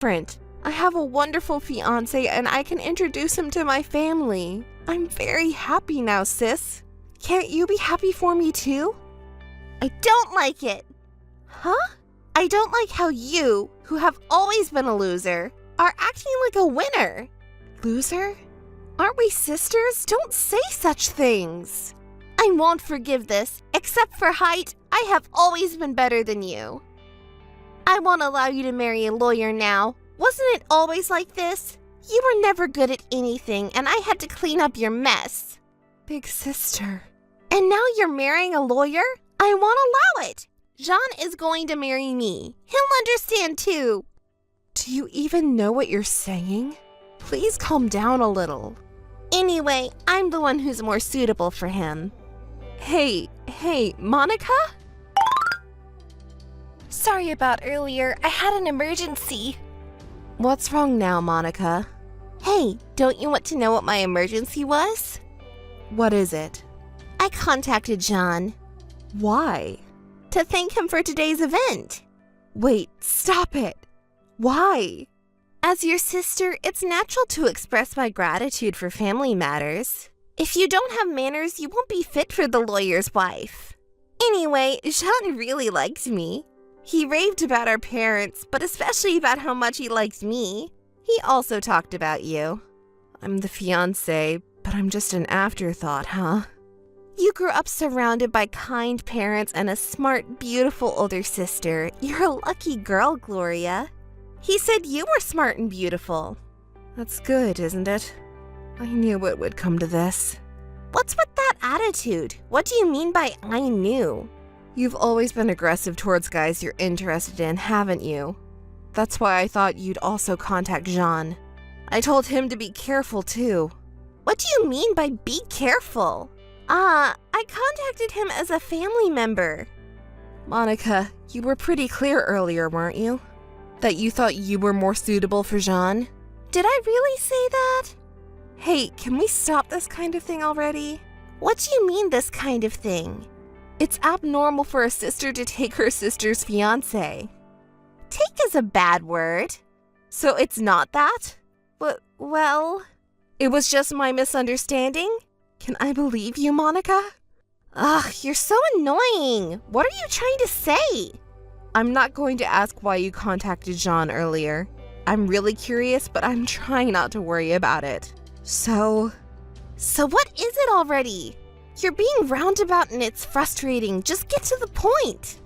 different. I have a wonderful fiancé and I can introduce him to my family. I'm very happy now, sis. Can't you be happy for me too? I don't like it. Huh? I don't like how you, who have always been a loser, are acting like a winner. Loser? Aren't we sisters? Don't say such things. I won't forgive this. Except for height, I have always been better than you. I won't allow you to marry a lawyer now. Wasn't it always like this? You were never good at anything, and I had to clean up your mess. Big sister. And now you're marrying a lawyer? I won't allow it. Jean is going to marry me. He'll understand too. Do you even know what you're saying? Please calm down a little. Anyway, I'm the one who's more suitable for him. Hey, Monica? Sorry about earlier. I had an emergency. What's wrong now, Monica? Hey, don't you want to know what my emergency was? What is it? I contacted Jean. Why? To thank him for today's event. Wait, stop it. Why? As your sister, it's natural to express my gratitude for family matters. If you don't have manners, you won't be fit for the lawyer's wife. Anyway, Jean really liked me. He raved about our parents, but especially about how much he liked me. He also talked about you. I'm the fiancé, but I'm just an afterthought, huh? You grew up surrounded by kind parents and a smart, beautiful older sister. You're a lucky girl, Gloria. He said you were smart and beautiful. That's good, isn't it? I knew it would come to this. What's with that attitude? What do you mean by I knew? You've always been aggressive towards guys you're interested in, haven't you? That's why I thought you'd also contact Jean. I told him to be careful too. What do you mean by be careful? I contacted him as a family member. Monica, you were pretty clear earlier, weren't you? That you thought you were more suitable for Jean? Did I really say that? Hey, can we stop this kind of thing already? What do you mean, this kind of thing? It's abnormal for a sister to take her sister's fiancé. Take is a bad word. So it's not that? Well... It was just my misunderstanding? Can I believe you, Monica? Ugh, you're so annoying. What are you trying to say? I'm not going to ask why you contacted Jean earlier. I'm really curious, but I'm trying not to worry about it. So what is it already? You're being roundabout and it's frustrating. Just get to the point.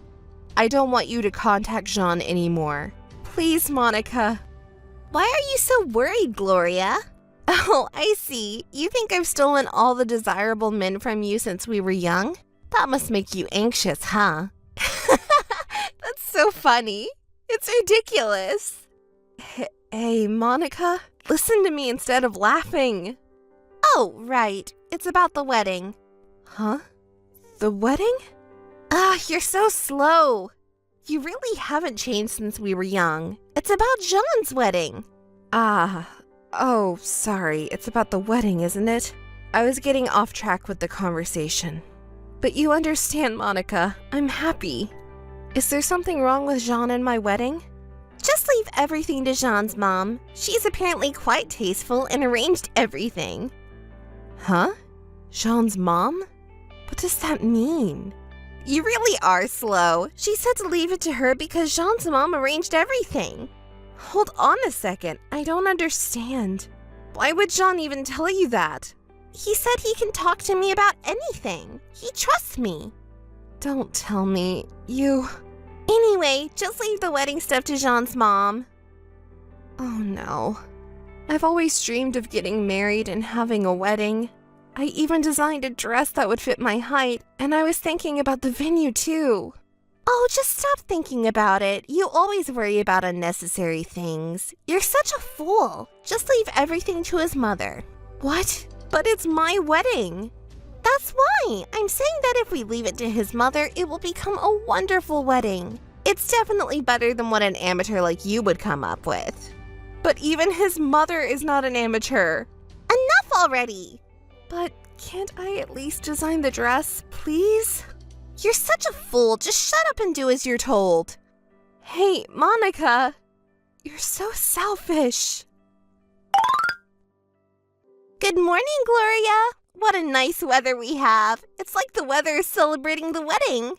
I don't want you to contact Jean anymore. Please, Monica. Why are you so worried, Gloria? Oh, I see. You think I've stolen all the desirable men from you since we were young? That must make you anxious, huh? That's so funny. It's ridiculous. Hey, Monica, listen to me instead of laughing. Oh, right. It's about the wedding. Huh? The wedding? You're so slow. You really haven't changed since we were young. It's about Jean's wedding. Oh, sorry. It's about the wedding, isn't it? I was getting off track with the conversation. But you understand, Monica. I'm happy. Is there something wrong with Jean and my wedding? Just leave everything to Jean's mom. She's apparently quite tasteful and arranged everything. Huh? Jean's mom? What does that mean? You really are slow. She said to leave it to her because Jean's mom arranged everything. Hold on a second. I don't understand. Why would Jean even tell you that? He said he can talk to me about anything. He trusts me. Don't tell me. You... Anyway, just leave the wedding stuff to Jean's mom. Oh no. I've always dreamed of getting married and having a wedding. I even designed a dress that would fit my height, and I was thinking about the venue too. Oh, just stop thinking about it. You always worry about unnecessary things. You're such a fool. Just leave everything to his mother. What? But it's my wedding. That's why. I'm saying that if we leave it to his mother, it will become a wonderful wedding. It's definitely better than what an amateur like you would come up with. But even his mother is not an amateur. Enough already. But can't I at least design the dress, please? You're such a fool. Just shut up and do as you're told. Hey, Monica. You're so selfish. Good morning, Gloria. What a nice weather we have. It's like the weather is celebrating the wedding.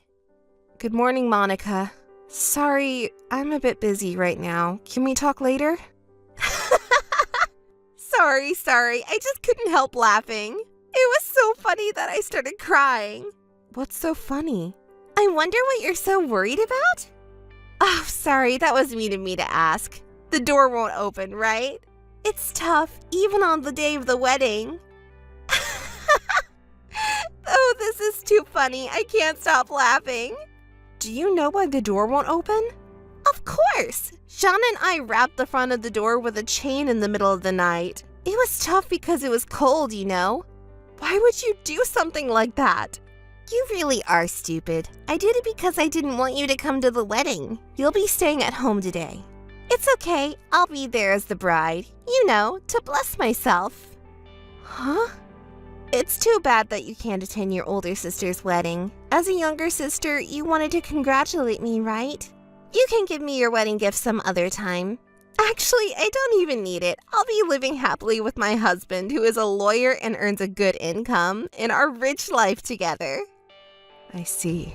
Good morning, Monica. Sorry, I'm a bit busy right now. Can we talk later? Sorry. I just couldn't help laughing. It was so funny that I started crying. What's so funny? I wonder what you're so worried about? Oh, sorry, that was mean of me to ask. The door won't open, right? It's tough, even on the day of the wedding. Oh, this is too funny. I can't stop laughing. Do you know why the door won't open? Of course! Sean and I wrapped the front of the door with a chain in the middle of the night. It was tough because it was cold, you know. Why would you do something like that? You really are stupid. I did it because I didn't want you to come to the wedding. You'll be staying at home today. It's okay. I'll be there as the bride. You know, to bless myself. Huh? It's too bad that you can't attend your older sister's wedding. As a younger sister, you wanted to congratulate me, right? You can give me your wedding gift some other time. Actually, I don't even need it. I'll be living happily with my husband, who is a lawyer and earns a good income, in our rich life together. I see.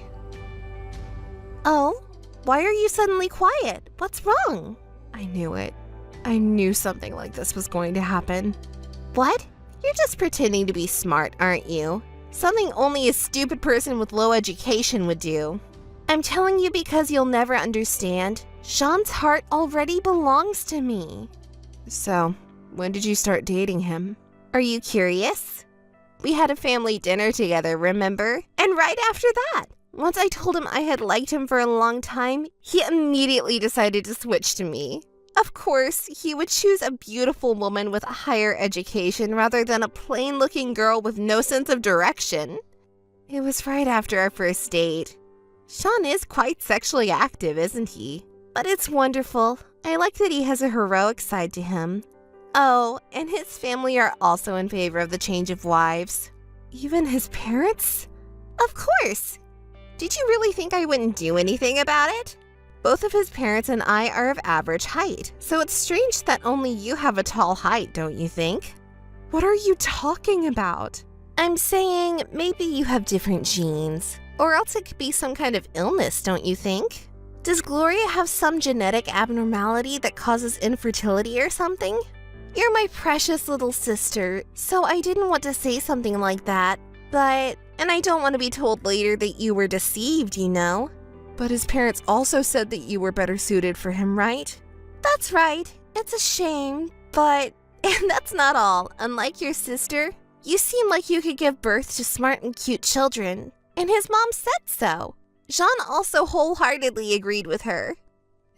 Oh, why are you suddenly quiet? What's wrong? I knew it. I knew something like this was going to happen. What? You're just pretending to be smart, aren't you? Something only a stupid person with low education would do. I'm telling you because you'll never understand. Sean's heart already belongs to me. So, when did you start dating him? Are you curious? We had a family dinner together, remember? And right after that, once I told him I had liked him for a long time, he immediately decided to switch to me. Of course, he would choose a beautiful woman with a higher education rather than a plain-looking girl with no sense of direction. It was right after our first date. Sean is quite sexually active, isn't he? But it's wonderful. I like that he has a heroic side to him. Oh, and his family are also in favor of the change of wives. Even his parents? Of course! Did you really think I wouldn't do anything about it? Both of his parents and I are of average height, so it's strange that only you have a tall height, don't you think? What are you talking about? I'm saying maybe you have different genes, or else it could be some kind of illness, don't you think? Does Gloria have some genetic abnormality that causes infertility or something? You're my precious little sister, so I didn't want to say something like that, and I don't want to be told later that you were deceived, you know? But his parents also said that you were better suited for him, right? That's right. It's a shame, and that's not all. Unlike your sister, you seem like you could give birth to smart and cute children, and his mom said so. Jean also wholeheartedly agreed with her.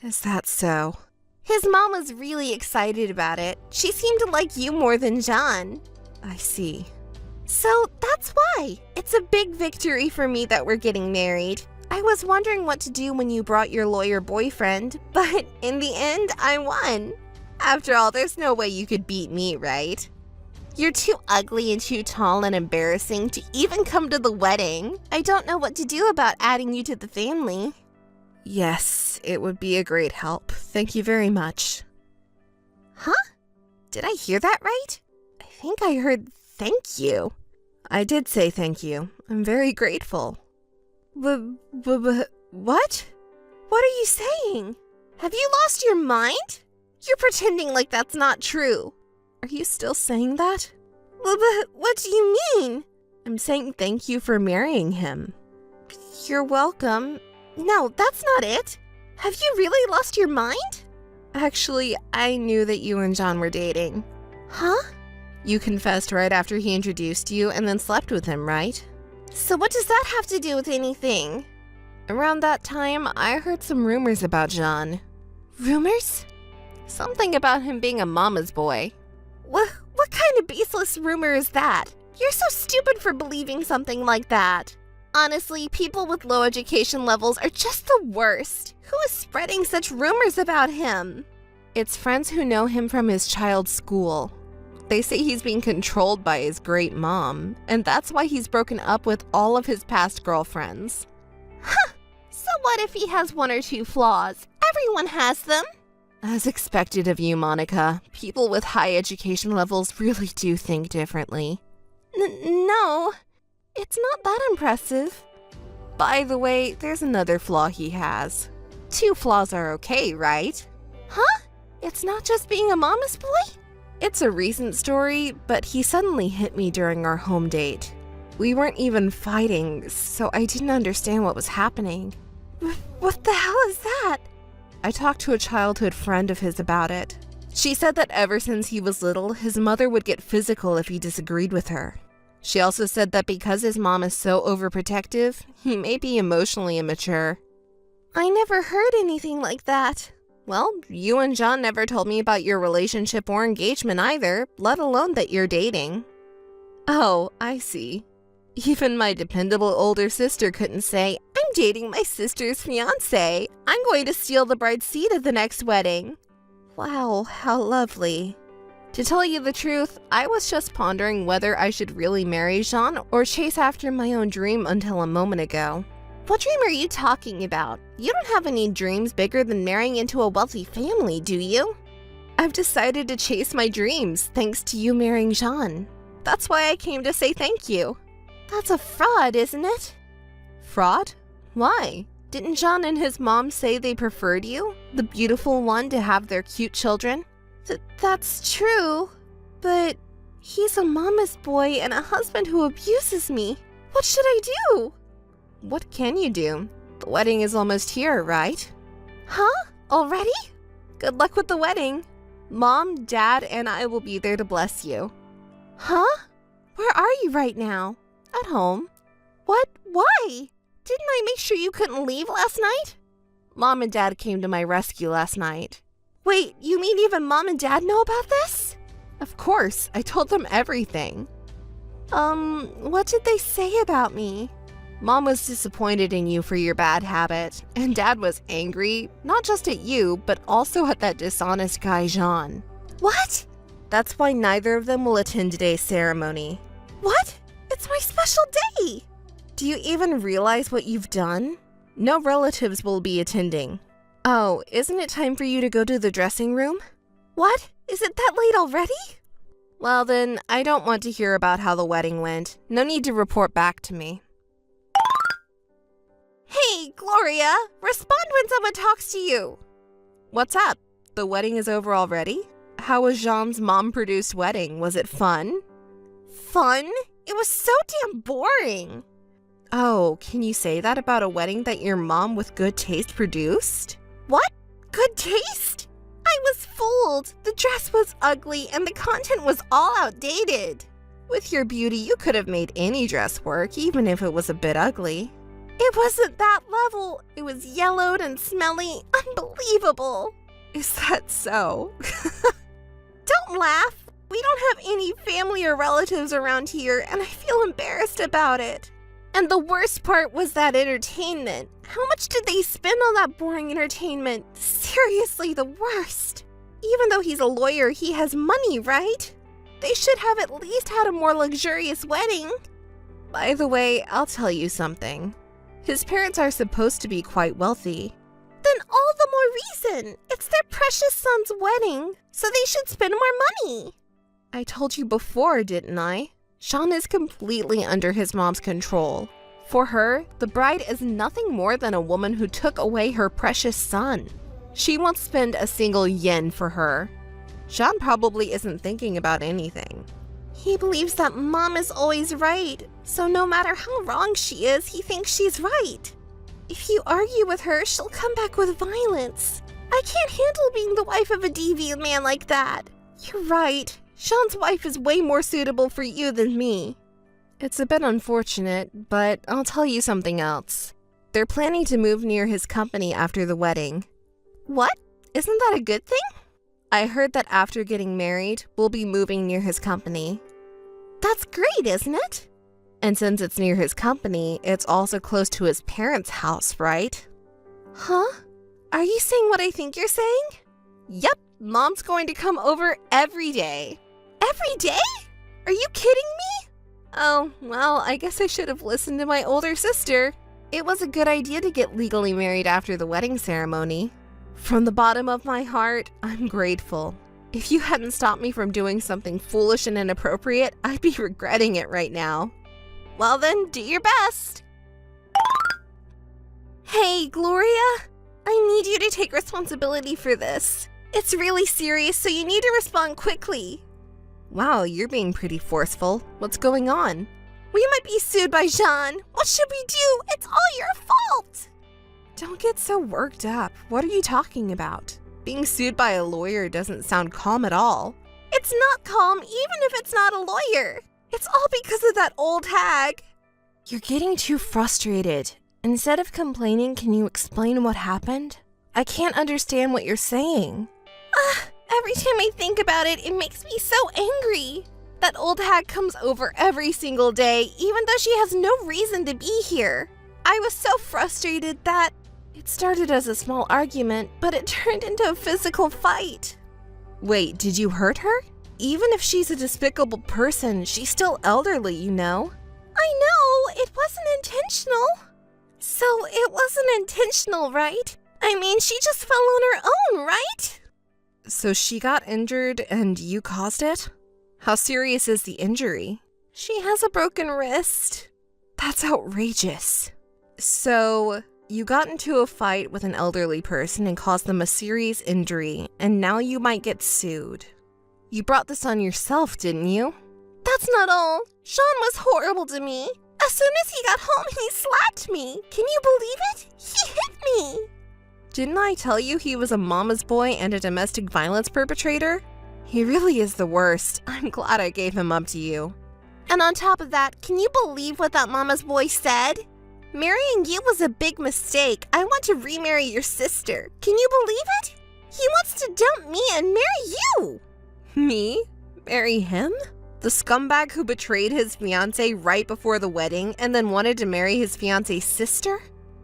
Is that so? His mom was really excited about it. She seemed to like you more than Jean. I see. So that's why. It's a big victory for me that we're getting married. I was wondering what to do when you brought your lawyer boyfriend, but in the end, I won. After all, there's no way you could beat me, right? You're too ugly and too tall and embarrassing to even come to the wedding. I don't know what to do about adding you to the family. Yes, it would be a great help. Thank you very much. Huh? Did I hear that right? I think I heard thank you. I did say thank you. I'm very grateful. What? What are you saying? Have you lost your mind? You're pretending like that's not true. Are you still saying that? What do you mean? I'm saying thank you for marrying him. You're welcome. No, that's not it. Have you really lost your mind? Actually, I knew that you and John were dating. Huh? You confessed right after he introduced you and then slept with him, right? So what does that have to do with anything? Around that time, I heard some rumors about John. Rumors? Something about him being a mama's boy. What kind of baseless rumor is that? You're so stupid for believing something like that. Honestly, people with low education levels are just the worst. Who is spreading such rumors about him? It's friends who know him from his child's school. They say he's being controlled by his great mom, and that's why he's broken up with all of his past girlfriends. Huh! So what if he has one or two flaws? Everyone has them. As expected of you, Monica, people with high education levels really do think differently. No, it's not that impressive. By the way, there's another flaw he has. 2 flaws are okay, right? Huh? It's not just being a mama's boy? It's a recent story, but he suddenly hit me during our home date. We weren't even fighting, so I didn't understand what was happening. What the hell is that? I talked to a childhood friend of his about it. She said that ever since he was little, his mother would get physical if he disagreed with her. She also said that because his mom is so overprotective, he may be emotionally immature. I never heard anything like that. Well, you and John never told me about your relationship or engagement either, let alone that you're dating. Oh, I see. Even my dependable older sister couldn't say, I'm dating my sister's fiancé. I'm going to steal the bride's seat at the next wedding. Wow, how lovely. To tell you the truth, I was just pondering whether I should really marry Jean or chase after my own dream until a moment ago. What dream are you talking about? You don't have any dreams bigger than marrying into a wealthy family, do you? I've decided to chase my dreams thanks to you marrying Jean. That's why I came to say thank you. That's a fraud, isn't it? Fraud? Why? Didn't Jean and his mom say they preferred you, the beautiful one, to have their cute children? That's true, but he's a mama's boy and a husband who abuses me. What should I do? What can you do? The wedding is almost here, right? Huh? Already? Good luck with the wedding. Mom, Dad, and I will be there to bless you. Huh? Where are you right now? At home. What? Why? Didn't I make sure you couldn't leave last night? Mom and Dad came to my rescue last night. Wait, you mean even Mom and Dad know about this? Of course, I told them everything. What did they say about me? Mom was disappointed in you for your bad habit, and Dad was angry, not just at you, but also at that dishonest guy, Jean. What? That's why neither of them will attend today's ceremony. What? It's my special day! Do you even realize what you've done? No relatives will be attending. Oh, isn't it time for you to go to the dressing room? What? Is it that late already? Well then, I don't want to hear about how the wedding went. No need to report back to me. Hey, Gloria! Respond when someone talks to you! What's up? The wedding is over already? How was Jean's mom-produced wedding? Was it fun? Fun? It was so damn boring. Oh, can you say that about a wedding that your mom with good taste produced? What? Good taste? I was fooled. The dress was ugly and the content was all outdated. With your beauty, you could have made any dress work, even if it was a bit ugly. It wasn't that level. It was yellowed and smelly. Unbelievable. Is that so? Don't laugh. We don't have any family or relatives around here, and I feel embarrassed about it. And the worst part was that entertainment. How much did they spend on that boring entertainment? Seriously, the worst. Even though he's a lawyer, he has money, right? They should have at least had a more luxurious wedding. By the way, I'll tell you something. His parents are supposed to be quite wealthy. Then all the more reason. It's their precious son's wedding, so they should spend more money. I told you before, didn't I? Jean is completely under his mom's control. For her, the bride is nothing more than a woman who took away her precious son. She won't spend a single yen for her. Jean probably isn't thinking about anything. He believes that mom is always right, so no matter how wrong she is, he thinks she's right. If you argue with her, she'll come back with violence. I can't handle being the wife of a deviant man like that. You're right. Jean's wife is way more suitable for you than me. It's a bit unfortunate, but I'll tell you something else. They're planning to move near his company after the wedding. What? Isn't that a good thing? I heard that after getting married, we'll be moving near his company. That's great, isn't it? And since it's near his company, it's also close to his parents' house, right? Huh? Are you saying what I think you're saying? Yep, Mom's going to come over every day. Every day? Are you kidding me? Oh, well, I guess I should have listened to my older sister. It was a good idea to get legally married after the wedding ceremony. From the bottom of my heart, I'm grateful. If you hadn't stopped me from doing something foolish and inappropriate, I'd be regretting it right now. Well then, do your best. Hey, Gloria, I need you to take responsibility for this. It's really serious, so you need to respond quickly. Wow, you're being pretty forceful. What's going on? We might be sued by Jean. What should we do? It's all your fault. Don't get so worked up. What are you talking about? Being sued by a lawyer doesn't sound calm at all. It's not calm, even if it's not a lawyer. It's all because of that old hag. You're getting too frustrated. Instead of complaining, can you explain what happened? I can't understand what you're saying. Every time I think about it, it makes me so angry. That old hag comes over every single day, even though she has no reason to be here. I was so frustrated that it started as a small argument, but it turned into a physical fight. Wait, did you hurt her? Even if she's a despicable person, she's still elderly, you know? I know, it wasn't intentional. So it wasn't intentional, right? I mean, she just fell on her own, right? So she got injured and you caused it? How serious is the injury? She has a broken wrist. That's outrageous. So you got into a fight with an elderly person and caused them a serious injury, and now you might get sued. You brought this on yourself, didn't you? That's not all. Sean was horrible to me. As soon as he got home, he slapped me. Can you believe it? He hit me. Didn't I tell you he was a mama's boy and a domestic violence perpetrator? He really is the worst. I'm glad I gave him up to you. And on top of that, can you believe what that mama's boy said? Marrying you was a big mistake. I want to remarry your sister. Can you believe it? He wants to dump me and marry you. Me? Marry him? The scumbag who betrayed his fiancé right before the wedding and then wanted to marry his fiancé's sister?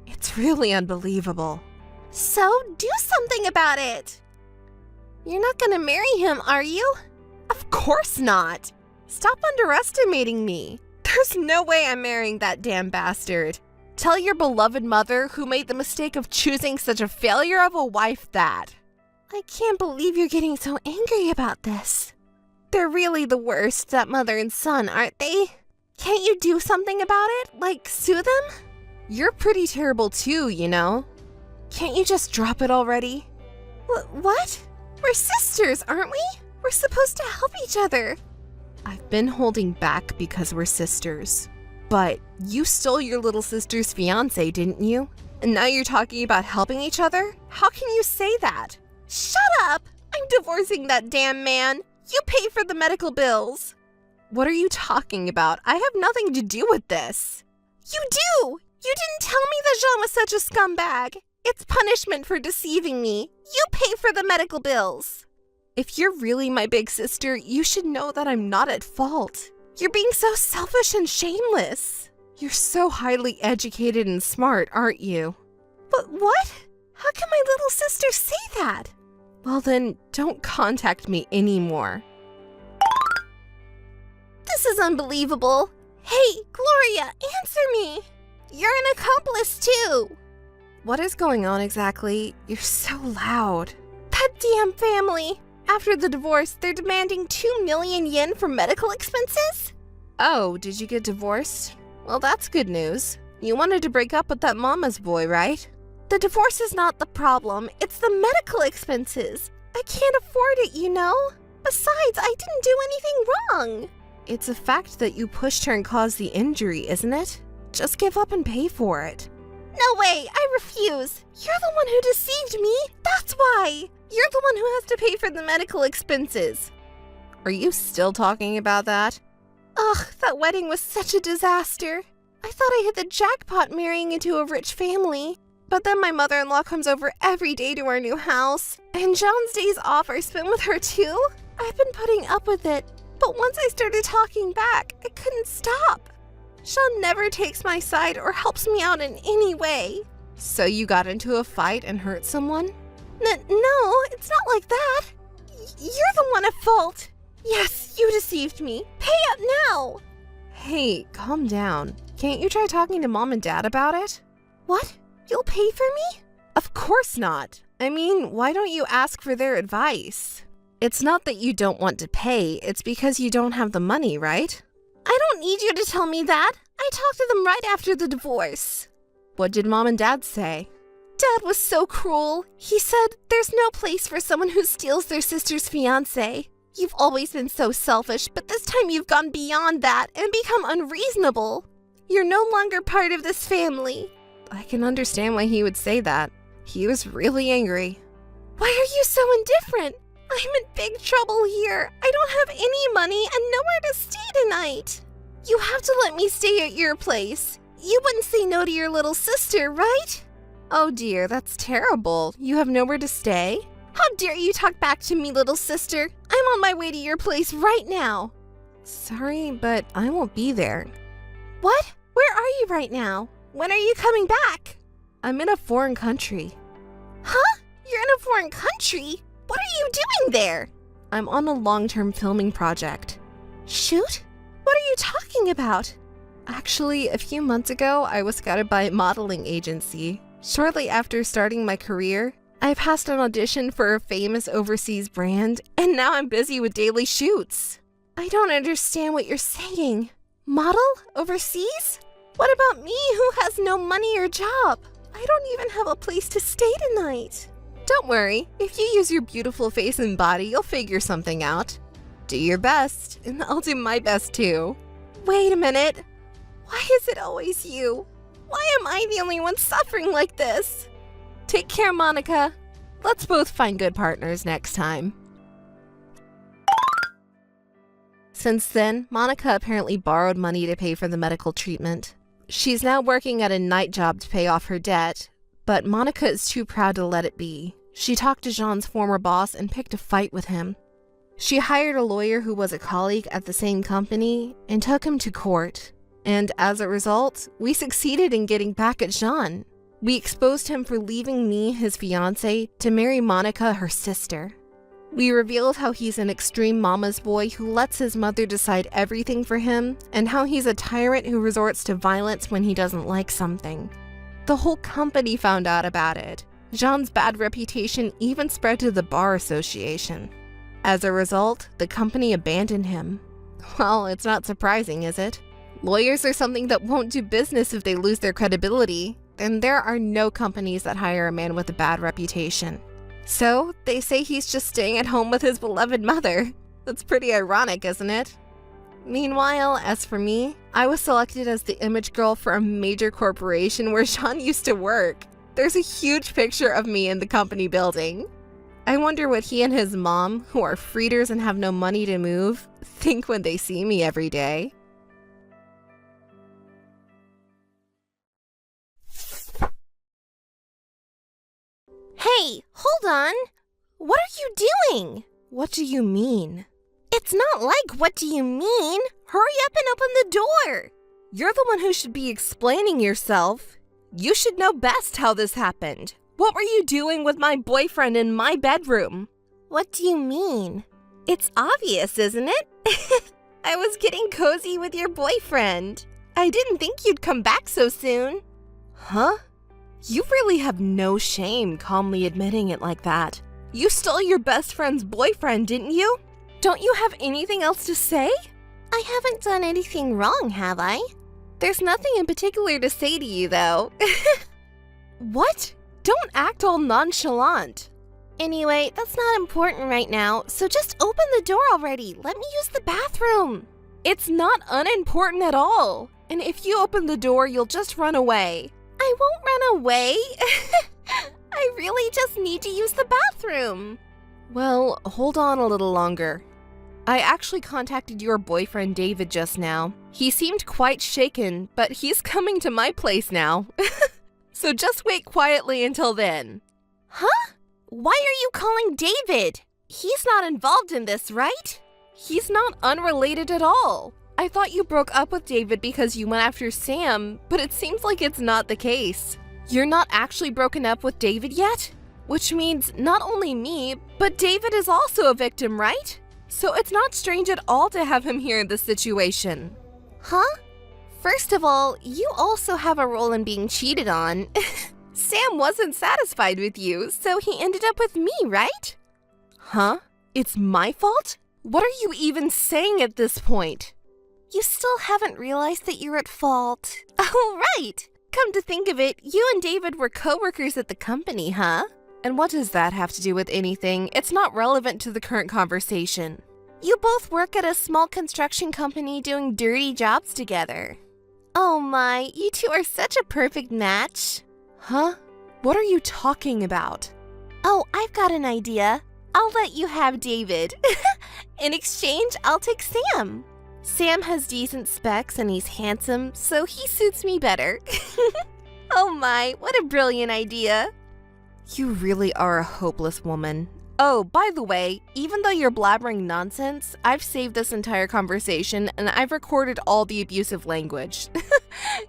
It's really unbelievable. So, do something about it. You're not gonna marry him, are you? Of course not. Stop underestimating me. There's no way I'm marrying that damn bastard. Tell your beloved mother who made the mistake of choosing such a failure of a wife that. I can't believe you're getting so angry about this. They're really the worst, that mother and son, aren't they? Can't you do something about it? Like, sue them? You're pretty terrible too, you know. Can't you just drop it already? What? We're sisters, aren't we? We're supposed to help each other. I've been holding back because we're sisters. But you stole your little sister's fiancé, didn't you? And now you're talking about helping each other? How can you say that? Shut up! I'm divorcing that damn man. You pay for the medical bills. What are you talking about? I have nothing to do with this. You do! You didn't tell me that Jean was such a scumbag. It's punishment for deceiving me. You pay for the medical bills. If you're really my big sister, you should know that I'm not at fault. You're being so selfish and shameless. You're so highly educated and smart, aren't you? But what? How can my little sister say that? Well then, don't contact me anymore. This is unbelievable. Hey, Gloria, answer me. You're an accomplice too. What is going on exactly? You're so loud. That damn family. After the divorce, they're demanding 2 million yen for medical expenses? Oh, did you get divorced? Well, that's good news. You wanted to break up with that mama's boy, right? The divorce is not the problem. It's the medical expenses. I can't afford it, you know? Besides, I didn't do anything wrong. It's a fact that you pushed her and caused the injury, isn't it? Just give up and pay for it. No way, I refuse. You're the one who deceived me. That's why. You're the one who has to pay for the medical expenses. Are you still talking about that? Ugh, that wedding was such a disaster. I thought I hit the jackpot marrying into a rich family. But then my mother-in-law comes over every day to our new house. And John's days off are spent with her too. I've been putting up with it. But once I started talking back, I couldn't stop. Sean never takes my side or helps me out in any way. So you got into a fight and hurt someone? No, it's not like that. You're the one at fault. Yes, you deceived me. Pay up now. Hey, calm down. Can't you try talking to Mom and Dad about it? What? You'll pay for me? Of course not. I mean, why don't you ask for their advice? It's not that you don't want to pay, it's because you don't have the money, right? I don't need you to tell me that. I talked to them right after the divorce. What did Mom and Dad say? Dad was so cruel. He said there's no place for someone who steals their sister's fiancé. You've always been so selfish, but this time you've gone beyond that and become unreasonable. You're no longer part of this family. I can understand why he would say that. He was really angry. Why are you so indifferent? I'm in big trouble here. I don't have any money and nowhere to stay tonight. You have to let me stay at your place. You wouldn't say no to your little sister, right? Oh dear, that's terrible. You have nowhere to stay? How dare you talk back to me, little sister? I'm on my way to your place right now. Sorry, but I won't be there. What? Where are you right now? When are you coming back? I'm in a foreign country. Huh? You're in a foreign country? What are you doing there? I'm on a long-term filming project. Shoot? What are you talking about? Actually, a few months ago, I was scouted by a modeling agency. Shortly after starting my career, I passed an audition for a famous overseas brand, and now I'm busy with daily shoots. I don't understand what you're saying. Model? Overseas? What about me who has no money or job? I don't even have a place to stay tonight. Don't worry, if you use your beautiful face and body, you'll figure something out. Do your best, and I'll do my best too. Wait a minute. Why is it always you? Why am I the only one suffering like this? Take care, Monica. Let's both find good partners next time. Since then, Monica apparently borrowed money to pay for the medical treatment. She's now working at a night job to pay off her debt, but Monica is too proud to let it be. She talked to Jean's former boss and picked a fight with him. She hired a lawyer who was a colleague at the same company and took him to court. And as a result, we succeeded in getting back at Jean. We exposed him for leaving me, his fiancé, to marry Monica, her sister. We revealed how he's an extreme mama's boy who lets his mother decide everything for him, and how he's a tyrant who resorts to violence when he doesn't like something. The whole company found out about it. Jean's bad reputation even spread to the bar association. As a result, the company abandoned him. Well, it's not surprising, is it? Lawyers are something that won't do business if they lose their credibility, and there are no companies that hire a man with a bad reputation. So, they say he's just staying at home with his beloved mother. That's pretty ironic, isn't it? Meanwhile, as for me, I was selected as the image girl for a major corporation where Jean used to work. There's a huge picture of me in the company building. I wonder what he and his mom, who are freeders and have no money to move, think when they see me every day. Hey, hold on. What are you doing? What do you mean? It's not like, what do you mean? Hurry up and open the door. You're the one who should be explaining yourself. You should know best how this happened. What were you doing with my boyfriend in my bedroom? What do you mean? It's obvious, isn't it? I was getting cozy with your boyfriend. I didn't think you'd come back so soon. Huh? You really have no shame calmly admitting it like that. You stole your best friend's boyfriend, didn't you? Don't you have anything else to say? I haven't done anything wrong, have I? There's nothing in particular to say to you, though. What? Don't act all nonchalant. Anyway, that's not important right now, so just open the door already. Let me use the bathroom. It's not unimportant at all. And if you open the door, you'll just run away. I won't run away. I really just need to use the bathroom. Well, hold on a little longer. I actually contacted your boyfriend David just now. He seemed quite shaken, but he's coming to my place now. So just wait quietly until then. Huh? Why are you calling David? He's not involved in this, right? He's not unrelated at all. I thought you broke up with David because you went after Sam, but it seems like it's not the case. You're not actually broken up with David yet? Which means not only me, but David is also a victim, right? So it's not strange at all to have him here in this situation. Huh? First of all, you also have a role in being cheated on. Sam wasn't satisfied with you, so he ended up with me, right? Huh? It's my fault? What are you even saying at this point? You still haven't realized that you're at fault. Oh, right! Come to think of it, you and David were co-workers at the company, huh? And what does that have to do with anything? It's not relevant to the current conversation. You both work at a small construction company doing dirty jobs together. Oh my, you two are such a perfect match. Huh? What are you talking about? Oh, I've got an idea. I'll let you have David. In exchange, I'll take Sam. Sam has decent specs and he's handsome, so he suits me better. Oh my, what a brilliant idea. You really are a hopeless woman. Oh, by the way, even though you're blabbering nonsense, I've saved this entire conversation and I've recorded all the abusive language.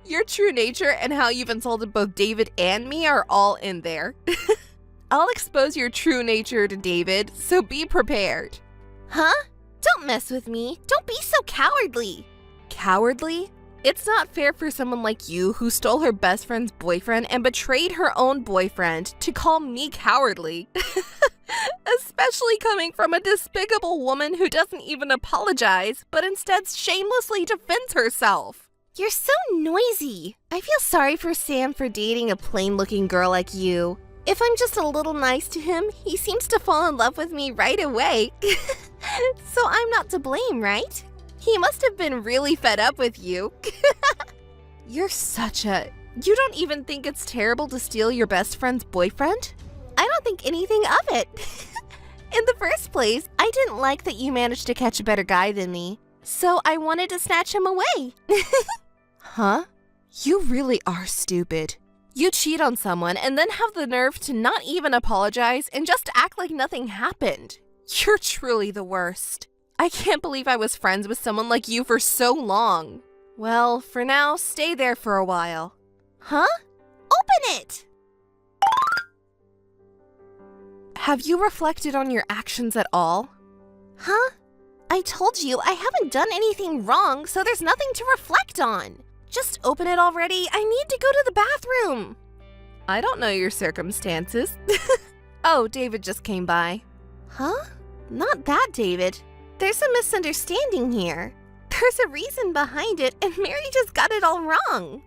Your true nature and how you've insulted both David and me are all in there. I'll expose your true nature to David, so be prepared. Huh? Don't mess with me. Don't be so cowardly. Cowardly? It's not fair for someone like you who stole her best friend's boyfriend and betrayed her own boyfriend to call me cowardly. Especially coming from a despicable woman who doesn't even apologize, but instead shamelessly defends herself. You're so noisy. I feel sorry for Sam for dating a plain-looking girl like you. If I'm just a little nice to him, he seems to fall in love with me right away. So I'm not to blame, right? He must have been really fed up with you. You're such a... You don't even think it's terrible to steal your best friend's boyfriend? I don't think anything of it. In the first place, I didn't like that you managed to catch a better guy than me, so I wanted to snatch him away. Huh? You really are stupid. You cheat on someone and then have the nerve to not even apologize and just act like nothing happened. You're truly the worst. I can't believe I was friends with someone like you for so long. Well, for now, stay there for a while. Huh? Open it! Have you reflected on your actions at all? Huh? I told you I haven't done anything wrong, so there's nothing to reflect on. Just open it already. I need to go to the bathroom. I don't know your circumstances. Oh, David just came by. Huh? Not that David. There's a misunderstanding here. There's a reason behind it, and Mary just got it all wrong.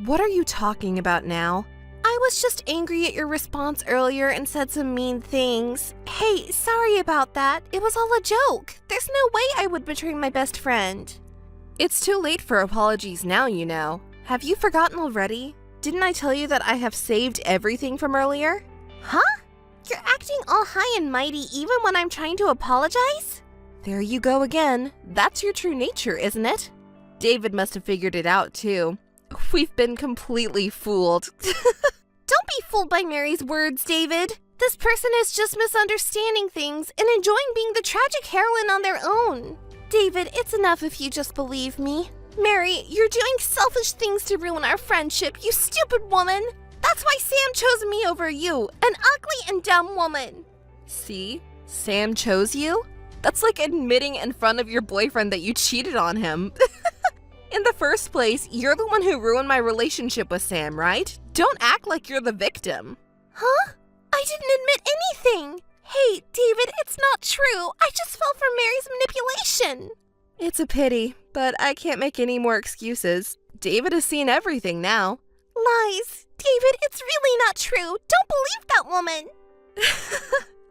What are you talking about now? I was just angry at your response earlier and said some mean things. Hey, sorry about that. It was all a joke. There's no way I would betray my best friend. It's too late for apologies now, you know. Have you forgotten already? Didn't I tell you that I have saved everything from earlier? Huh? You're acting all high and mighty even when I'm trying to apologize? There you go again. That's your true nature, isn't it? David must have figured it out, too. We've been completely fooled. Don't be fooled by Mary's words, David. This person is just misunderstanding things and enjoying being the tragic heroine on their own. David, it's enough if you just believe me. Mary, you're doing selfish things to ruin our friendship, you stupid woman. That's why Sam chose me over you, an ugly and dumb woman. See? Sam chose you? That's like admitting in front of your boyfriend that you cheated on him. In the first place, you're the one who ruined my relationship with Sam, right? Don't act like you're the victim. Huh? I didn't admit anything. Hey, David, it's not true. I just fell for Mary's manipulation. It's a pity, but I can't make any more excuses. David has seen everything now. Lies. David, it's really not true. Don't believe that woman.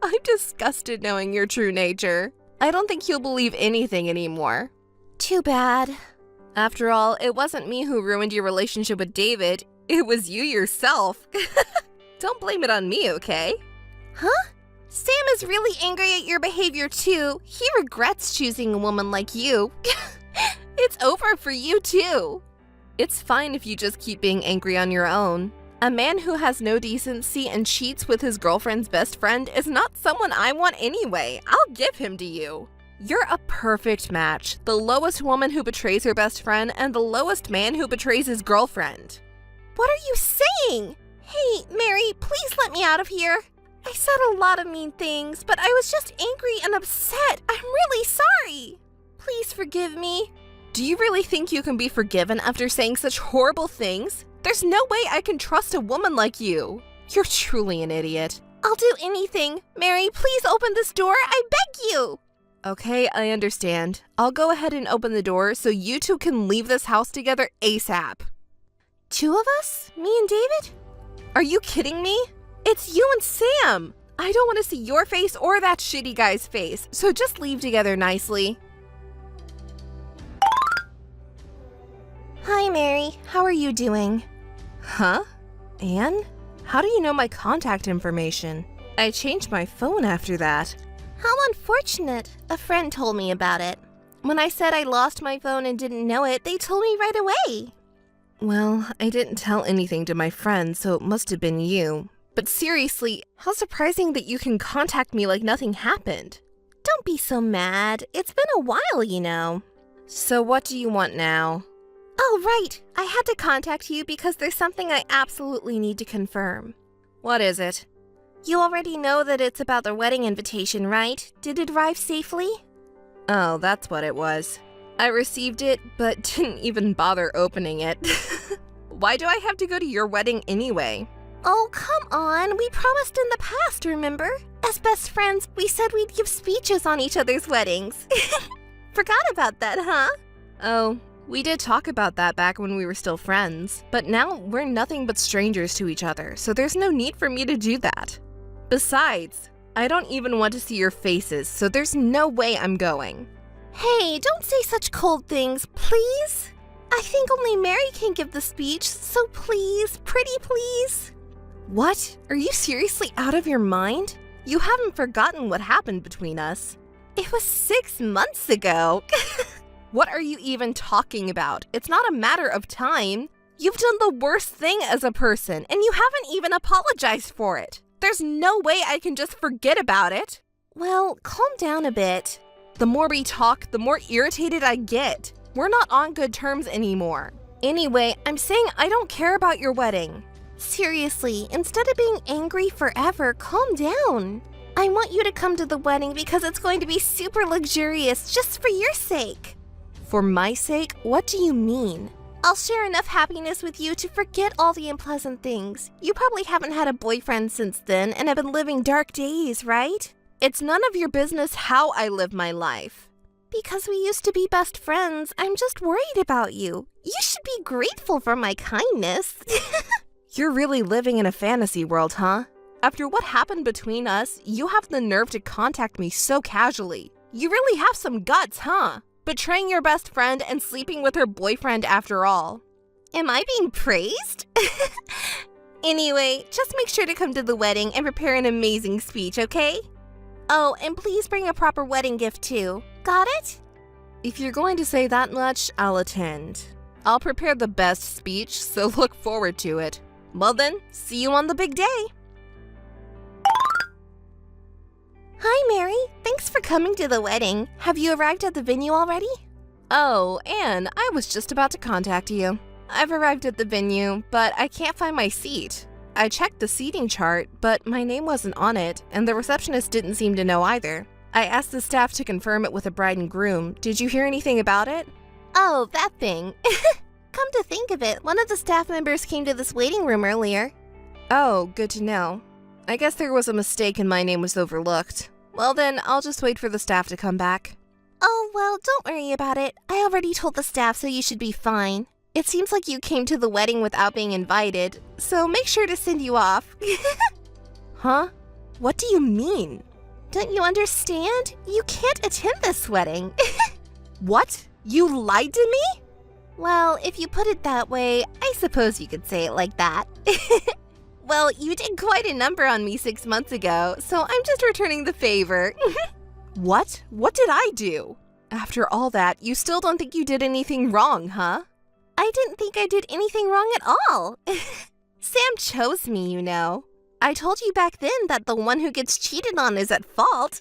I'm disgusted knowing your true nature. I don't think you'll believe anything anymore. Too bad. After all, it wasn't me who ruined your relationship with David. It was you yourself. Don't blame it on me, okay? Huh? Sam is really angry at your behavior too. He regrets choosing a woman like you. It's over for you too. It's fine if you just keep being angry on your own. A man who has no decency and cheats with his girlfriend's best friend is not someone I want anyway. I'll give him to you. You're a perfect match. The lowest woman who betrays her best friend and the lowest man who betrays his girlfriend. What are you saying? Hey, Mary, please let me out of here. I said a lot of mean things, but I was just angry and upset. I'm really sorry. Please forgive me. Do you really think you can be forgiven after saying such horrible things? There's no way I can trust a woman like you. You're truly an idiot. I'll do anything. Mary, please open this door. I beg you. Okay, I understand. I'll go ahead and open the door so you two can leave this house together ASAP. 2 of us? Me and David? Are you kidding me? It's you and Sam. I don't want to see your face or that shitty guy's face, so just leave together nicely. Hi, Mary. How are you doing? Huh? Anne? How do you know my contact information? I changed my phone after that. How unfortunate. A friend told me about it. When I said I lost my phone and didn't know it, they told me right away. Well, I didn't tell anything to my friend, so it must have been you. But seriously, how surprising that you can contact me like nothing happened. Don't be so mad. It's been a while, you know. So what do you want now? Oh, right. I had to contact you because there's something I absolutely need to confirm. What is it? You already know that it's about the wedding invitation, right? Did it arrive safely? Oh, that's what it was. I received it, but didn't even bother opening it. Why do I have to go to your wedding anyway? Oh, come on. We promised in the past, remember? As best friends, we said we'd give speeches on each other's weddings. Forgot about that, huh? Oh, we did talk about that back when we were still friends, but now we're nothing but strangers to each other, so there's no need for me to do that. Besides, I don't even want to see your faces, so there's no way I'm going. Hey, don't say such cold things, please. I think only Mary can give the speech, so please, pretty please. What? Are you seriously out of your mind? You haven't forgotten what happened between us. It was 6 months ago. What are you even talking about? It's not a matter of time. You've done the worst thing as a person, and you haven't even apologized for it. There's no way I can just forget about it. Well, calm down a bit. The more we talk, the more irritated I get. We're not on good terms anymore. Anyway, I'm saying I don't care about your wedding. Seriously, instead of being angry forever, calm down. I want you to come to the wedding because it's going to be super luxurious just for your sake. For my sake? What do you mean? I'll share enough happiness with you to forget all the unpleasant things. You probably haven't had a boyfriend since then and have been living dark days, right? It's none of your business how I live my life. Because we used to be best friends, I'm just worried about you. You should be grateful for my kindness. You're really living in a fantasy world, huh? After what happened between us, you have the nerve to contact me so casually. You really have some guts, huh? Betraying your best friend and sleeping with her boyfriend after all. Am I being praised? Anyway, just make sure to come to the wedding and prepare an amazing speech, okay? Oh, and please bring a proper wedding gift too. Got it? If you're going to say that much, I'll attend. I'll prepare the best speech, so look forward to it. Well then, see you on the big day. Hi, Mary. Thanks for coming to the wedding. Have you arrived at the venue already? Oh, Anne, I was just about to contact you. I've arrived at the venue, but I can't find my seat. I checked the seating chart, but my name wasn't on it, and the receptionist didn't seem to know either. I asked the staff to confirm it with the bride and groom. Did you hear anything about it? Oh, that thing. Come to think of it, one of the staff members came to this waiting room earlier. Oh, good to know. I guess there was a mistake and my name was overlooked. Well then, I'll just wait for the staff to come back. Oh, well, don't worry about it. I already told the staff, so you should be fine. It seems like you came to the wedding without being invited, so make sure to send you off. Huh? What do you mean? Don't you understand? You can't attend this wedding. What? You lied to me? Well, if you put it that way, I suppose you could say it like that. Well, you did quite a number on me 6 months ago, so I'm just returning the favor. What? What did I do? After all that, you still don't think you did anything wrong, huh? I didn't think I did anything wrong at all. Sam chose me, you know. I told you back then that the one who gets cheated on is at fault.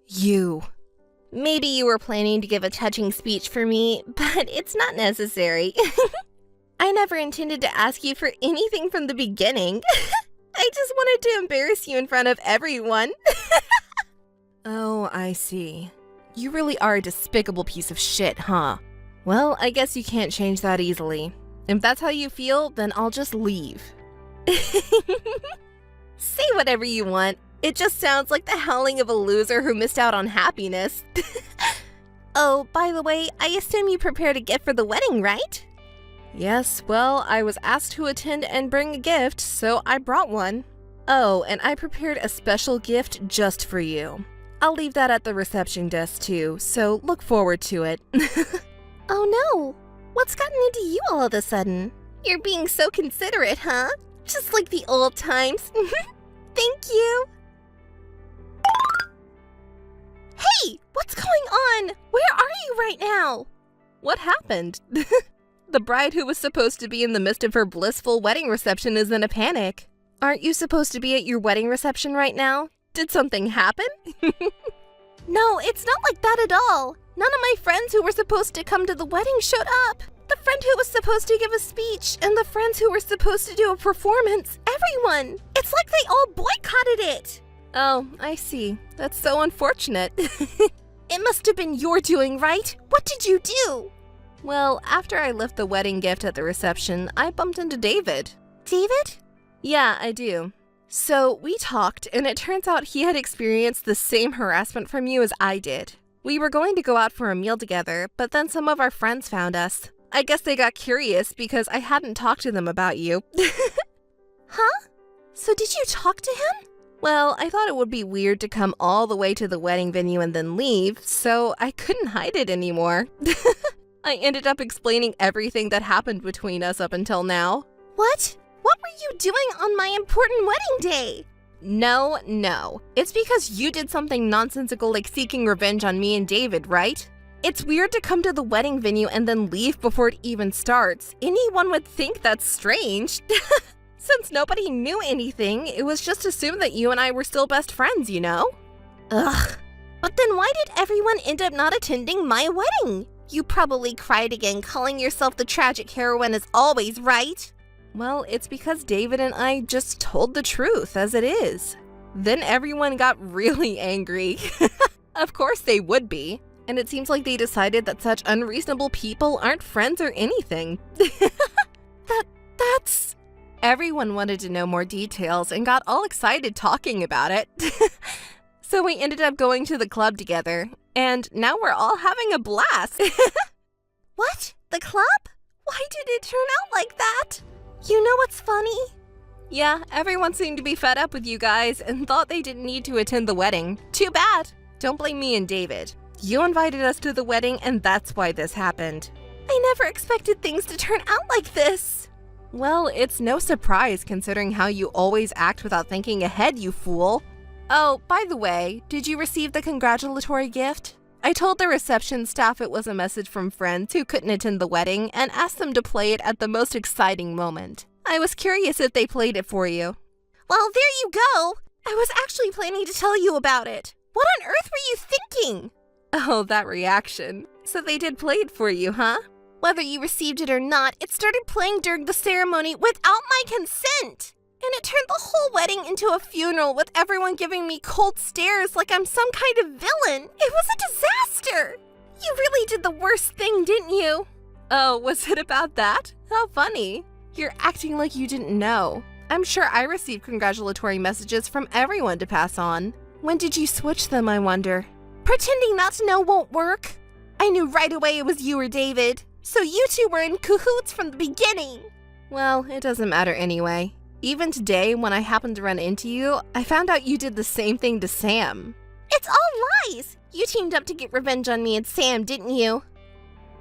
You. Maybe you were planning to give a touching speech for me, but it's not necessary. I never intended to ask you for anything from the beginning. I just wanted to embarrass you in front of everyone. Oh, I see. You really are a despicable piece of shit, huh? Well, I guess you can't change that easily. If that's how you feel, then I'll just leave. Say whatever you want. It just sounds like the howling of a loser who missed out on happiness. Oh, by the way, I assume you prepared a gift for the wedding, right? Yes, well, I was asked to attend and bring a gift, so I brought one. Oh, and I prepared a special gift just for you. I'll leave that at the reception desk too, so look forward to it. Oh no, what's gotten into you all of a sudden? You're being so considerate, huh? Just like the old times. Thank you. Hey, what's going on? Where are you right now? What happened? The bride who was supposed to be in the midst of her blissful wedding reception is in a panic. Aren't you supposed to be at your wedding reception right now? Did something happen? No, it's not like that at all. None of my friends who were supposed to come to the wedding showed up. The friend who was supposed to give a speech and the friends who were supposed to do a performance, everyone. It's like they all boycotted it. Oh, I see. That's so unfortunate. It must have been your doing, right? What did you do? Well, after I left the wedding gift at the reception, I bumped into David. David? Yeah, I do. So we talked, and it turns out he had experienced the same harassment from you as I did. We were going to go out for a meal together, but then some of our friends found us. I guess they got curious because I hadn't talked to them about you. Huh? So did you talk to him? Well, I thought it would be weird to come all the way to the wedding venue and then leave, so I couldn't hide it anymore. I ended up explaining everything that happened between us up until now. What? What were you doing on my important wedding day? No. It's because you did something nonsensical like seeking revenge on me and David, right? It's weird to come to the wedding venue and then leave before it even starts. Anyone would think that's strange. Since nobody knew anything, it was just assumed that you and I were still best friends, you know? Ugh. But then why did everyone end up not attending my wedding? You probably cried again, calling yourself the tragic heroine as always, right? Well, it's because David and I just told the truth as it is. Then everyone got really angry. Of course they would be. And it seems like they decided that such unreasonable people aren't friends or anything. That's... Everyone wanted to know more details and got all excited talking about it. So we ended up going to the club together, and now we're all having a blast. What? The club? Why did it turn out like that? You know what's funny? Yeah, everyone seemed to be fed up with you guys and thought they didn't need to attend the wedding. Too bad. Don't blame me and David. You invited us to the wedding, and that's why this happened. I never expected things to turn out like this. Well, it's no surprise considering how you always act without thinking ahead, you fool. Oh, by the way, did you receive the congratulatory gift? I told the reception staff it was a message from friends who couldn't attend the wedding and asked them to play it at the most exciting moment. I was curious if they played it for you. Well, there you go. I was actually planning to tell you about it. What on earth were you thinking? Oh, that reaction. So they did play it for you, huh? Whether you received it or not, it started playing during the ceremony without my consent. And it turned the whole wedding into a funeral with everyone giving me cold stares like I'm some kind of villain. It was a disaster. You really did the worst thing, didn't you? Oh, was it about that? How funny. You're acting like you didn't know. I'm sure I received congratulatory messages from everyone to pass on. When did you switch them, I wonder? Pretending not to know won't work. I knew right away it was you or David. So you two were in cahoots from the beginning. Well, it doesn't matter anyway. Even today, when I happened to run into you, I found out you did the same thing to Sam. It's all lies! You teamed up to get revenge on me and Sam, didn't you?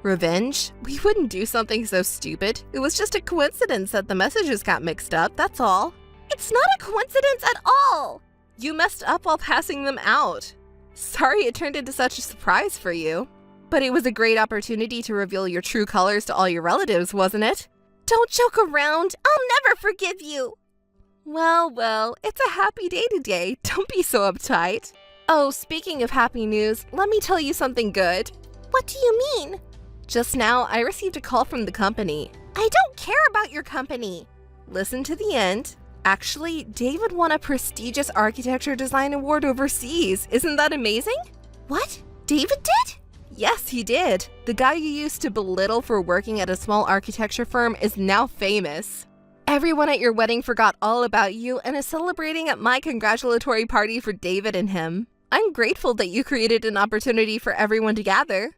Revenge? We wouldn't do something so stupid. It was just a coincidence that the messages got mixed up, that's all. It's not a coincidence at all! You messed up while passing them out. Sorry it turned into such a surprise for you. But it was a great opportunity to reveal your true colors to all your relatives, wasn't it? Don't joke around. I'll never forgive you. Well, it's a happy day today. Don't be so uptight. Oh, speaking of happy news, let me tell you something good. What do you mean? Just now, I received a call from the company. I don't care about your company. Listen to the end. Actually, David won a prestigious architecture design award overseas. Isn't that amazing? What? David did? Yes, he did. The guy you used to belittle for working at a small architecture firm is now famous. Everyone at your wedding forgot all about you and is celebrating at my congratulatory party for David and him. I'm grateful that you created an opportunity for everyone to gather.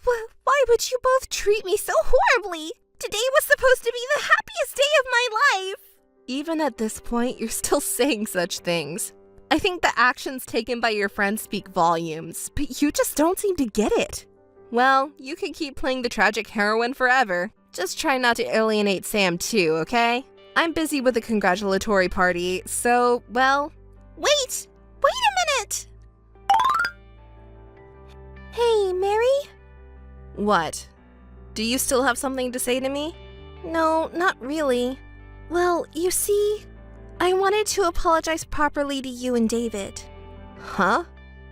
Why would you both treat me so horribly? Today was supposed to be the happiest day of my life. Even at this point, you're still saying such things. I think the actions taken by your friends speak volumes, but you just don't seem to get it. Well, you can keep playing the tragic heroine forever. Just try not to alienate Sam too, okay? I'm busy with a congratulatory party, so, well... Wait a minute! Hey, Mary? What? Do you still have something to say to me? No, not really. Well, you see, I wanted to apologize properly to you and David. Huh?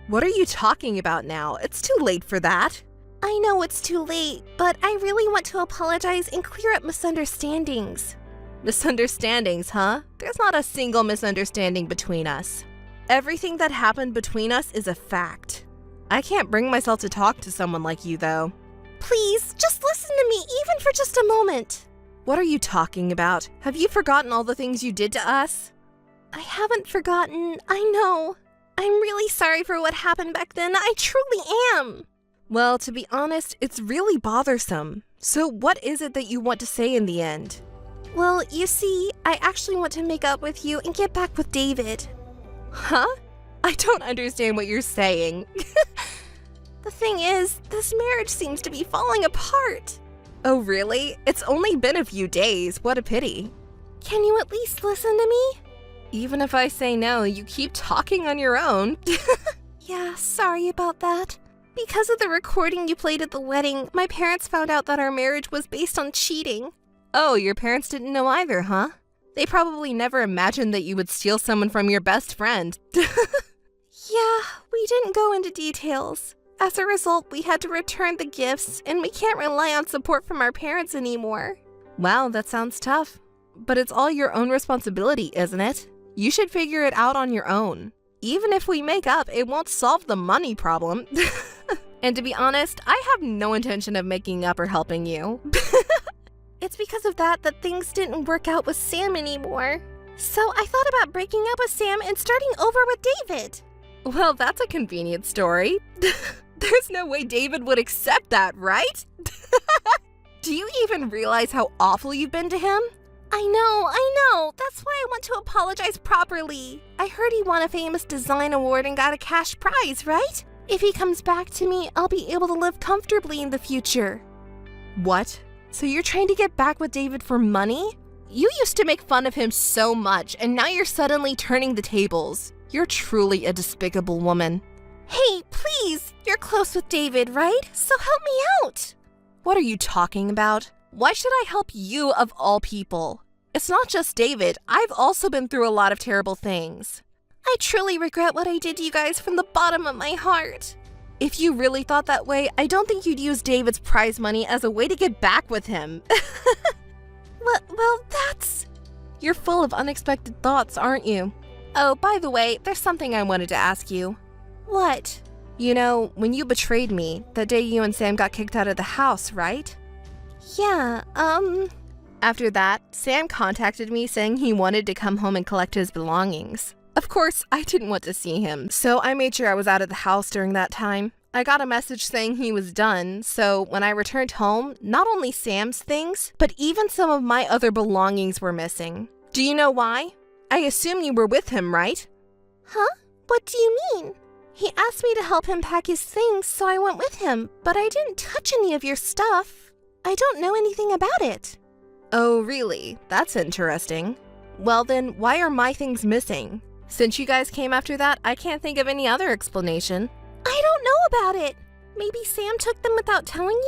What are you talking about now? It's too late for that. I know it's too late, but I really want to apologize and clear up misunderstandings. Misunderstandings, huh? There's not a single misunderstanding between us. Everything that happened between us is a fact. I can't bring myself to talk to someone like you, though. Please, just listen to me, even for just a moment. What are you talking about? Have you forgotten all the things you did to us? I haven't forgotten, I know. I'm really sorry for what happened back then, I truly am. Well, to be honest, it's really bothersome. So what is it that you want to say in the end? Well, you see, I actually want to make up with you and get back with David. Huh? I don't understand what you're saying. The thing is, this marriage seems to be falling apart. Oh, really? It's only been a few days. What a pity. Can you at least listen to me? Even if I say no, you keep talking on your own. Yeah, sorry about that. Because of the recording you played at the wedding, my parents found out that our marriage was based on cheating. Oh, your parents didn't know either, huh? They probably never imagined that you would steal someone from your best friend. Yeah, we didn't go into details. As a result, we had to return the gifts, and we can't rely on support from our parents anymore. Wow, that sounds tough. But it's all your own responsibility, isn't it? You should figure it out on your own. Even if we make up, it won't solve the money problem. And to be honest, I have no intention of making up or helping you. It's because of that things didn't work out with Sam anymore. So I thought about breaking up with Sam and starting over with David. Well, that's a convenient story. There's no way David would accept that, right? Do you even realize how awful you've been to him? I know. That's why I want to apologize properly. I heard he won a famous design award and got a cash prize, right? If he comes back to me, I'll be able to live comfortably in the future. What? So you're trying to get back with David for money? You used to make fun of him so much, and now you're suddenly turning the tables. You're truly a despicable woman. Hey, please! You're close with David, right? So help me out! What are you talking about? Why should I help you of all people? It's not just David. I've also been through a lot of terrible things. I truly regret what I did to you guys from the bottom of my heart. If you really thought that way, I don't think you'd use David's prize money as a way to get back with him. Well, that's... You're full of unexpected thoughts, aren't you? Oh, by the way, there's something I wanted to ask you. What? You know, when you betrayed me, that day you and Sam got kicked out of the house, right? Yeah, After that, Sam contacted me saying he wanted to come home and collect his belongings. Of course, I didn't want to see him, so I made sure I was out of the house during that time. I got a message saying he was done, so when I returned home, not only Sam's things, but even some of my other belongings were missing. Do you know why? I assume you were with him, right? Huh? What do you mean? He asked me to help him pack his things, so I went with him, but I didn't touch any of your stuff. I don't know anything about it. Oh, really? That's interesting. Well then, why are my things missing? Since you guys came after that, I can't think of any other explanation. I don't know about it. Maybe Sam took them without telling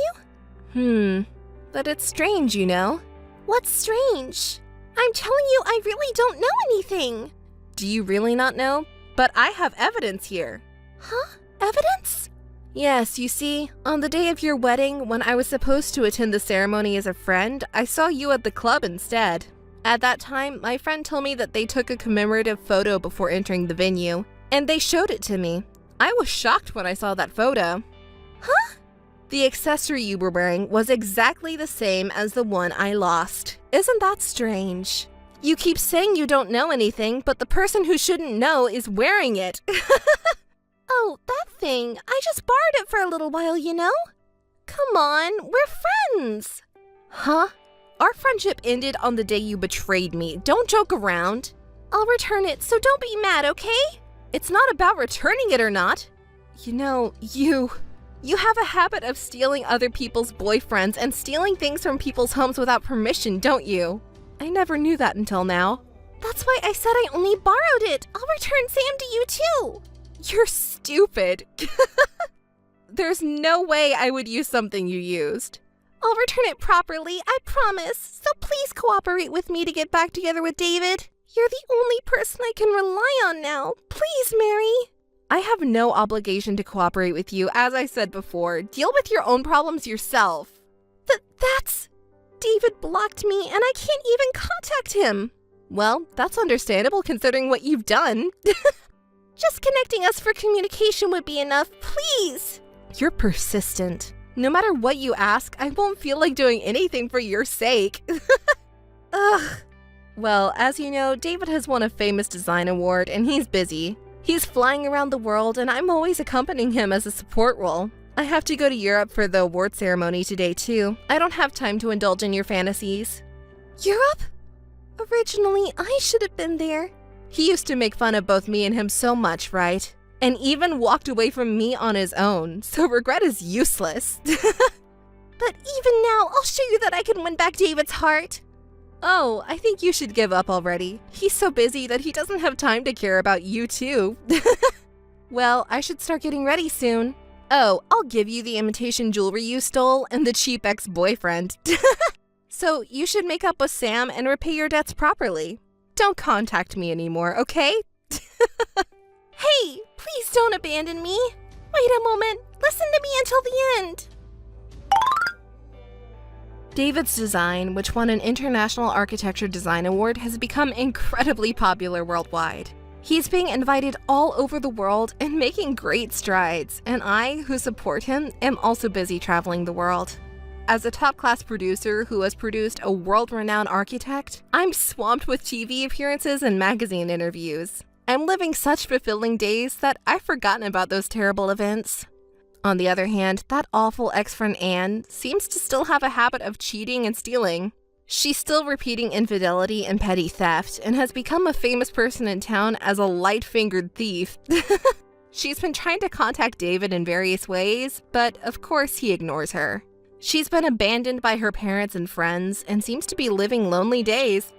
you? But it's strange, you know? What's strange? I'm telling you, I really don't know anything. Do you really not know? But I have evidence here. Huh? Evidence? Yes, you see, on the day of your wedding, when I was supposed to attend the ceremony as a friend, I saw you at the club instead. At that time, my friend told me that they took a commemorative photo before entering the venue, and they showed it to me. I was shocked when I saw that photo. Huh? The accessory you were wearing was exactly the same as the one I lost. Isn't that strange? You keep saying you don't know anything, but the person who shouldn't know is wearing it. Oh, that thing. I just borrowed it for a little while, you know? Come on, we're friends. Huh? Our friendship ended on the day you betrayed me. Don't joke around. I'll return it, so don't be mad, okay? It's not about returning it or not. You know, you have a habit of stealing other people's boyfriends and stealing things from people's homes without permission, don't you? I never knew that until now. That's why I said I only borrowed it. I'll return Sam to you too. You're stupid. There's no way I would use something you used. I'll return it properly, I promise. So please cooperate with me to get back together with David. You're the only person I can rely on now. Please, Mary. I have no obligation to cooperate with you, as I said before. Deal with your own problems yourself. That's... David blocked me and I can't even contact him. Well, that's understandable considering what you've done. Just connecting us for communication would be enough, please. You're persistent. No matter what you ask, I won't feel like doing anything for your sake. Ugh. Well, as you know, David has won a famous design award and he's busy. He's flying around the world and I'm always accompanying him as a support role. I have to go to Europe for the award ceremony today too. I don't have time to indulge in your fantasies. Europe? Originally, I should have been there. He used to make fun of both me and him so much, right? And even walked away from me on his own, so regret is useless. But even now, I'll show you that I can win back David's heart. Oh, I think you should give up already. He's so busy that he doesn't have time to care about you too. Well, I should start getting ready soon. Oh, I'll give you the imitation jewelry you stole and the cheap ex-boyfriend. So you should make up with Sam and repay your debts properly. Don't contact me anymore, okay? Hey, please don't abandon me. Wait a moment. Listen to me until the end. David's design, which won an International Architecture Design Award, has become incredibly popular worldwide. He's being invited all over the world and making great strides, and I, who support him, am also busy traveling the world. As a top-class producer who has produced a world-renowned architect, I'm swamped with TV appearances and magazine interviews. I'm living such fulfilling days that I've forgotten about those terrible events. On the other hand, that awful ex-friend Anne seems to still have a habit of cheating and stealing. She's still repeating infidelity and petty theft and has become a famous person in town as a light-fingered thief. She's been trying to contact David in various ways, but of course he ignores her. She's been abandoned by her parents and friends and seems to be living lonely days.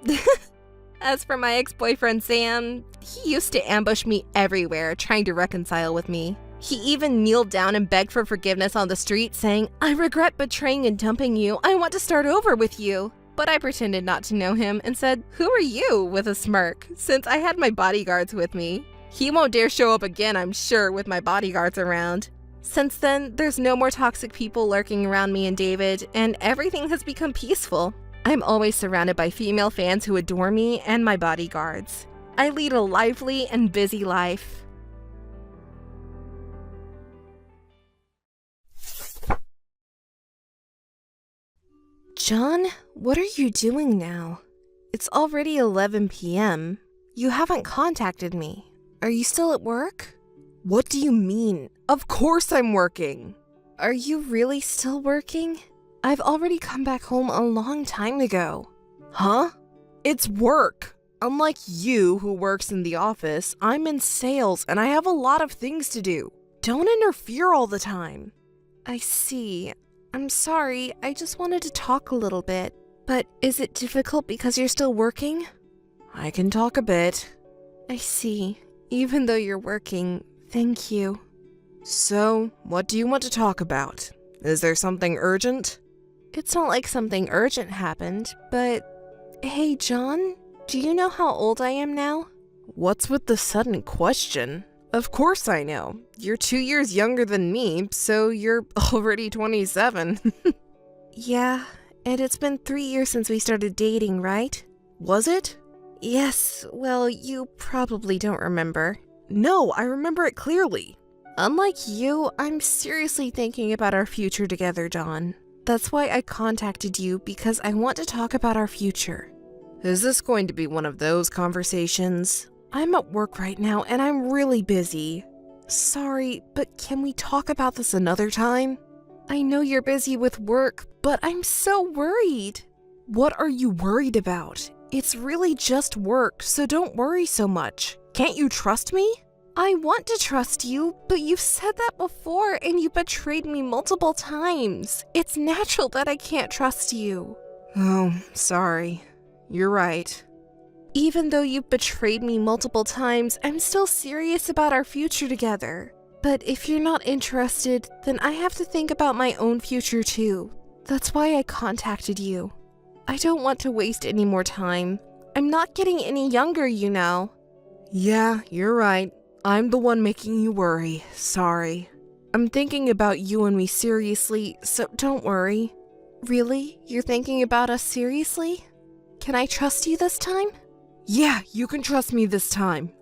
As for my ex-boyfriend Sam, he used to ambush me everywhere trying to reconcile with me. He even kneeled down and begged for forgiveness on the street, saying, "I regret betraying and dumping you. I want to start over with you." But I pretended not to know him and said, "Who are you?" with a smirk, since I had my bodyguards with me. He won't dare show up again, I'm sure, with my bodyguards around. Since then, there's no more toxic people lurking around me and David, and everything has become peaceful. I'm always surrounded by female fans who adore me and my bodyguards. I lead a lively and busy life. John, what are you doing now? It's already 11 p.m. You haven't contacted me. Are you still at work? What do you mean? Of course I'm working. Are you really still working? I've already come back home a long time ago. Huh? It's work. Unlike you, who works in the office, I'm in sales and I have a lot of things to do. Don't interfere all the time. I see. I'm sorry, I just wanted to talk a little bit. But is it difficult because you're still working? I can talk a bit. I see. Even though you're working, thank you. So, what do you want to talk about? Is there something urgent? It's not like something urgent happened, but... Hey, John, do you know how old I am now? What's with the sudden question? Of course I know. You're 2 years younger than me, so you're already 27. Yeah, and it's been 3 years since we started dating, right? Was it? Yes, well, you probably don't remember. No, I remember it clearly. Unlike you, I'm seriously thinking about our future together, John. That's why I contacted you, because I want to talk about our future. Is this going to be one of those conversations? I'm at work right now and I'm really busy. Sorry, but can we talk about this another time? I know you're busy with work, but I'm so worried. What are you worried about? It's really just work, so don't worry so much. Can't you trust me? I want to trust you, but you've said that before and you betrayed me multiple times. It's natural that I can't trust you. Oh, sorry. You're right. Even though you've betrayed me multiple times, I'm still serious about our future together. But if you're not interested, then I have to think about my own future too. That's why I contacted you. I don't want to waste any more time. I'm not getting any younger, you know. Yeah, you're right. I'm the one making you worry. Sorry. I'm thinking about you and me seriously, so don't worry. Really? You're thinking about us seriously? Can I trust you this time? Yeah, you can trust me this time.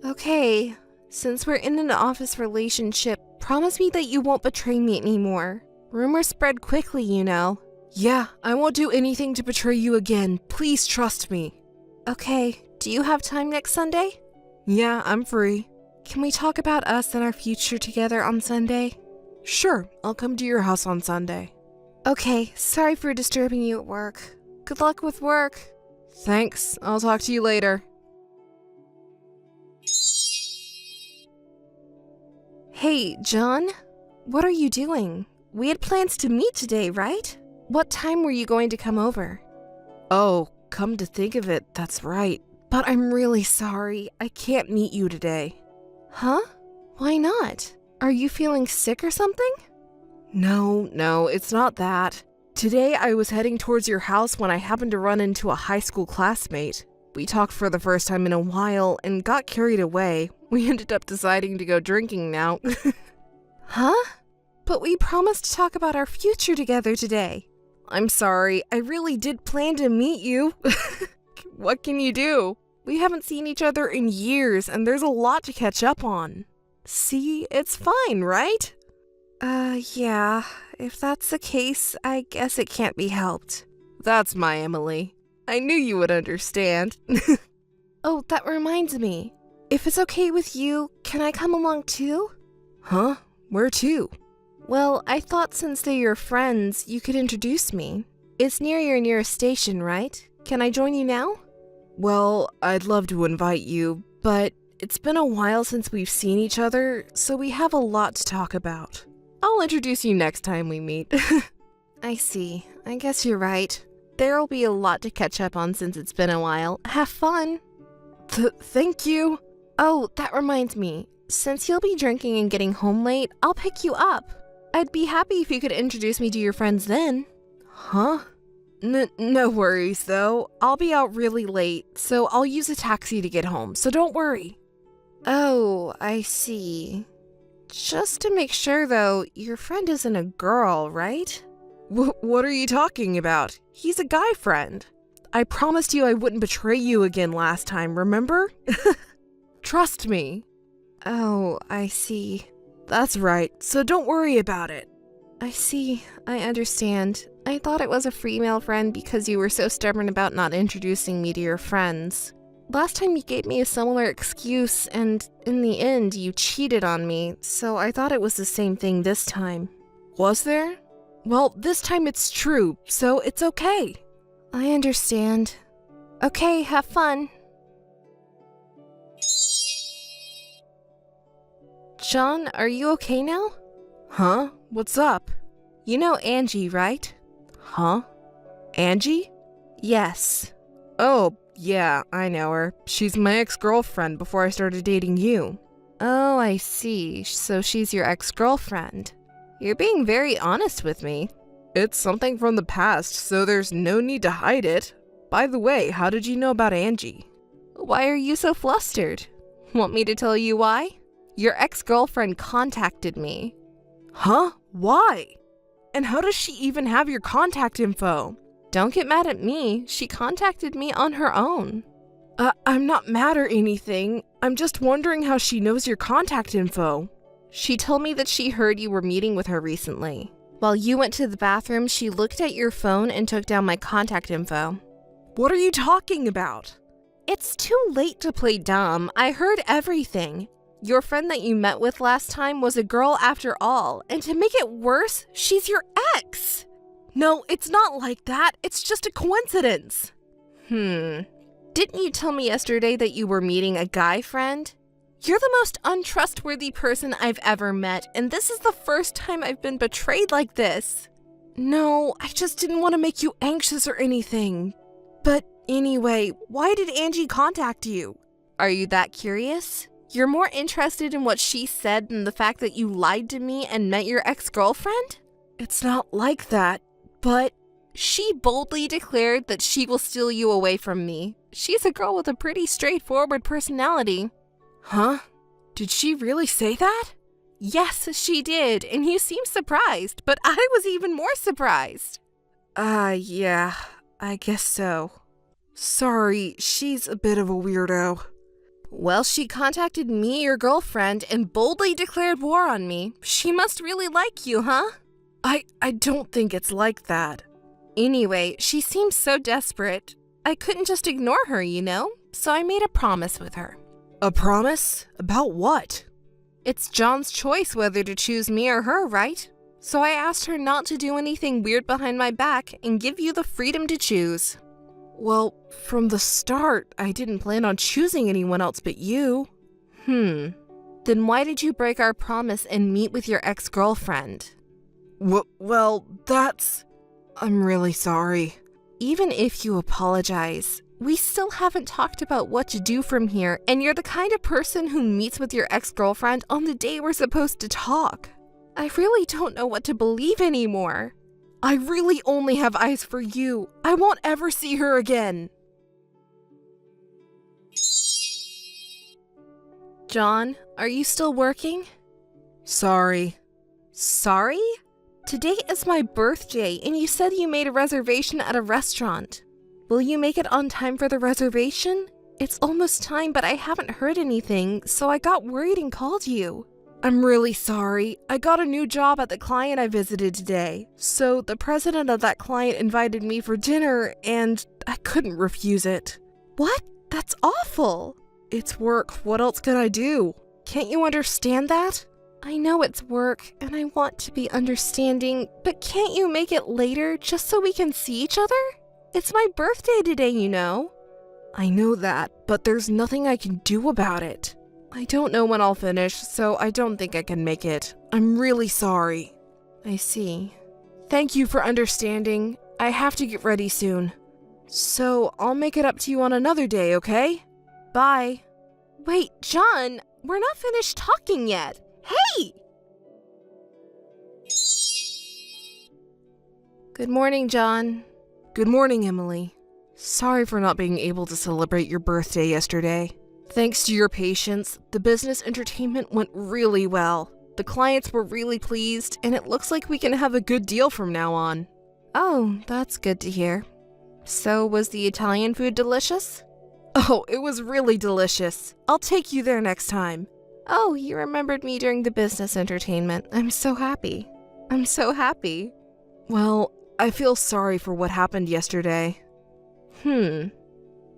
Okay, since we're in an office relationship, promise me that you won't betray me anymore. Rumors spread quickly, you know. Yeah, I won't do anything to betray you again. Please trust me. Okay, do you have time next Sunday? Yeah, I'm free. Can we talk about us and our future together on Sunday? Sure, I'll come to your house on Sunday. Okay, sorry for disturbing you at work. Good luck with work. Thanks, I'll talk to you later. Hey, John, what are you doing? We had plans to meet today, right? What time were you going to come over? Oh, come to think of it, that's right. But I'm really sorry, I can't meet you today. Huh? Why not? Are you feeling sick or something? No, it's not that. Today I was heading towards your house when I happened to run into a high school classmate. We talked for the first time in a while and got carried away. We ended up deciding to go drinking now. Huh? But we promised to talk about our future together today. I'm sorry, I really did plan to meet you. What can you do? We haven't seen each other in years and there's a lot to catch up on. See, it's fine, right? Yeah. If that's the case, I guess it can't be helped. That's my Emily. I knew you would understand. Oh, that reminds me. If it's okay with you, can I come along too? Huh? Where to? Well, I thought since they're your friends, you could introduce me. It's near your nearest station, right? Can I join you now? Well, I'd love to invite you, but it's been a while since we've seen each other, so we have a lot to talk about. I'll introduce you next time we meet. I see. I guess you're right. There'll be a lot to catch up on since it's been a while. Have fun. Thank you. Oh, that reminds me. Since you'll be drinking and getting home late, I'll pick you up. I'd be happy if you could introduce me to your friends then. Huh? No worries, though. I'll be out really late, so I'll use a taxi to get home, so don't worry. Oh, I see. Just to make sure, though, your friend isn't a girl, right? What are you talking about? He's a guy friend. I promised you I wouldn't betray you again last time, remember? Trust me. Oh, I see. That's right, so don't worry about it. I see. I understand. I thought it was a female friend because you were so stubborn about not introducing me to your friends. Last time you gave me a similar excuse, and in the end, you cheated on me, so I thought it was the same thing this time. Was there? Well, this time it's true, so it's okay. I understand. Okay, have fun. John, are you okay now? Huh? What's up? You know Angie, right? Huh? Angie? Yes. Oh, yeah, I know her. She's my ex-girlfriend before I started dating you. Oh, I see. So she's your ex-girlfriend. You're being very honest with me. It's something from the past, so there's no need to hide it. By the way, how did you know about Angie? Why are you so flustered? Want me to tell you why? Your ex-girlfriend contacted me. Huh? Why? And how does she even have your contact info? Don't get mad at me. She contacted me on her own. I'm not mad or anything. I'm just wondering how she knows your contact info. She told me that she heard you were meeting with her recently. While you went to the bathroom, she looked at your phone and took down my contact info. What are you talking about? It's too late to play dumb. I heard everything. Your friend that you met with last time was a girl after all, and to make it worse, she's your ex. No, it's not like that. It's just a coincidence. Didn't you tell me yesterday that you were meeting a guy friend? You're the most untrustworthy person I've ever met, and this is the first time I've been betrayed like this. No, I just didn't want to make you anxious or anything. But anyway, why did Angie contact you? Are you that curious? You're more interested in what she said than the fact that you lied to me and met your ex-girlfriend? It's not like that, but she boldly declared that she will steal you away from me. She's a girl with a pretty straightforward personality. Huh? Did she really say that? Yes, she did, and you seem surprised, but I was even more surprised. Yeah, I guess so. Sorry, she's a bit of a weirdo. Well, she contacted me, your girlfriend, and boldly declared war on me. She must really like you, huh? I don't think it's like that. Anyway, she seems so desperate. I couldn't just ignore her, you know? So I made a promise with her. A promise? About what? It's John's choice whether to choose me or her, right? So I asked her not to do anything weird behind my back and give you the freedom to choose. Well, from the start, I didn't plan on choosing anyone else but you. Then why did you break our promise and meet with your ex-girlfriend? Well, that's... I'm really sorry. Even if you apologize, we still haven't talked about what to do from here, and you're the kind of person who meets with your ex-girlfriend on the day we're supposed to talk. I really don't know what to believe anymore. I really only have eyes for you. I won't ever see her again. John, are you still working? Sorry. Sorry? Today is my birthday, and you said you made a reservation at a restaurant. Will you make it on time for the reservation? It's almost time, but I haven't heard anything, so I got worried and called you. I'm really sorry. I got a new job at the client I visited today, so the president of that client invited me for dinner, and I couldn't refuse it. What? That's awful. It's work. What else can I do? Can't you understand that? I know it's work, and I want to be understanding, but can't you make it later just so we can see each other? It's my birthday today, you know. I know that, but there's nothing I can do about it. I don't know when I'll finish, so I don't think I can make it. I'm really sorry. I see. Thank you for understanding. I have to get ready soon. So I'll make it up to you on another day, okay? Bye. Wait, John, we're not finished talking yet. Hey! Good morning, John. Good morning, Emily. Sorry for not being able to celebrate your birthday yesterday. Thanks to your patience, the business entertainment went really well. The clients were really pleased, and it looks like we can have a good deal from now on. Oh, that's good to hear. So, was the Italian food delicious? Oh, it was really delicious. I'll take you there next time. Oh, you remembered me during the business entertainment. I'm so happy. I'm so happy. Well, I feel sorry for what happened yesterday.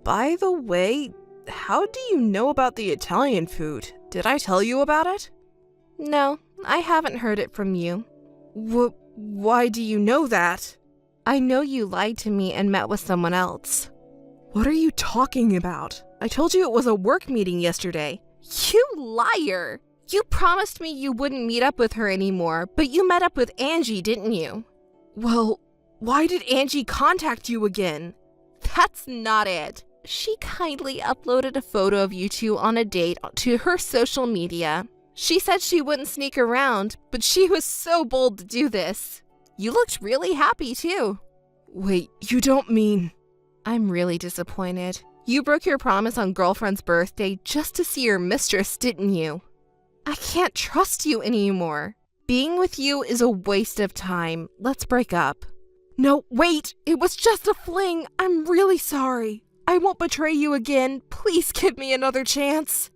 By the way, how do you know about the Italian food? Did I tell you about it? No, I haven't heard it from you. Why do you know that? I know you lied to me and met with someone else. What are you talking about? I told you it was a work meeting yesterday. You liar! You promised me you wouldn't meet up with her anymore, but you met up with Angie, didn't you? Well, why did Angie contact you again? That's not it. She kindly uploaded a photo of you two on a date to her social media. She said she wouldn't sneak around, but she was so bold to do this. You looked really happy, too. Wait, you don't mean... I'm really disappointed. You broke your promise on girlfriend's birthday just to see your mistress, didn't you? I can't trust you anymore. Being with you is a waste of time. Let's break up. No, wait! It was just a fling! I'm really sorry. I won't betray you again. Please give me another chance.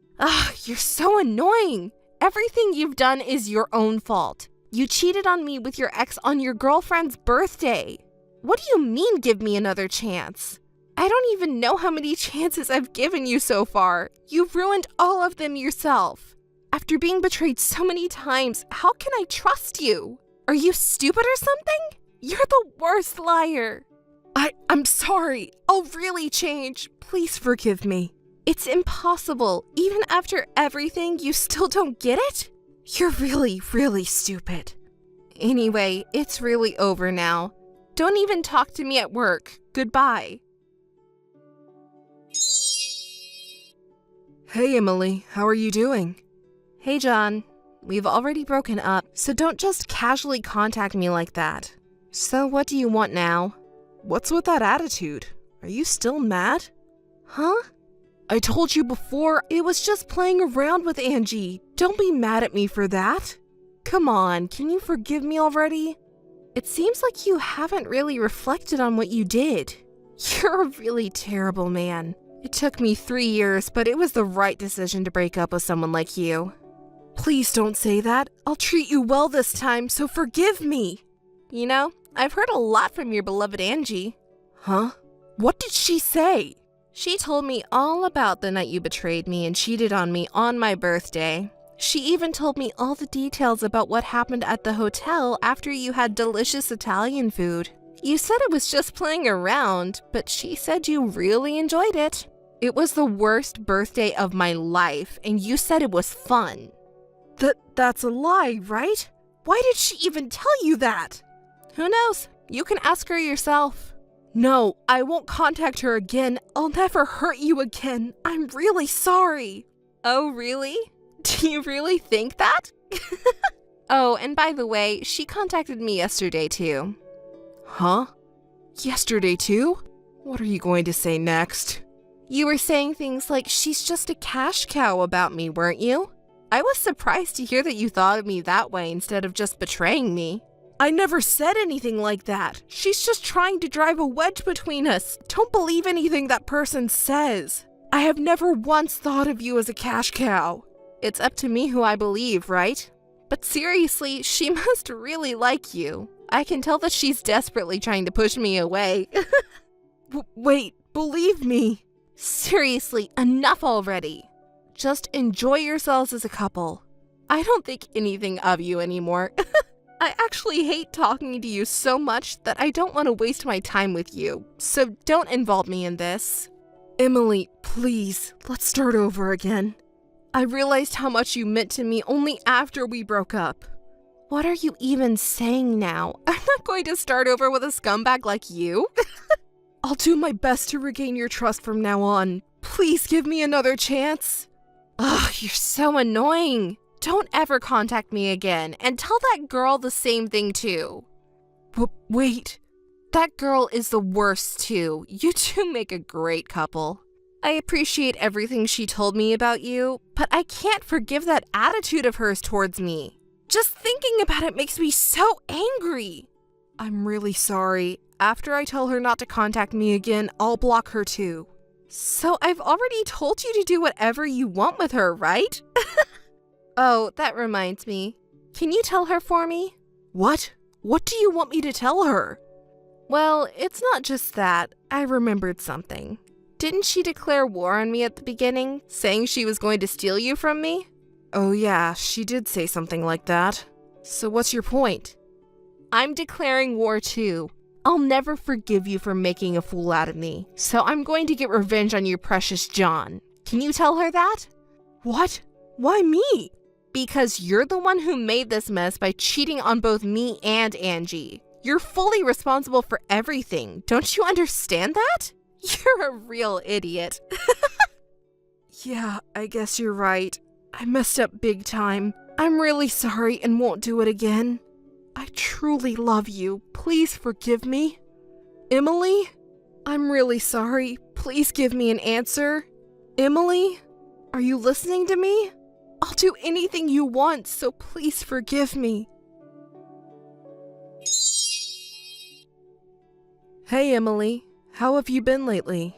You're so annoying. Everything you've done is your own fault. You cheated on me with your ex on your girlfriend's birthday. What do you mean, give me another chance? I don't even know how many chances I've given you so far. You've ruined all of them yourself. After being betrayed so many times, how can I trust you? Are you stupid or something? You're the worst liar. I'm sorry. I'll really change. Please forgive me. It's impossible. Even after everything, you still don't get it? You're really, really stupid. Anyway, it's really over now. Don't even talk to me at work. Goodbye. Hey, Emily. How are you doing? Hey, John. We've already broken up, so don't just casually contact me like that. So what do you want now? What's with that attitude? Are you still mad? Huh? I told you before, it was just playing around with Angie. Don't be mad at me for that. Come on, can you forgive me already? It seems like you haven't really reflected on what you did. You're a really terrible man. It took me 3 years, but it was the right decision to break up with someone like you. Please don't say that. I'll treat you well this time, so forgive me. You know, I've heard a lot from your beloved Angie. Huh? What did she say? She told me all about the night you betrayed me and cheated on me on my birthday. She even told me all the details about what happened at the hotel after you had delicious Italian food. You said it was just playing around, but she said you really enjoyed it. It was the worst birthday of my life, and you said it was fun. That's a lie, right? Why did she even tell you that? Who knows? You can ask her yourself. No, I won't contact her again. I'll never hurt you again. I'm really sorry. Oh, really? Do you really think that? Oh, and by the way, she contacted me yesterday too. Huh? Yesterday too? What are you going to say next? You were saying things like she's just a cash cow about me, weren't you? I was surprised to hear that you thought of me that way instead of just betraying me. I never said anything like that. She's just trying to drive a wedge between us. Don't believe anything that person says. I have never once thought of you as a cash cow. It's up to me who I believe, right? But seriously, she must really like you. I can tell that she's desperately trying to push me away. Wait, believe me. Seriously, enough already. Just enjoy yourselves as a couple. I don't think anything of you anymore. I actually hate talking to you so much that I don't want to waste my time with you, so don't involve me in this. Emily, please, let's start over again. I realized how much you meant to me only after we broke up. What are you even saying now? I'm not going to start over with a scumbag like you. I'll do my best to regain your trust from now on. Please give me another chance. Ugh, you're so annoying. Don't ever contact me again, and tell that girl the same thing too. Wait. That girl is the worst too. You two make a great couple. I appreciate everything she told me about you, but I can't forgive that attitude of hers towards me. Just thinking about it makes me so angry. I'm really sorry. After I tell her not to contact me again, I'll block her too. So I've already told you to do whatever you want with her, right? Oh, that reminds me. Can you tell her for me? What? What do you want me to tell her? Well, it's not just that. I remembered something. Didn't she declare war on me at the beginning, saying she was going to steal you from me? Oh yeah, she did say something like that. So what's your point? I'm declaring war too. I'll never forgive you for making a fool out of me, so I'm going to get revenge on your precious John. Can you tell her that? What? Why me? Because you're the one who made this mess by cheating on both me and Angie. You're fully responsible for everything. Don't you understand that? You're a real idiot. Yeah, I guess you're right. I messed up big time. I'm really sorry and won't do it again. I truly love you. Please forgive me. Emily? I'm really sorry. Please give me an answer. Emily? Are you listening to me? I'll do anything you want, so please forgive me. Hey, Emily. How have you been lately?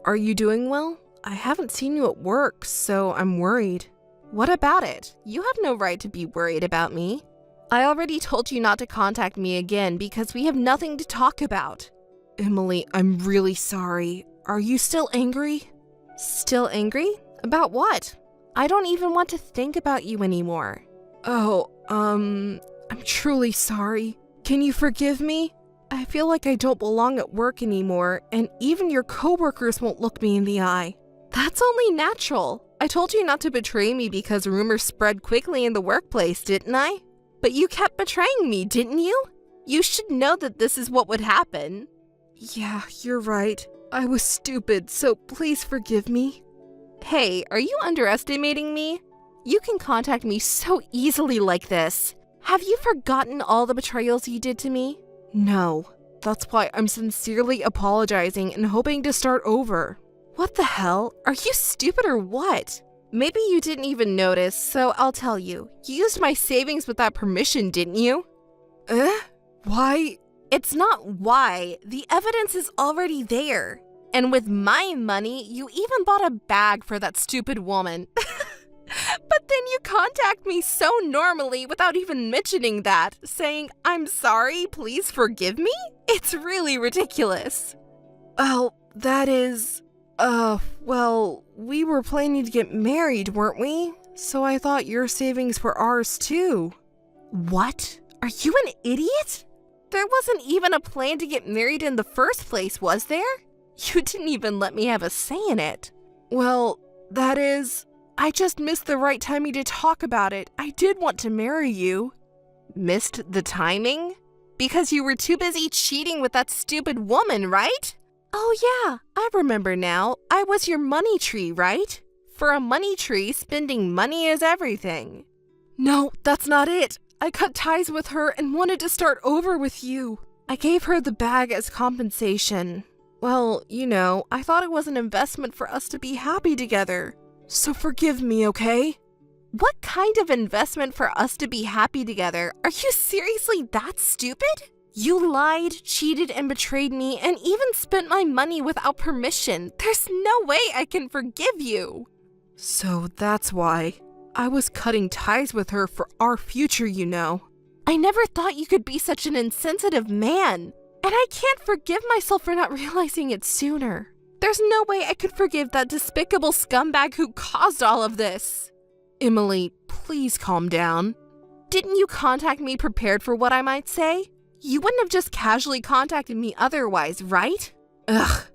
Are you doing well? I haven't seen you at work, so I'm worried. What about it? You have no right to be worried about me. I already told you not to contact me again because we have nothing to talk about. Emily, I'm really sorry. Are you still angry? Still angry? About what? I don't even want to think about you anymore. Oh, I'm truly sorry. Can you forgive me? I feel like I don't belong at work anymore, and even your coworkers won't look me in the eye. That's only natural. I told you not to betray me because rumors spread quickly in the workplace, didn't I? But you kept betraying me, didn't you? You should know that this is what would happen. Yeah, you're right. I was stupid, so please forgive me. Hey, are you underestimating me? You can contact me so easily like this. Have you forgotten all the betrayals you did to me? No. That's why I'm sincerely apologizing and hoping to start over. What the hell? Are you stupid or what? Maybe you didn't even notice, so I'll tell you. You used my savings without permission, didn't you? Why? It's not why. The evidence is already there. And with my money, you even bought a bag for that stupid woman. But then you contact me so normally without even mentioning that, saying, I'm sorry, please forgive me? It's really ridiculous. Well, that is... well, we were planning to get married, weren't we? So I thought your savings were ours too. What? Are you an idiot? There wasn't even a plan to get married in the first place, was there? You didn't even let me have a say in it. Well, that is... I just missed the right timing to talk about it. I did want to marry you. Missed the timing? Because you were too busy cheating with that stupid woman, right? Oh yeah, I remember now. I was your money tree, right? For a money tree, spending money is everything. No, that's not it. I cut ties with her and wanted to start over with you. I gave her the bag as compensation. Well, you know, I thought it was an investment for us to be happy together. So forgive me, okay? What kind of investment for us to be happy together? Are you seriously that stupid? You lied, cheated, and betrayed me, and even spent my money without permission. There's no way I can forgive you. So that's why. I was cutting ties with her for our future, you know. I never thought you could be such an insensitive man. And I can't forgive myself for not realizing it sooner. There's no way I could forgive that despicable scumbag who caused all of this. Emily, please calm down. Didn't you contact me prepared for what I might say? You wouldn't have just casually contacted me otherwise, right? Ugh.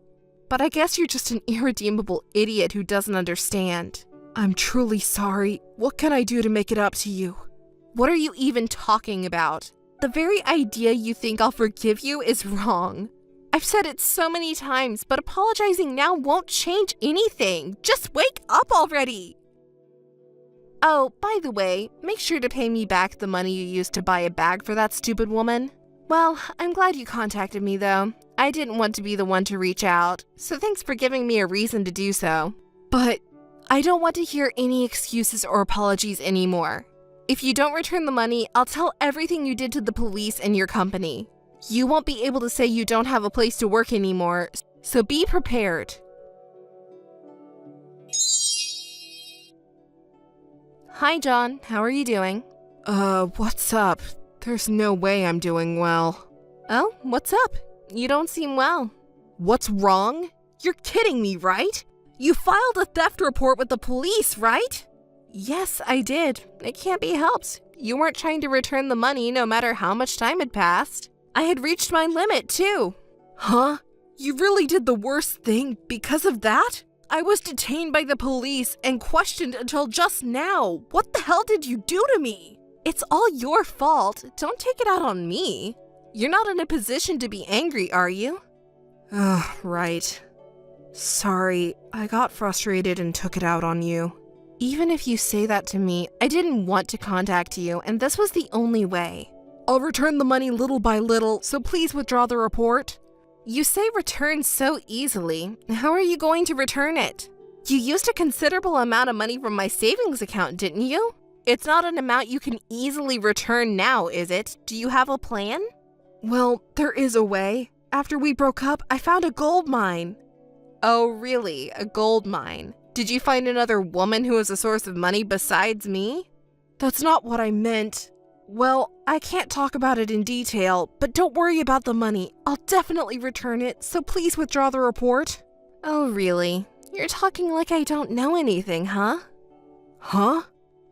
But I guess you're just an irredeemable idiot who doesn't understand. I'm truly sorry. What can I do to make it up to you? What are you even talking about? The very idea you think I'll forgive you is wrong. I've said it so many times, but apologizing now won't change anything. Just wake up already. Oh, by the way, make sure to pay me back the money you used to buy a bag for that stupid woman. Well, I'm glad you contacted me though. I didn't want to be the one to reach out, so thanks for giving me a reason to do so. But I don't want to hear any excuses or apologies anymore. If you don't return the money, I'll tell everything you did to the police and your company. You won't be able to say you don't have a place to work anymore, so be prepared. Hi, John. How are you doing? What's up? There's no way I'm doing well. Oh, what's up? You don't seem well. What's wrong? You're kidding me, right? You filed a theft report with the police, right? Yes, I did. It can't be helped. You weren't trying to return the money no matter how much time had passed. I had reached my limit, too. Huh? You really did the worst thing because of that? I was detained by the police and questioned until just now. What the hell did you do to me? It's all your fault. Don't take it out on me. You're not in a position to be angry, are you? Right. Sorry, I got frustrated and took it out on you. Even if you say that to me, I didn't want to contact you, and this was the only way. I'll return the money little by little, so please withdraw the report. You say return so easily. How are you going to return it? You used a considerable amount of money from my savings account, didn't you? It's not an amount you can easily return now, is it? Do you have a plan? Well, there is a way. After we broke up, I found a gold mine. Oh, really? A gold mine? Did you find another woman who is a source of money besides me? That's not what I meant. Well, I can't talk about it in detail, but don't worry about the money. I'll definitely return it, so please withdraw the report. Oh, really? You're talking like I don't know anything, huh? Huh?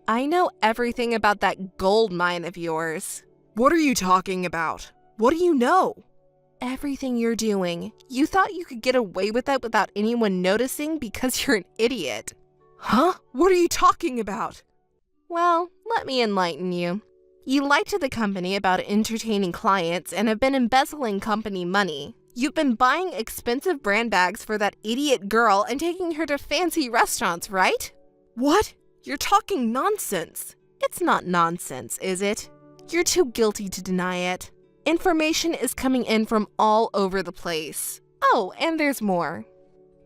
I know everything about that gold mine of yours. What are you talking about? What do you know? Everything you're doing. You thought you could get away with it without anyone noticing because you're an idiot. Huh? What are you talking about? Well, let me enlighten you. You lied to the company about entertaining clients and have been embezzling company money. You've been buying expensive brand bags for that idiot girl and taking her to fancy restaurants, right? What? You're talking nonsense. It's not nonsense, is it? You're too guilty to deny it. Information is coming in from all over the place. Oh, and there's more.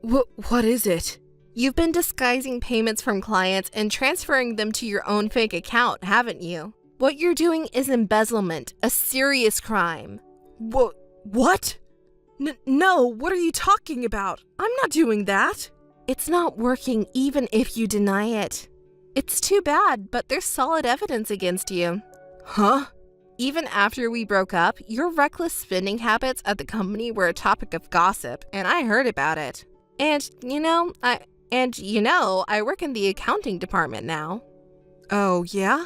What is it? You've been disguising payments from clients and transferring them to your own fake account, haven't you? What you're doing is embezzlement, a serious crime. What? No, what are you talking about? I'm not doing that. It's not working even if you deny it. It's too bad, but there's solid evidence against you. Huh? Even after we broke up, your reckless spending habits at the company were a topic of gossip, and I heard about it. And, I work in the accounting department now. Oh, yeah?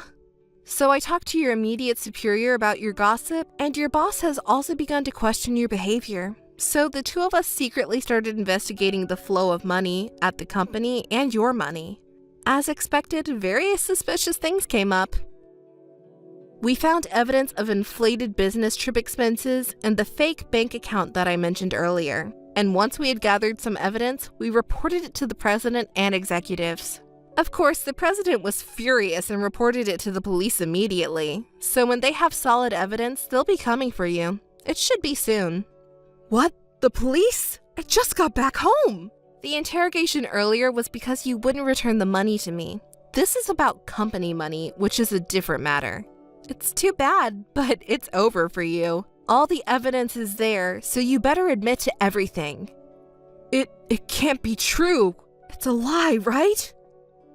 So I talked to your immediate superior about your gossip, and your boss has also begun to question your behavior. So the two of us secretly started investigating the flow of money at the company and your money. As expected, various suspicious things came up. We found evidence of inflated business trip expenses and the fake bank account that I mentioned earlier. And once we had gathered some evidence, we reported it to the president and executives. Of course, the president was furious and reported it to the police immediately. So when they have solid evidence, they'll be coming for you. It should be soon. What? The police? I just got back home! The interrogation earlier was because you wouldn't return the money to me. This is about company money, which is a different matter. It's too bad, but it's over for you. All the evidence is there, so you better admit to everything. It can't be true. It's a lie, right?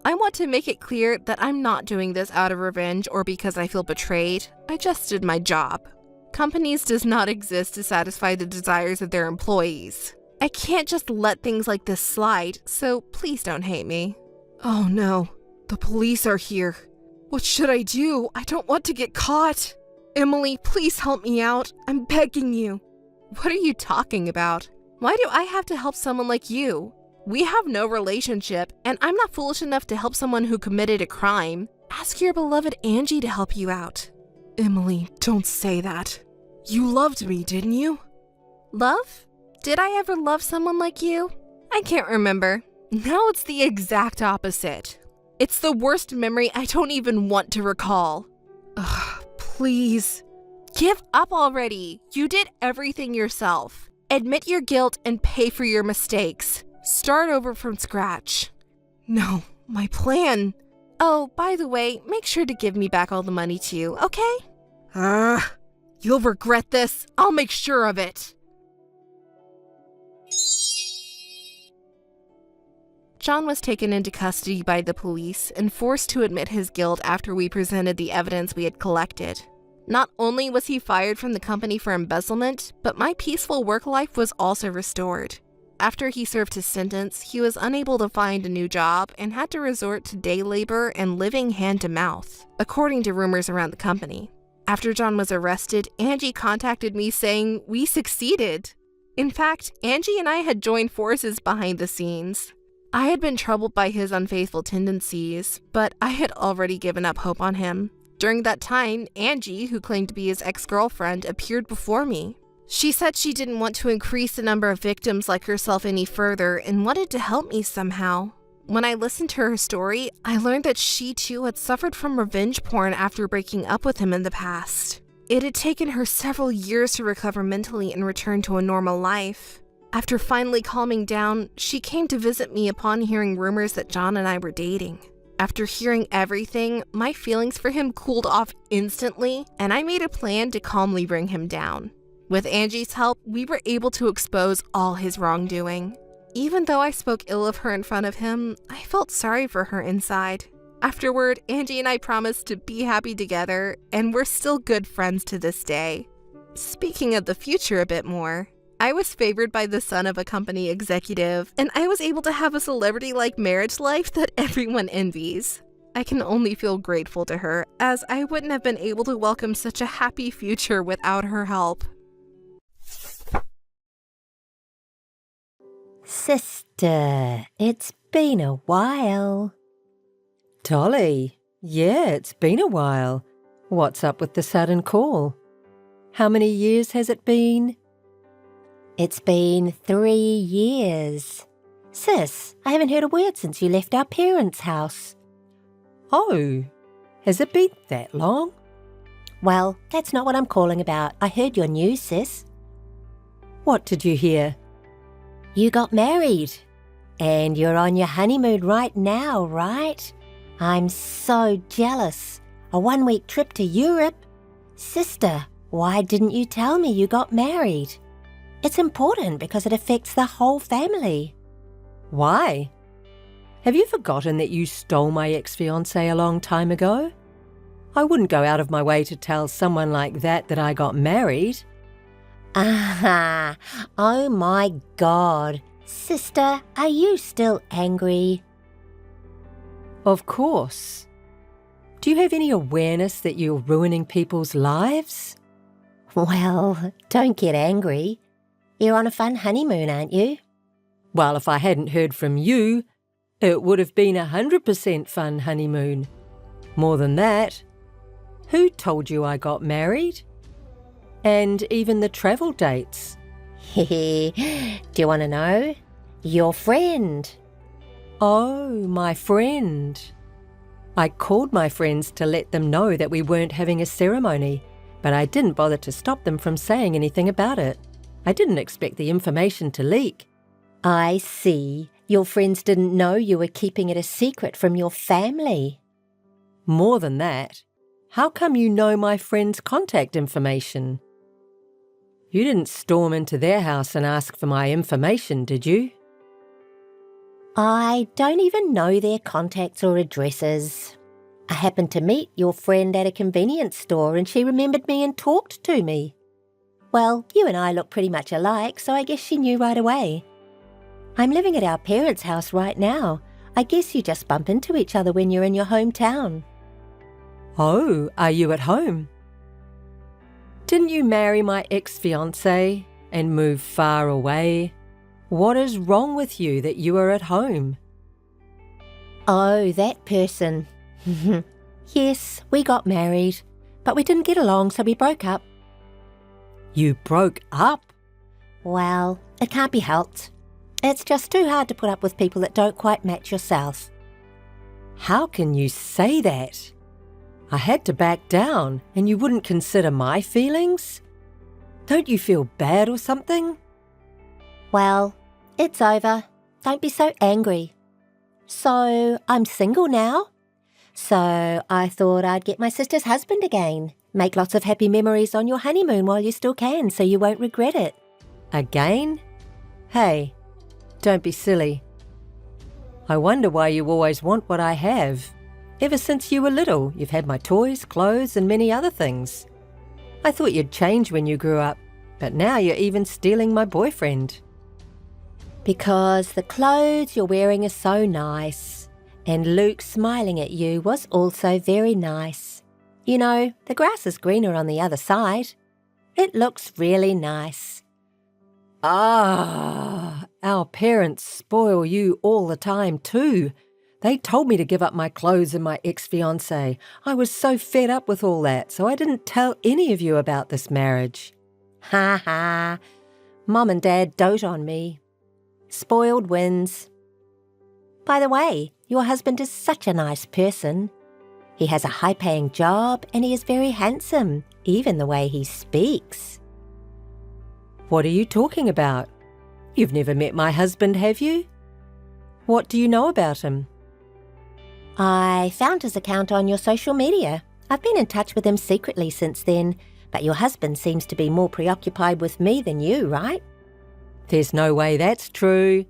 I want to make it clear that I'm not doing this out of revenge or because I feel betrayed. I just did my job. Companies does not exist to satisfy the desires of their employees. I can't just let things like this slide, so please don't hate me. Oh no, the police are here. What should I do? I don't want to get caught. Emily, please help me out. I'm begging you. What are you talking about? Why do I have to help someone like you? We have no relationship, and I'm not foolish enough to help someone who committed a crime. Ask your beloved Angie to help you out. Emily, don't say that. You loved me, didn't you? Love? Did I ever love someone like you? I can't remember. Now it's the exact opposite. It's the worst memory I don't even want to recall. Ugh, please. Give up already. You did everything yourself. Admit your guilt and pay for your mistakes. Start over from scratch. No, my plan. Oh, by the way, make sure to give me back all the money too, okay? You'll regret this. I'll make sure of it. John was taken into custody by the police and forced to admit his guilt after we presented the evidence we had collected. Not only was he fired from the company for embezzlement, but my peaceful work life was also restored. After he served his sentence, he was unable to find a new job and had to resort to day labor and living hand to mouth, according to rumors around the company. After John was arrested, Angie contacted me saying we succeeded. In fact, Angie and I had joined forces behind the scenes. I had been troubled by his unfaithful tendencies, but I had already given up hope on him. During that time, Angie, who claimed to be his ex-girlfriend, appeared before me. She said she didn't want to increase the number of victims like herself any further and wanted to help me somehow. When I listened to her story, I learned that she too had suffered from revenge porn after breaking up with him in the past. It had taken her several years to recover mentally and return to a normal life. After finally calming down, she came to visit me upon hearing rumors that John and I were dating. After hearing everything, my feelings for him cooled off instantly, and I made a plan to calmly bring him down. With Angie's help, we were able to expose all his wrongdoing. Even though I spoke ill of her in front of him, I felt sorry for her inside. Afterward, Angie and I promised to be happy together, and we're still good friends to this day. Speaking of the future a bit more, I was favored by the son of a company executive, and I was able to have a celebrity-like marriage life that everyone envies. I can only feel grateful to her, as I wouldn't have been able to welcome such a happy future without her help. Sister, it's been a while. Dolly, yeah, it's been a while. What's up with the sudden call? How many years has it been? It's been 3 years. Sis, I haven't heard a word since you left our parents' house. Oh, has it been that long? Well, that's not what I'm calling about. I heard your news, sis. What did you hear? You got married. And you're on your honeymoon right now, right? I'm so jealous. A 1-week trip to Europe. Sister, why didn't you tell me you got married? It's important because it affects the whole family. Why? Have you forgotten that you stole my ex-fiancé a long time ago? I wouldn't go out of my way to tell someone like that I got married. Ah, oh my God. Sister, are you still angry? Of course. Do you have any awareness that you're ruining people's lives? Well, don't get angry. You're on a fun honeymoon, aren't you? Well, if I hadn't heard from you, it would have been 100% fun honeymoon. More than that, who told you I got married? And even the travel dates. Do you want to know? Your friend. Oh, my friend. I called my friends to let them know that we weren't having a ceremony, but I didn't bother to stop them from saying anything about it. I didn't expect the information to leak. I see. Your friends didn't know you were keeping it a secret from your family. More than that, how come you know my friend's contact information? You didn't storm into their house and ask for my information, did you? I don't even know their contacts or addresses. I happened to meet your friend at a convenience store and she remembered me and talked to me. Well, you and I look pretty much alike, so I guess she knew right away. I'm living at our parents' house right now. I guess you just bump into each other when you're in your hometown. Oh, are you at home? Didn't you marry my ex-fiancé and move far away? What is wrong with you that you are at home? Oh, that person. Yes, we got married, but we didn't get along, so we broke up. You broke up? Well, it can't be helped. It's just too hard to put up with people that don't quite match yourself. How can you say that? I had to back down and you wouldn't consider my feelings? Don't you feel bad or something? Well, it's over. Don't be so angry. So, I'm single now. So, I thought I'd get my sister's husband again. Make lots of happy memories on your honeymoon while you still can so you won't regret it. Again? Hey, don't be silly. I wonder why you always want what I have. Ever since you were little, you've had my toys, clothes, and many other things. I thought you'd change when you grew up, but now you're even stealing my boyfriend. Because the clothes you're wearing are so nice, and Luke smiling at you was also very nice. You know, the grass is greener on the other side. It looks really nice. Ah, our parents spoil you all the time too. They told me to give up my clothes and my ex-fiancé. I was so fed up with all that, so I didn't tell any of you about this marriage. Ha ha. Mom and Dad dote on me. Spoiled wins. By the way, your husband is such a nice person. He has a high-paying job and he is very handsome, even the way he speaks. What are you talking about? You've never met my husband, have you? What do you know about him? I found his account on your social media. I've been in touch with him secretly since then, but your husband seems to be more preoccupied with me than you, right? There's no way that's true.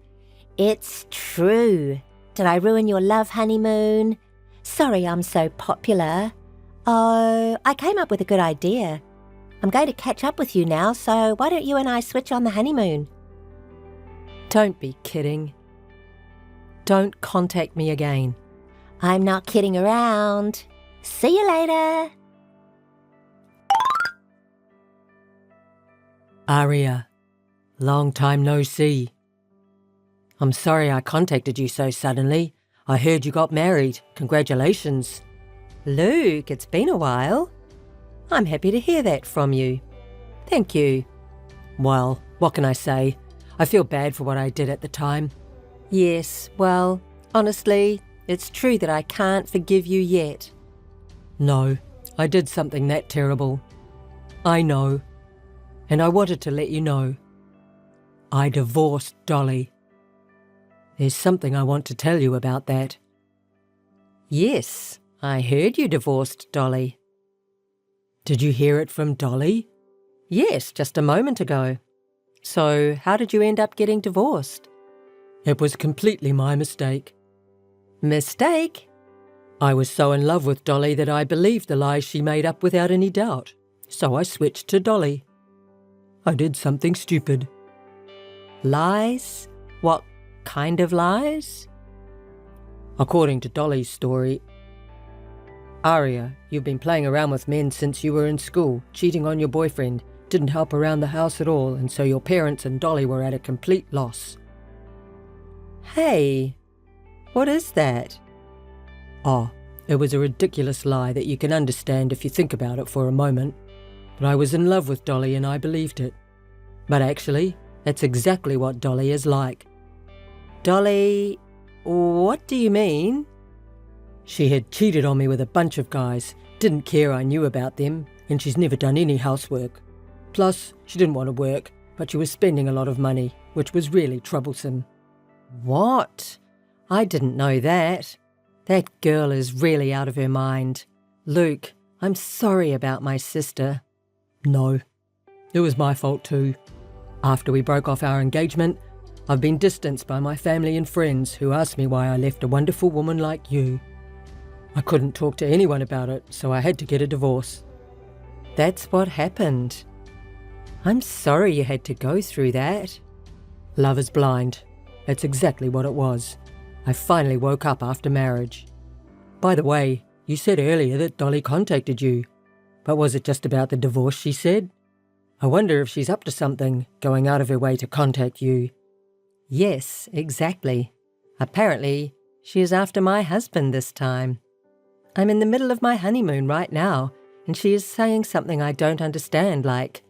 It's true. Did I ruin your love honeymoon? Sorry I'm so popular. Oh, I came up with a good idea. I'm going to catch up with you now, so why don't you and I switch on the honeymoon? Don't be kidding. Don't contact me again. I'm not kidding around. See you later. Aria, long time no see. I'm sorry I contacted you so suddenly. I heard you got married. Congratulations. Luke, it's been a while. I'm happy to hear that from you. Thank you. Well, what can I say? I feel bad for what I did at the time. Yes, well, honestly, it's true that I can't forgive you yet. No, I did something that terrible. I know. And I wanted to let you know. I divorced Dolly. There's something I want to tell you about that. Yes, I heard you divorced Dolly. Did you hear it from Dolly? Yes, just a moment ago. So, how did you end up getting divorced? It was completely my mistake. Mistake? I was so in love with Dolly that I believed the lies she made up without any doubt. So I switched to Dolly. I did something stupid. Lies? What kind of lies? According to Dolly's story, Aria, you've been playing around with men since you were in school, cheating on your boyfriend, didn't help around the house at all, and so your parents and Dolly were at a complete loss. Hey, what is that? Oh, it was a ridiculous lie that you can understand if you think about it for a moment. But I was in love with Dolly and I believed it. But actually, that's exactly what Dolly is like. Dolly, what do you mean? She had cheated on me with a bunch of guys, didn't care I knew about them, and she's never done any housework. Plus, she didn't want to work, but she was spending a lot of money, which was really troublesome. What? I didn't know that. That girl is really out of her mind. Luke, I'm sorry about my sister. No, it was my fault too. After we broke off our engagement, I've been distanced by my family and friends who asked me why I left a wonderful woman like you. I couldn't talk to anyone about it, so I had to get a divorce. That's what happened. I'm sorry you had to go through that. Love is blind. That's exactly what it was. I finally woke up after marriage. By the way, you said earlier that Dolly contacted you. But was it just about the divorce she said? I wonder if she's up to something, going out of her way to contact you. Yes, exactly. Apparently, she is after my husband this time. I'm in the middle of my honeymoon right now, and she is saying something I don't understand, like,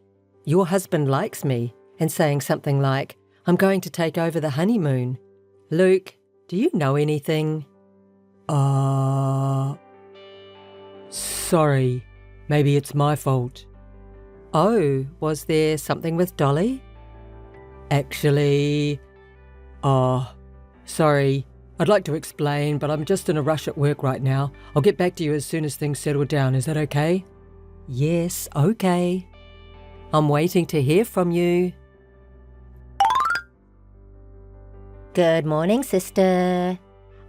your husband likes me, and saying something like, I'm going to take over the honeymoon. Luke, do you know anything? Sorry. Maybe it's my fault. Oh, was there something with Dolly? Actually... sorry. I'd like to explain, but I'm just in a rush at work right now. I'll get back to you as soon as things settle down. Is that okay? Yes, okay. I'm waiting to hear from you. Good morning, sister.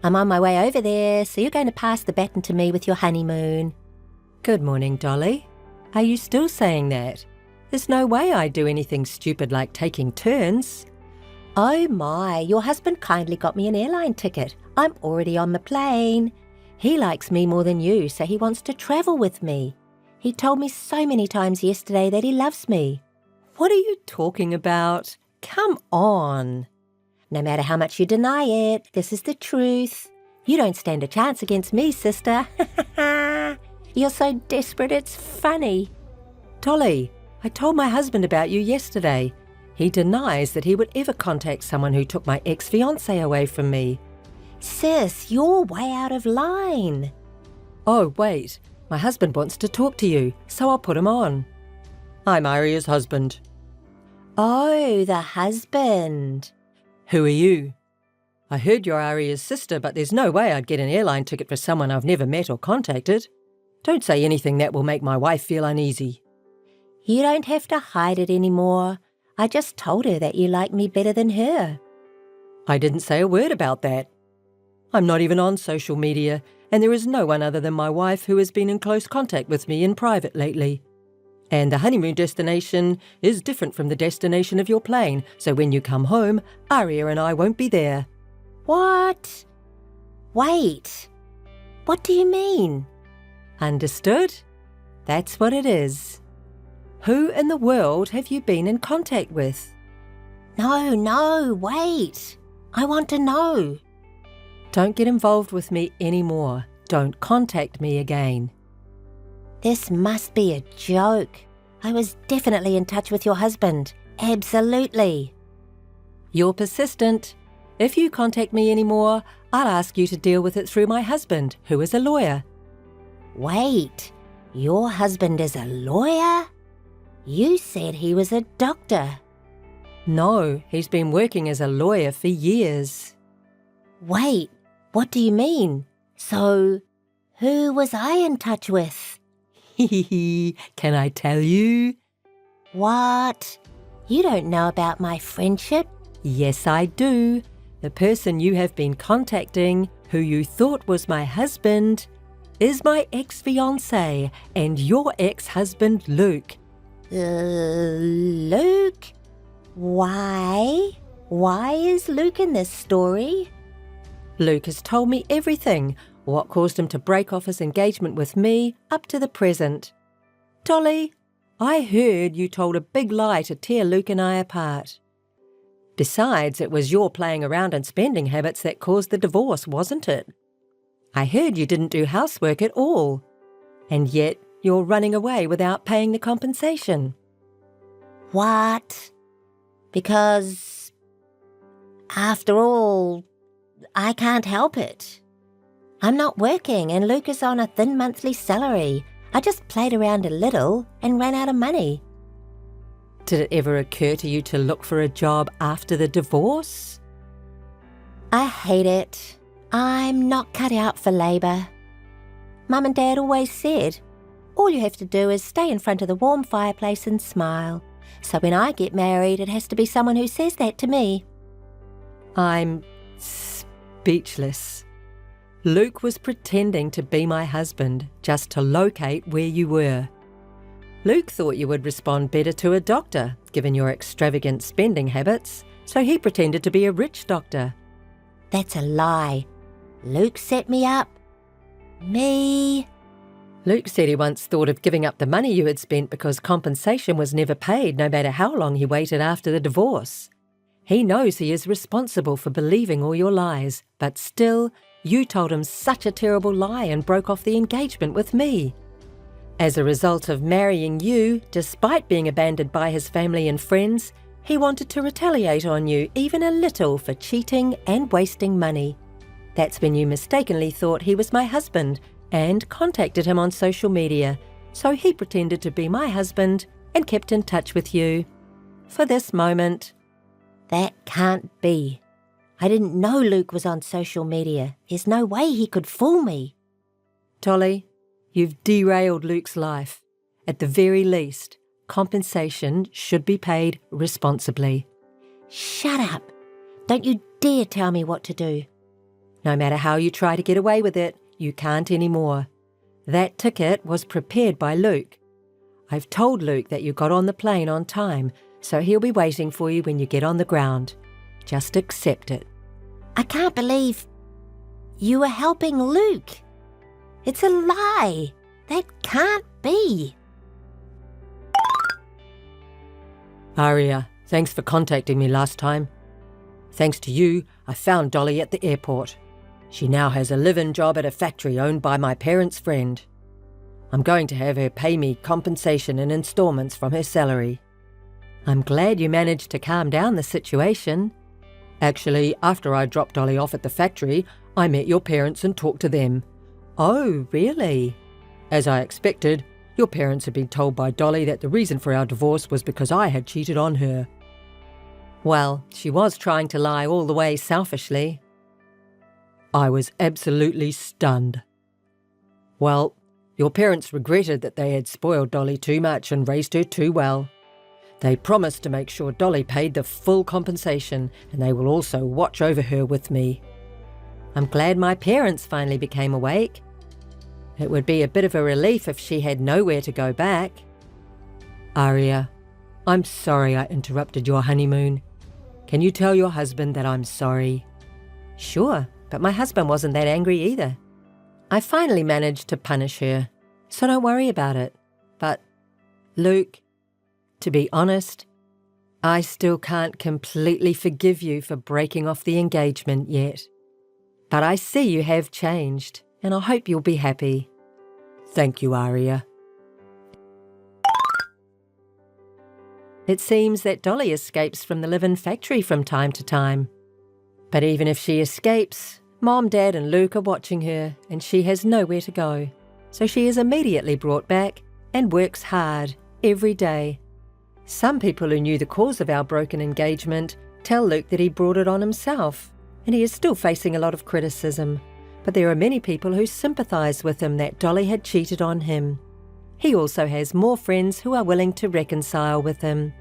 I'm on my way over there, so you're going to pass the baton to me with your honeymoon. Good morning, Dolly. Are you still saying that? There's no way I'd do anything stupid like taking turns. Oh my, your husband kindly got me an airline ticket. I'm already on the plane. He likes me more than you, so he wants to travel with me. He told me so many times yesterday that he loves me. What are you talking about? Come on. No matter how much you deny it, this is the truth. You don't stand a chance against me, sister. You're so desperate, it's funny. Dolly, I told my husband about you yesterday. He denies that he would ever contact someone who took my ex-fiancé away from me. Sis, you're way out of line. Oh, wait. My husband wants to talk to you, so I'll put him on. I'm Aria's husband. Oh, the husband. Who are you? I heard you're Aria's sister, but there's no way I'd get an airline ticket for someone I've never met or contacted. Don't say anything that will make my wife feel uneasy. You don't have to hide it anymore. I just told her that you like me better than her. I didn't say a word about that. I'm not even on social media, and there is no one other than my wife who has been in close contact with me in private lately. And the honeymoon destination is different from the destination of your plane, so when you come home, Aria and I won't be there. What? Wait. What do you mean? Understood? That's what it is. Who in the world have you been in contact with? No, wait. I want to know. Don't get involved with me anymore. Don't contact me again. This must be a joke. I was definitely in touch with your husband. Absolutely. You're persistent. If you contact me anymore, I'll ask you to deal with it through my husband, who is a lawyer. Wait, your husband is a lawyer? You said he was a doctor. No, he's been working as a lawyer for years. Wait, what do you mean? So, who was I in touch with? Can I tell you? What? You don't know about my friendship? Yes, I do. The person you have been contacting, who you thought was my husband, is my ex-fiancé and your ex-husband, Luke. Luke? Why? Why is Luke in this story? Luke has told me everything, what caused him to break off his engagement with me up to the present. Dolly, I heard you told a big lie to tear Luke and I apart. Besides, it was your playing around and spending habits that caused the divorce, wasn't it? I heard you didn't do housework at all, and yet you're running away without paying the compensation. What? Because, after all, I can't help it. I'm not working and Luke is on a thin monthly salary. I just played around a little and ran out of money. Did it ever occur to you to look for a job after the divorce? I hate it. I'm not cut out for labour. Mum and Dad always said, all you have to do is stay in front of the warm fireplace and smile. So when I get married, it has to be someone who says that to me. I'm speechless. Luke was pretending to be my husband just to locate where you were. Luke thought you would respond better to a doctor, given your extravagant spending habits, so he pretended to be a rich doctor. That's a lie. Luke set me up. Me? Luke said he once thought of giving up the money you had spent because compensation was never paid, no matter how long he waited after the divorce. He knows he is responsible for believing all your lies, but still, you told him such a terrible lie and broke off the engagement with me. As a result of marrying you, despite being abandoned by his family and friends, he wanted to retaliate on you even a little for cheating and wasting money. That's when you mistakenly thought he was my husband and contacted him on social media, so he pretended to be my husband and kept in touch with you. For this moment. That can't be. I didn't know Luke was on social media. There's no way he could fool me. Dolly, you've derailed Luke's life. At the very least, compensation should be paid responsibly. Shut up. Don't you dare tell me what to do. No matter how you try to get away with it, you can't anymore. That ticket was prepared by Luke. I've told Luke that you got on the plane on time, so he'll be waiting for you when you get on the ground. Just accept it. I can't believe you were helping Luke. It's a lie. That can't be. Aria, thanks for contacting me last time. Thanks to you, I found Dolly at the airport. She now has a live-in job at a factory owned by my parents' friend. I'm going to have her pay me compensation in installments from her salary. I'm glad you managed to calm down the situation. Actually, after I dropped Dolly off at the factory, I met your parents and talked to them. Oh, really? As I expected, your parents had been told by Dolly that the reason for our divorce was because I had cheated on her. Well, she was trying to lie all the way selfishly. I was absolutely stunned. Well, your parents regretted that they had spoiled Dolly too much and raised her too well. They promised to make sure Dolly paid the full compensation, and they will also watch over her with me. I'm glad my parents finally became awake. It would be a bit of a relief if she had nowhere to go back. Aria, I'm sorry I interrupted your honeymoon. Can you tell your husband that I'm sorry? Sure, but my husband wasn't that angry either. I finally managed to punish her, so don't worry about it. But, Luke, to be honest, I still can't completely forgive you for breaking off the engagement yet. But I see you have changed, and I hope you'll be happy. Thank you, Aria. It seems that Dolly escapes from the live-in factory from time to time. But even if she escapes, Mom, Dad and Luke are watching her, and she has nowhere to go. So she is immediately brought back and works hard every day. Some people who knew the cause of our broken engagement tell Luke that he brought it on himself, and he is still facing a lot of criticism. But there are many people who sympathise with him that Dolly had cheated on him. He also has more friends who are willing to reconcile with him.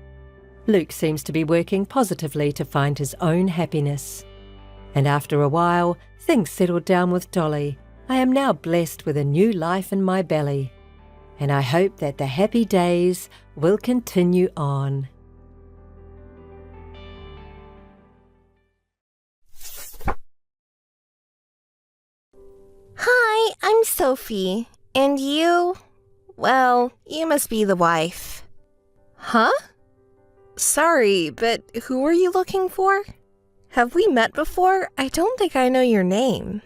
Luke seems to be working positively to find his own happiness. And after a while, things settled down with Dolly. I am now blessed with a new life in my belly. And I hope that the happy days will continue on. Hi, I'm Sophie. And you? Well, you must be the wife. Huh? Sorry, but who are you looking for? Have we met before? I don't think I know your name.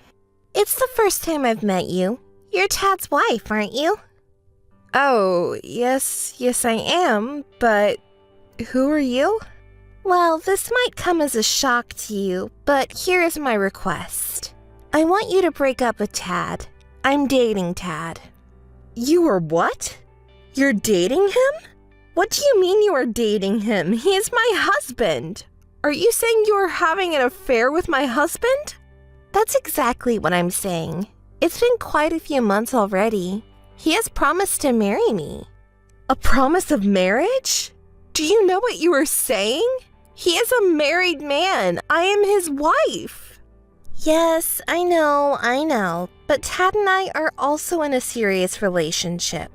It's the first time I've met you. You're Tad's wife, aren't you? Oh, yes, I am, but who are you? Well, this might come as a shock to you, but here is my request. I want you to break up with Tad. I'm dating Tad. You are what? You're dating him? What do you mean you are dating him? He is my husband. Are you saying you are having an affair with my husband? That's exactly what I'm saying. It's been quite a few months already. He has promised to marry me. A promise of marriage? Do you know what you are saying? He is a married man. I am his wife. Yes, I know. But Tad and I are also in a serious relationship.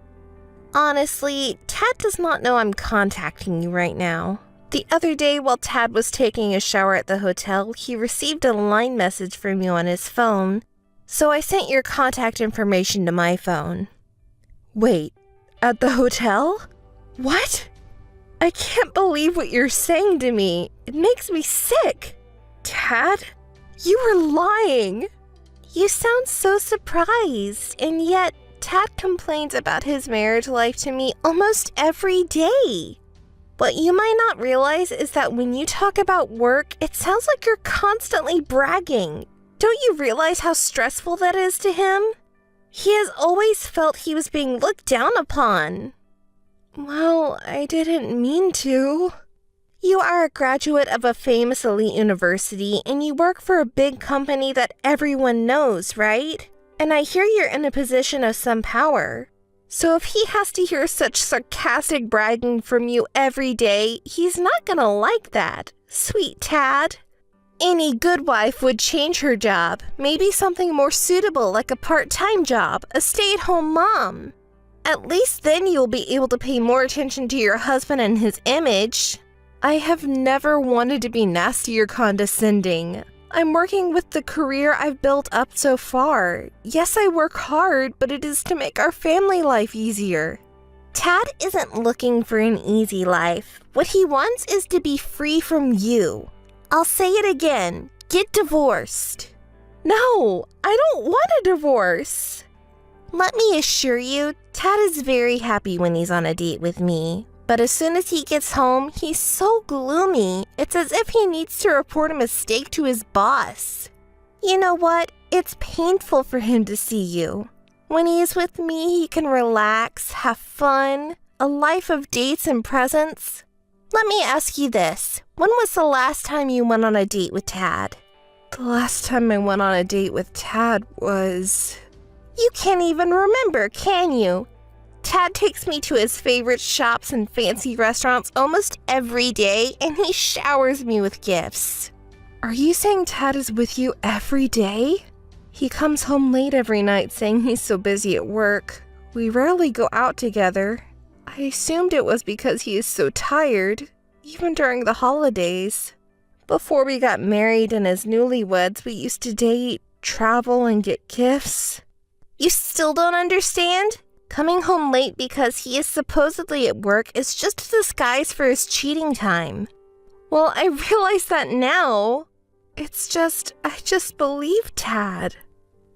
Honestly, Tad does not know I'm contacting you right now. The other day, while Tad was taking a shower at the hotel, he received a line message from you on his phone, so I sent your contact information to my phone. Wait, at the hotel? What? I can't believe what you're saying to me. It makes me sick. Tad, you were lying. You sound so surprised, and yet Tad complains about his marriage life to me almost every day. What you might not realize is that when you talk about work, it sounds like you're constantly bragging. Don't you realize how stressful that is to him? He has always felt he was being looked down upon. Well, I didn't mean to. You are a graduate of a famous elite university, and you work for a big company that everyone knows, right? And I hear you're in a position of some power. So if he has to hear such sarcastic bragging from you every day, he's not gonna like that. Sweet Tad. Any good wife would change her job. Maybe something more suitable like a part-time job, a stay-at-home mom. At least then you'll be able to pay more attention to your husband and his image. I have never wanted to be nasty or condescending. I'm working with the career I've built up so far. Yes, I work hard, but it is to make our family life easier. Tad isn't looking for an easy life. What he wants is to be free from you. I'll say it again. Get divorced. No, I don't want a divorce. Let me assure you, Tad is very happy when he's on a date with me. But as soon as he gets home, he's so gloomy. It's as if he needs to report a mistake to his boss. You know what? It's painful for him to see you. When he is with me, he can relax, have fun, a life of dates and presents. Let me ask you this. When was the last time you went on a date with Tad? The last time I went on a date with Tad was... You can't even remember, can you? Tad takes me to his favorite shops and fancy restaurants almost every day, and he showers me with gifts. Are you saying Tad is with you every day? He comes home late every night saying he's so busy at work. We rarely go out together. I assumed it was because he is so tired, even during the holidays. Before we got married and as newlyweds, we used to date, travel, and get gifts. You still don't understand? Coming home late because he is supposedly at work is just a disguise for his cheating time. Well, I realize that now. I just believe Tad.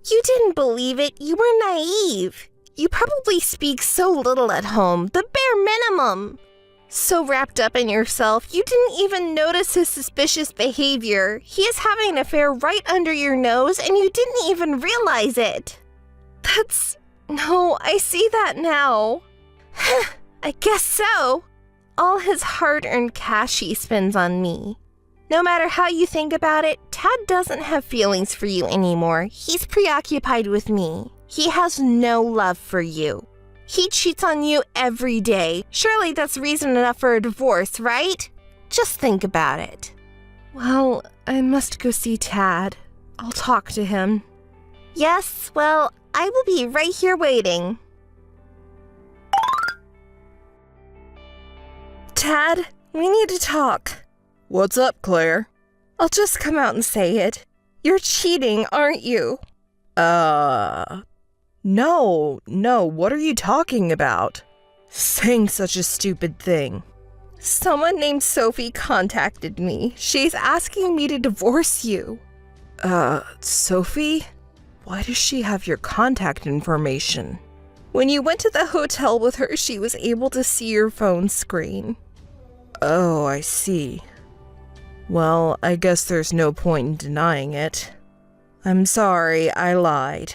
You didn't believe it. You were naive. You probably speak so little at home, the bare minimum. So wrapped up in yourself, you didn't even notice his suspicious behavior. He is having an affair right under your nose, and you didn't even realize it. No, I see that now. I guess so. All his hard-earned cash he spends on me. No matter how you think about it, Tad doesn't have feelings for you anymore. He's preoccupied with me. He has no love for you. He cheats on you every day. Surely that's reason enough for a divorce, right? Just think about it. Well, I must go see Tad. I'll talk to him. Yes, well, I will be right here waiting. Tad, we need to talk. What's up, Claire? I'll just come out and say it. You're cheating, aren't you? No, what are you talking about? Saying such a stupid thing. Someone named Sophie contacted me. She's asking me to divorce you. Sophie? Why does she have your contact information? When you went to the hotel with her, she was able to see your phone screen. Oh, I see. Well, I guess there's no point in denying it. I'm sorry, I lied.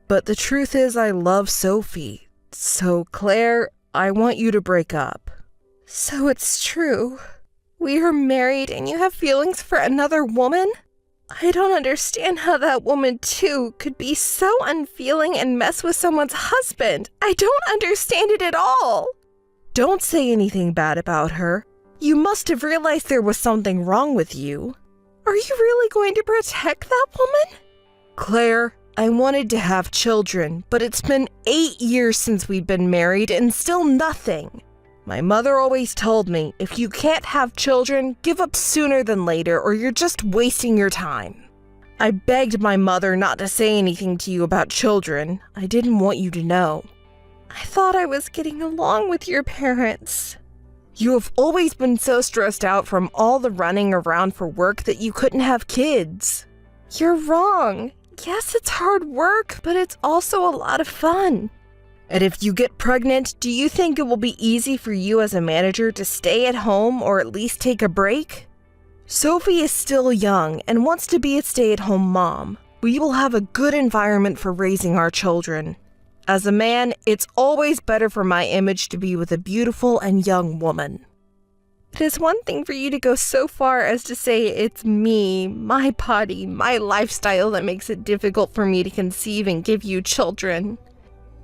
But the truth is I love Sophie. So, Claire, I want you to break up. So it's true. We are married and you have feelings for another woman? I don't understand how that woman, too, could be so unfeeling and mess with someone's husband. I don't understand it at all. Don't say anything bad about her. You must have realized there was something wrong with you. Are you really going to protect that woman? Claire, I wanted to have children, but it's been 8 years since we've been married and still nothing. My mother always told me, if you can't have children, give up sooner than later or you're just wasting your time. I begged my mother not to say anything to you about children. I didn't want you to know. I thought I was getting along with your parents. You have always been so stressed out from all the running around for work that you couldn't have kids. You're wrong. Yes, it's hard work, but it's also a lot of fun. And if you get pregnant, do you think it will be easy for you as a manager to stay at home or at least take a break? Sophie is still young and wants to be a stay-at-home mom. We will have a good environment for raising our children. As a man, it's always better for my image to be with a beautiful and young woman. It is one thing for you to go so far as to say it's me, my body, my lifestyle that makes it difficult for me to conceive and give you children.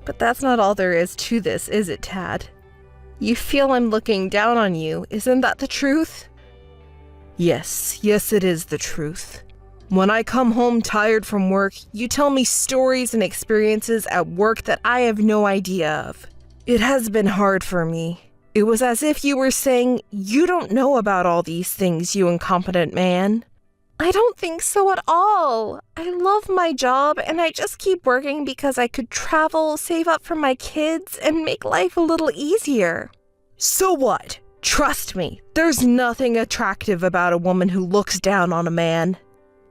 But that's not all there is to this, is it, Tad? You feel I'm looking down on you, isn't that the truth? Yes, it is the truth. When I come home tired from work, you tell me stories and experiences at work that I have no idea of. It has been hard for me. It was as if you were saying, you don't know about all these things, you incompetent man. I don't think so at all. I love my job and I just keep working because I could travel, save up for my kids, and make life a little easier. So what? Trust me, there's nothing attractive about a woman who looks down on a man.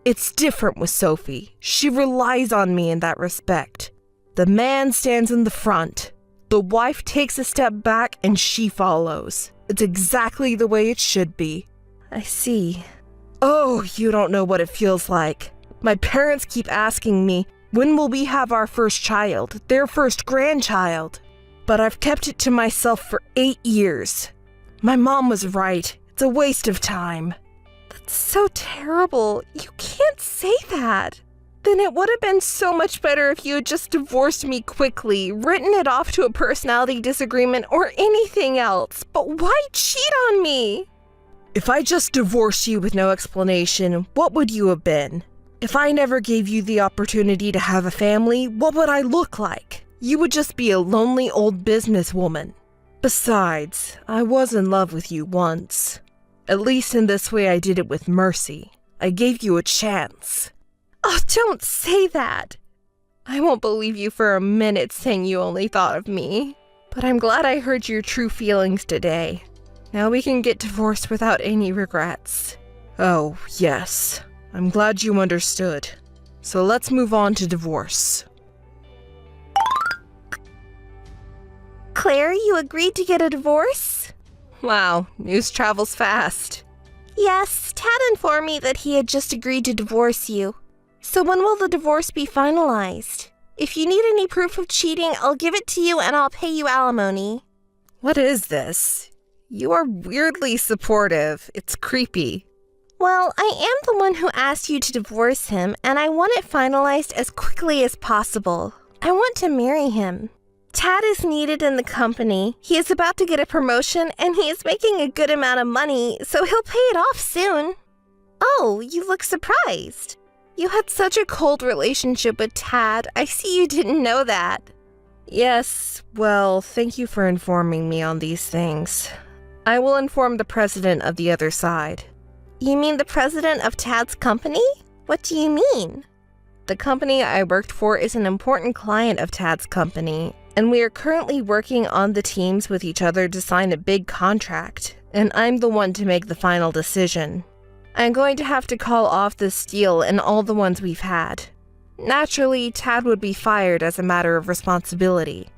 It's different with Sophie. She relies on me in that respect. The man stands in the front. The wife takes a step back and she follows. It's exactly the way it should be. I see. Oh, you don't know what it feels like. My parents keep asking me, when will we have our first child, their first grandchild? But I've kept it to myself for 8 years. My mom was right. It's a waste of time. That's so terrible. You can't say that. Then it would have been so much better if you had just divorced me quickly, written it off to a personality disagreement or anything else. But why cheat on me? If I just divorced you with no explanation, what would you have been? If I never gave you the opportunity to have a family, what would I look like? You would just be a lonely old businesswoman. Besides, I was in love with you once. At least in this way I did it with mercy. I gave you a chance. Oh, don't say that. I won't believe you for a minute saying you only thought of me. But I'm glad I heard your true feelings today. Now we can get divorced without any regrets. Oh, yes. I'm glad you understood. So let's move on to divorce. Claire, you agreed to get a divorce? Wow, news travels fast. Yes, Tad informed me that he had just agreed to divorce you. So when will the divorce be finalized? If you need any proof of cheating, I'll give it to you and I'll pay you alimony. What is this? You are weirdly supportive. It's creepy. Well, I am the one who asked you to divorce him, and I want it finalized as quickly as possible. I want to marry him. Tad is needed in the company. He is about to get a promotion, and he is making a good amount of money, so he'll pay it off soon. Oh, you look surprised. You had such a cold relationship with Tad. I see you didn't know that. Yes, well, thank you for informing me on these things. I will inform the president of the other side. You mean the president of Tad's company? What do you mean? The company I worked for is an important client of Tad's company, and we are currently working on the teams with each other to sign a big contract, and I'm the one to make the final decision. I'm going to have to call off this deal and all the ones we've had. Naturally, Tad would be fired as a matter of responsibility.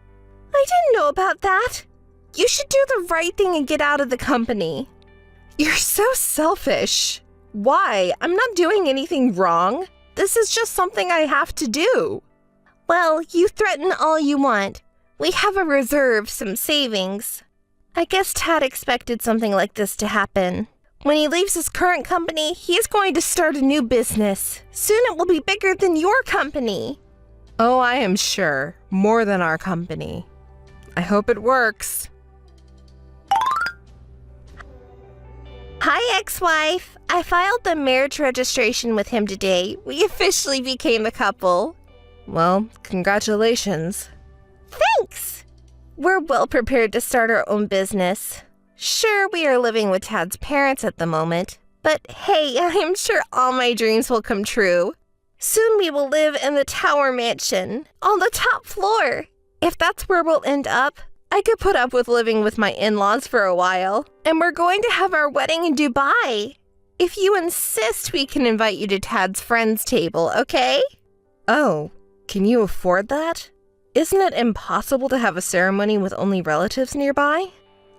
I didn't know about that. You should do the right thing and get out of the company. You're so selfish. Why? I'm not doing anything wrong. This is just something I have to do. Well, you threaten all you want. We have a reserve, some savings. I guess Tad expected something like this to happen. When he leaves his current company, he is going to start a new business. Soon it will be bigger than your company. Oh, I am sure. More than our company. I hope it works. Hi, ex-wife. I filed the marriage registration with him today. We officially became a couple. Well, congratulations. Thanks. We're well prepared to start our own business. Sure, we are living with Tad's parents at the moment, but hey, I am sure all my dreams will come true. Soon we will live in the Tower Mansion, on the top floor. If that's where we'll end up, I could put up with living with my in-laws for a while, and we're going to have our wedding in Dubai. If you insist, we can invite you to Tad's friends' table, okay? Oh, can you afford that? Isn't it impossible to have a ceremony with only relatives nearby?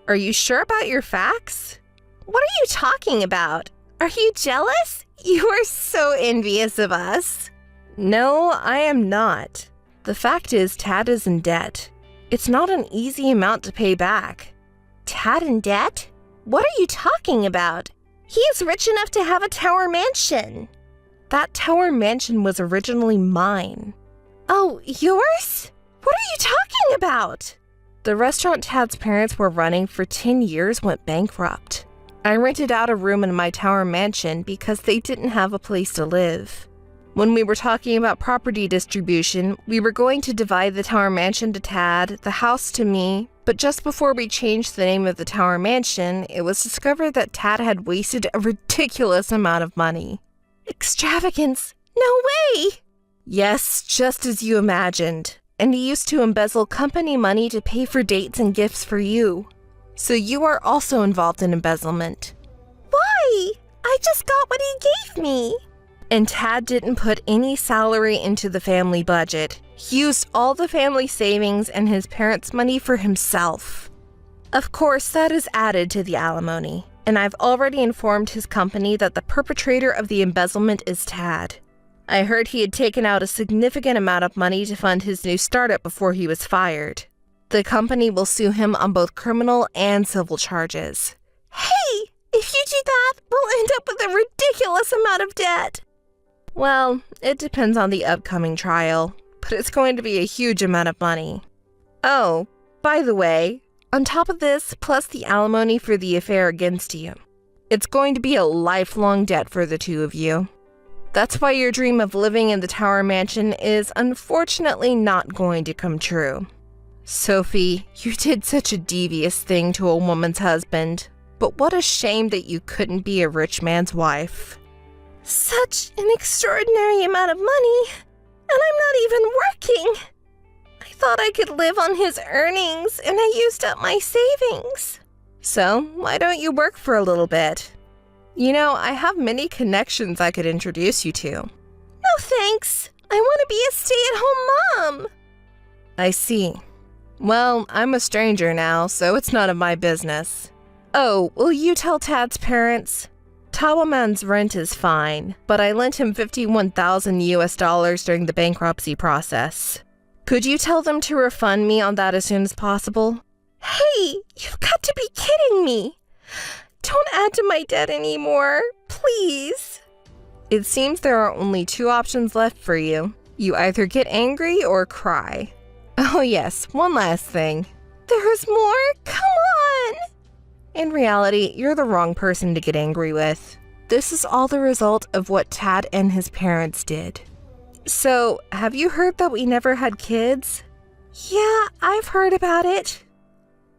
Are you sure about your facts? What are you talking about? Are you jealous? You are so envious of us. No, I am not. The fact is, Tad is in debt. It's not an easy amount to pay back. Tad in debt? What are you talking about? He is rich enough to have a tower mansion. That tower mansion was originally mine. Oh, yours? What are you talking about? The restaurant Tad's parents were running for 10 years went bankrupt. I rented out a room in my tower mansion because they didn't have a place to live. When we were talking about property distribution, we were going to divide the tower mansion to Tad, the house to me, but just before we changed the name of the tower mansion, it was discovered that Tad had wasted a ridiculous amount of money. Extravagance? No way! Yes, just as you imagined. And he used to embezzle company money to pay for dates and gifts for you. So you are also involved in embezzlement. Why? I just got what he gave me. And Tad didn't put any salary into the family budget. He used all the family savings and his parents' money for himself. Of course, that is added to the alimony. And I've already informed his company that the perpetrator of the embezzlement is Tad. I heard he had taken out a significant amount of money to fund his new startup before he was fired. The company will sue him on both criminal and civil charges. Hey, if you do that, we'll end up with a ridiculous amount of debt. Well, it depends on the upcoming trial, but it's going to be a huge amount of money. Oh, by the way, on top of this, plus the alimony for the affair against you, it's going to be a lifelong debt for the two of you. That's why your dream of living in the Tower Mansion is unfortunately not going to come true. Sophie, you did such a devious thing to a woman's husband, but what a shame that you couldn't be a rich man's wife. Such an extraordinary amount of money, and I'm not even working. I thought I could live on his earnings, and I used up my savings. So, why don't you work for a little bit? You know, I have many connections I could introduce you to. No thanks. I want to be a stay-at-home mom. I see. Well, I'm a stranger now, so it's none of my business. Oh, will you tell Tad's parents? Tawaman's rent is fine, but I lent him $51,000 during the bankruptcy process. Could you tell them to refund me on that as soon as possible? Hey, you've got to be kidding me. Don't add to my debt anymore, please. It seems there are only two options left for you. You either get angry or cry. Oh yes, one last thing. There's more? Come on! In reality, you're the wrong person to get angry with. This is all the result of what Tad and his parents did. So, have you heard that we never had kids? Yeah, I've heard about it.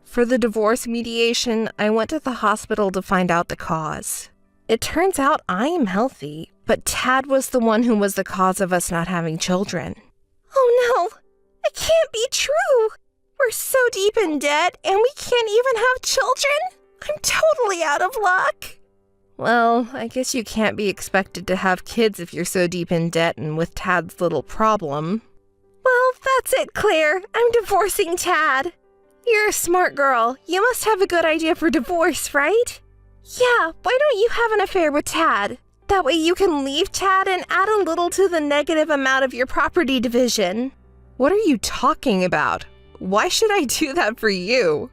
For the divorce mediation, I went to the hospital to find out the cause. It turns out I am healthy, but Tad was the one who was the cause of us not having children. Oh no, it can't be true. We're so deep in debt and we can't even have children? I'm totally out of luck. Well, I guess you can't be expected to have kids if you're so deep in debt and with Tad's little problem. Well, that's it, Claire. I'm divorcing Tad. You're a smart girl. You must have a good idea for divorce, right? Yeah, why don't you have an affair with Tad? That way you can leave Tad and add a little to the negative amount of your property division. What are you talking about? Why should I do that for you?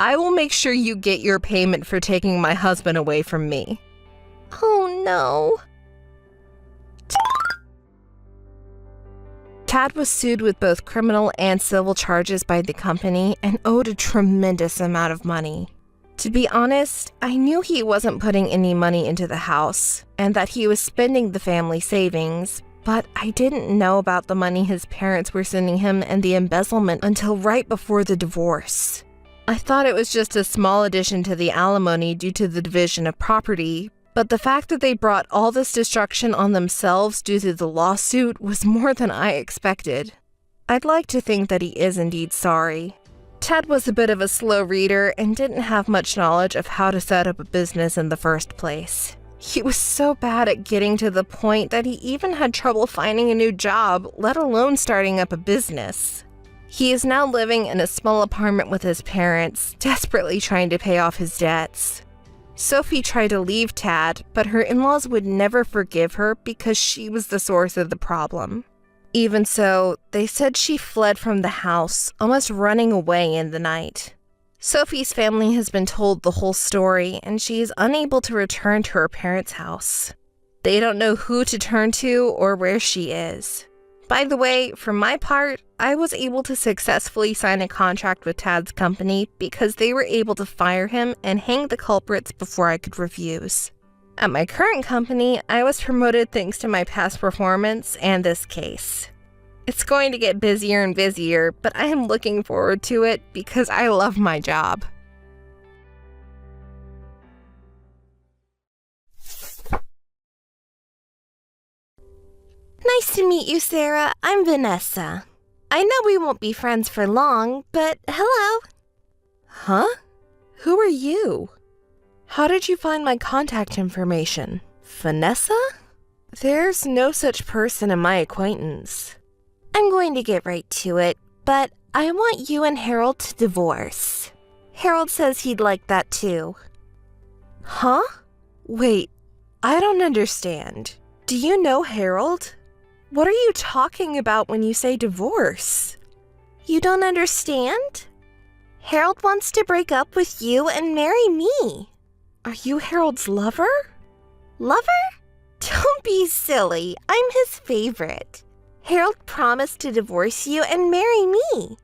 I will make sure you get your payment for taking my husband away from me. Oh no. Tad was sued with both criminal and civil charges by the company and owed a tremendous amount of money. To be honest, I knew he wasn't putting any money into the house and that he was spending the family savings, but I didn't know about the money his parents were sending him and the embezzlement until right before the divorce. I thought it was just a small addition to the alimony due to the division of property, but the fact that they brought all this destruction on themselves due to the lawsuit was more than I expected. I'd like to think that he is indeed sorry. Tad was a bit of a slow reader and didn't have much knowledge of how to set up a business in the first place. He was so bad at getting to the point that he even had trouble finding a new job, let alone starting up a business. He is now living in a small apartment with his parents, desperately trying to pay off his debts. Sophie tried to leave Tad, but her in-laws would never forgive her because she was the source of the problem. Even so, they said she fled from the house, almost running away in the night. Sophie's family has been told the whole story, and she is unable to return to her parents' house. They don't know who to turn to or where she is. By the way, for my part, I was able to successfully sign a contract with Tad's company because they were able to fire him and hang the culprits before I could refuse. At my current company, I was promoted thanks to my past performance and this case. It's going to get busier and busier, but I am looking forward to it because I love my job. Nice to meet you, Sarah. I'm Vanessa. I know we won't be friends for long, but hello. Huh? Who are you? How did you find my contact information? Vanessa? There's no such person in my acquaintance. I'm going to get right to it, but I want you and Harold to divorce. Harold says he'd like that too. Huh? Wait, I don't understand. Do you know Harold? What are you talking about when you say divorce? You don't understand? Harold wants to break up with you and marry me. Are you Harold's lover? Lover? Don't be silly. I'm his favorite. Harold promised to divorce you and marry me.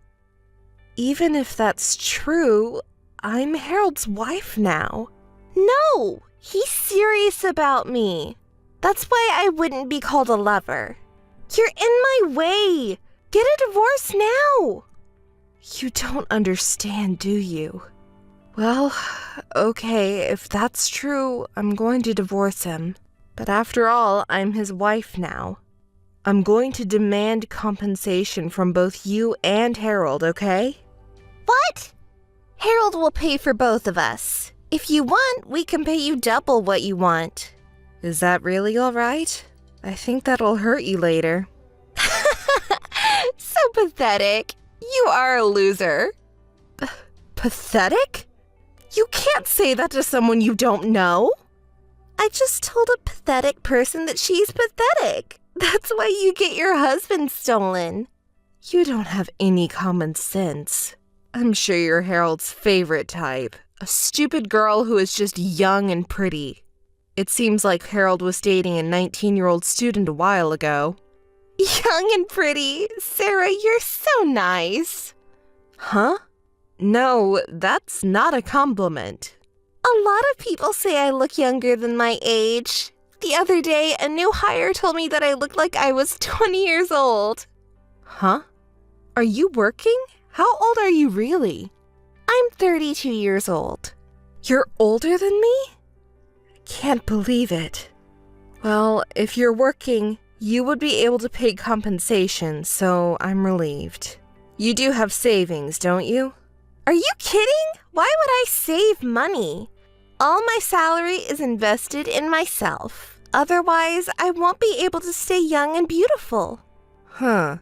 Even if that's true, I'm Harold's wife now. No, he's serious about me. That's why I wouldn't be called a lover. You're in my way. Get a divorce now. You don't understand, do you? Well, okay, if that's true, I'm going to divorce him. But after all, I'm his wife now. I'm going to demand compensation from both you and Harold, okay? What? Harold will pay for both of us. If you want, we can pay you double what you want. Is that really all right? I think that'll hurt you later. So pathetic. You are a loser. Pathetic? You can't say that to someone you don't know. I just told a pathetic person that she's pathetic. That's why you get your husband stolen. You don't have any common sense. I'm sure you're Harold's favorite type. A stupid girl who is just young and pretty. It seems like Harold was dating a 19-year-old student a while ago. Young and pretty. Sarah, you're so nice. Huh? No, that's not a compliment. A lot of people say I look younger than my age. The other day, a new hire told me that I looked like I was 20 years old. Huh? Are you working? How old are you really? I'm 32 years old. You're older than me? I can't believe it. Well, if you're working, you would be able to pay compensation, so I'm relieved. You do have savings, don't you? Are you kidding? Why would I save money? All my salary is invested in myself. Otherwise, I won't be able to stay young and beautiful. Huh.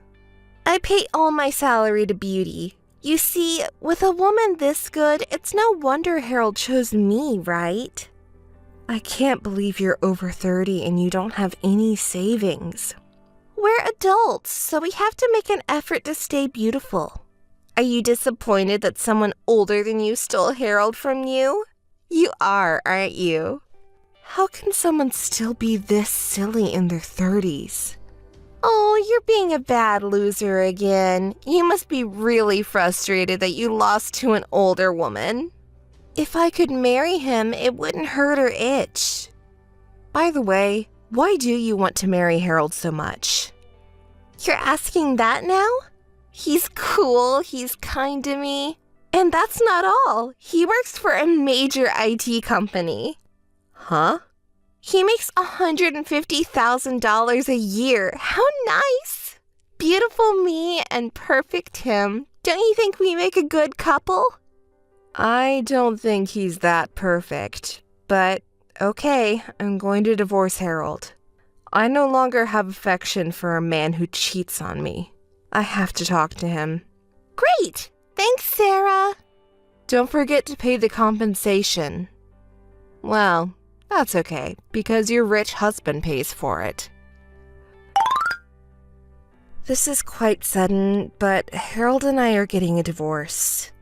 I pay all my salary to beauty. You see, with a woman this good, it's no wonder Harold chose me, right? I can't believe you're over 30 and you don't have any savings. We're adults, so we have to make an effort to stay beautiful. Are you disappointed that someone older than you stole Harold from you? You are, aren't you? How can someone still be this silly in their 30s? Oh, you're being a bad loser again. You must be really frustrated that you lost to an older woman. If I could marry him, it wouldn't hurt or itch. By the way, why do you want to marry Harold so much? You're asking that now? He's cool, he's kind to me. And that's not all. He works for a major IT company. Huh? He makes $150,000 a year. How nice! Beautiful me and perfect him. Don't you think we make a good couple? I don't think he's that perfect, but okay, I'm going to divorce Harold. I no longer have affection for a man who cheats on me. I have to talk to him. Great! Thanks, Sarah. Don't forget to pay the compensation. Well, that's okay, because your rich husband pays for it. This is quite sudden, but Harold and I are getting a divorce.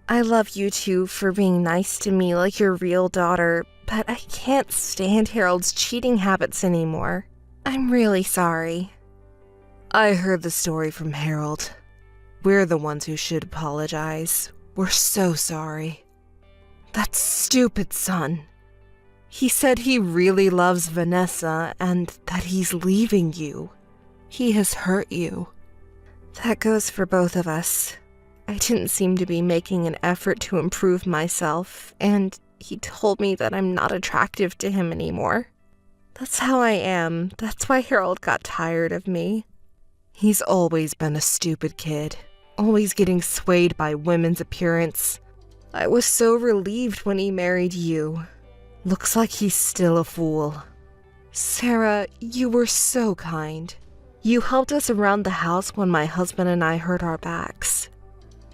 I love you two for being nice to me like your real daughter, but I can't stand Harold's cheating habits anymore. I'm really sorry. I heard the story from Harold. We're the ones who should apologize. We're so sorry. That stupid son. He said he really loves Vanessa and that he's leaving you. He has hurt you. That goes for both of us. I didn't seem to be making an effort to improve myself, and he told me that I'm not attractive to him anymore. That's how I am. That's why Harold got tired of me. He's always been a stupid kid, always getting swayed by women's appearance. I was so relieved when he married you. Looks like he's still a fool. Sarah, you were so kind. You helped us around the house when my husband and I hurt our backs.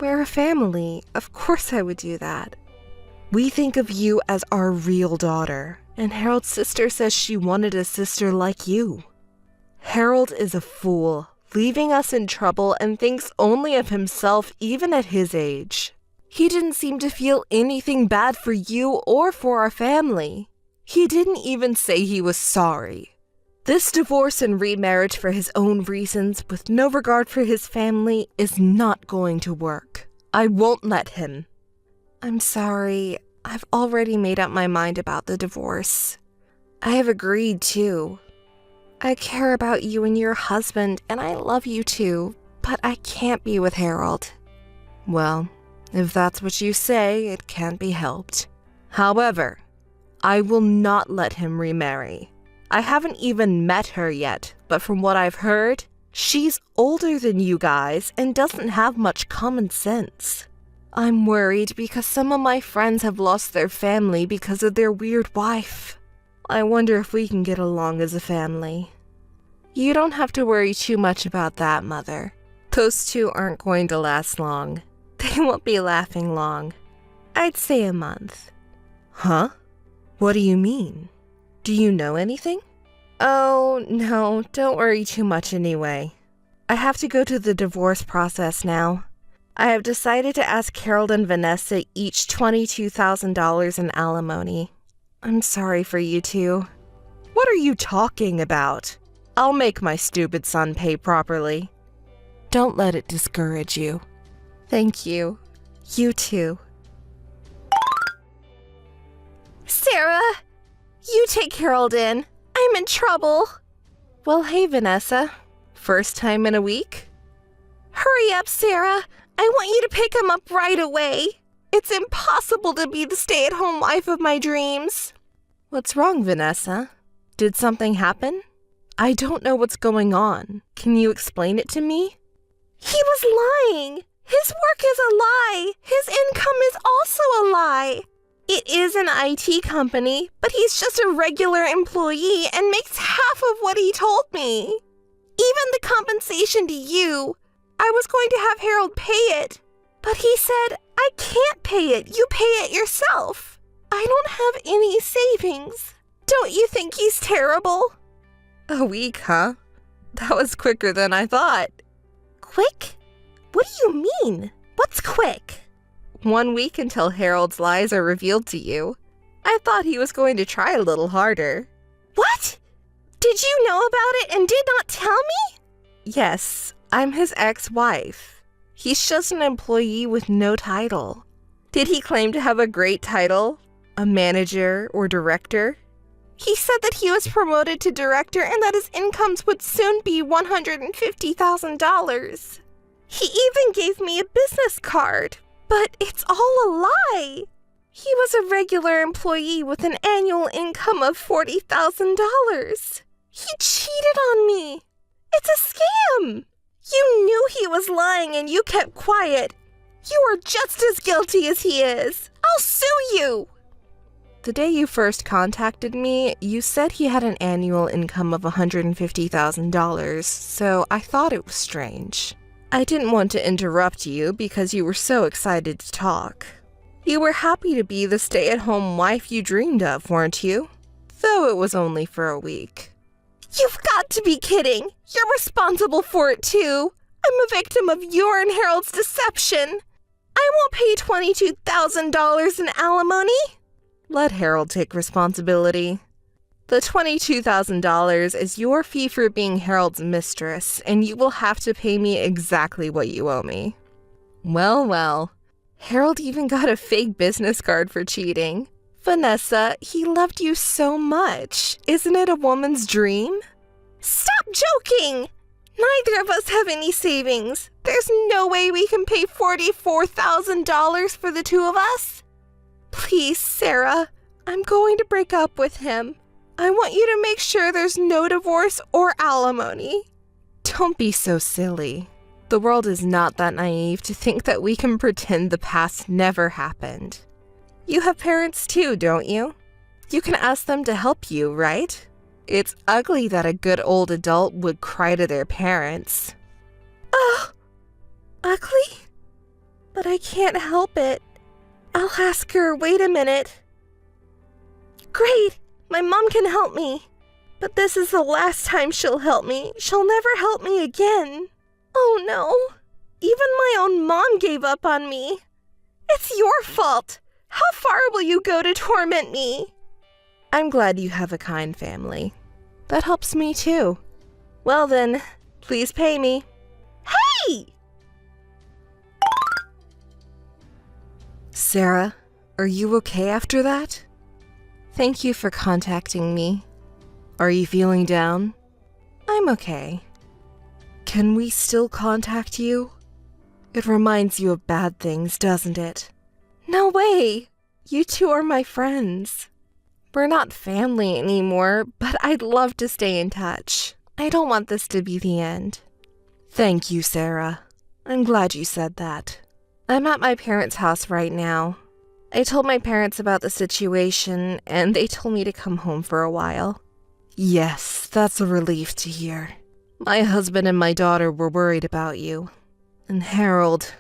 We're a family. Of course I would do that. We think of you as our real daughter, and Harold's sister says she wanted a sister like you. Harold is a fool, leaving us in trouble and thinks only of himself even at his age. He didn't seem to feel anything bad for you or for our family. He didn't even say he was sorry. This divorce and remarriage for his own reasons, with no regard for his family, is not going to work. I won't let him. I'm sorry. I've already made up my mind about the divorce. I have agreed, too. I care about you and your husband, and I love you, too, but I can't be with Harold. Well, if that's what you say, it can't be helped. However, I will not let him remarry. I haven't even met her yet, but from what I've heard, she's older than you guys and doesn't have much common sense. I'm worried because some of my friends have lost their family because of their weird wife. I wonder if we can get along as a family. You don't have to worry too much about that, Mother. Those two aren't going to last long. They won't be laughing long. I'd say a month. Huh? What do you mean? Do you know anything? Oh, no, don't worry too much anyway. I have to go to the divorce process now. I have decided to ask Harold and Vanessa each $22,000 in alimony. I'm sorry for you two. What are you talking about? I'll make my stupid son pay properly. Don't let it discourage you. Thank you. You too. Sarah, you take Harold in. I'm in trouble. Well, hey, Vanessa. First time in a week? Hurry up, Sarah. I want you to pick him up right away. It's impossible to be the stay-at-home wife of my dreams. What's wrong, Vanessa? Did something happen? I don't know what's going on. Can you explain it to me? He was lying. His work is a lie. His income is also a lie. It is an IT company, but he's just a regular employee and makes half of what he told me. Even the compensation to you, I was going to have Harold pay it, but he said, I can't pay it. You pay it yourself. I don't have any savings. Don't you think he's terrible? A week, huh? That was quicker than I thought. Quick? What do you mean? What's quick? 1 week until Harold's lies are revealed to you. I thought he was going to try a little harder. What? Did you know about it and did not tell me? Yes, I'm his ex-wife. He's just an employee with no title. Did he claim to have a great title? A manager or director? He said that he was promoted to director and that his incomes would soon be $150,000. He even gave me a business card, but it's all a lie. He was a regular employee with an annual income of $40,000. He cheated on me. It's a scam. You knew he was lying and you kept quiet. You are just as guilty as he is. I'll sue you. The day you first contacted me, you said he had an annual income of $150,000, so I thought it was strange. I didn't want to interrupt you because you were so excited to talk. You were happy to be the stay-at-home wife you dreamed of, weren't you? Though it was only for a week. You've got to be kidding. You're responsible for it too. I'm a victim of your and Harold's deception. I won't pay $22,000 in alimony. Let Harold take responsibility. The $22,000 is your fee for being Harold's mistress, and you will have to pay me exactly what you owe me. Well, well. Harold even got a fake business card for cheating. Vanessa, he loved you so much. Isn't it a woman's dream? Stop joking! Neither of us have any savings. There's no way we can pay $44,000 for the two of us. Please, Sarah, I'm going to break up with him. I want you to make sure there's no divorce or alimony. Don't be so silly. The world is not that naive to think that we can pretend the past never happened. You have parents too, don't you? You can ask them to help you, right? It's ugly that a good old adult would cry to their parents. Oh, ugly? But I can't help it. I'll ask her. Wait a minute. Great! My mom can help me. But this is the last time she'll help me. She'll never help me again. Oh no. Even my own mom gave up on me. It's your fault. How far will you go to torment me? I'm glad you have a kind family. That helps me too. Well then, please pay me. Hey! Sarah, are you okay after that? Thank you for contacting me. Are you feeling down? I'm okay. Can we still contact you? It reminds you of bad things, doesn't it? No way! You two are my friends. We're not family anymore, but I'd love to stay in touch. I don't want this to be the end. Thank you, Sarah. I'm glad you said that. I'm at my parents' house right now. I told my parents about the situation, and they told me to come home for a while. Yes, that's a relief to hear. My husband and my daughter were worried about you. And Harold,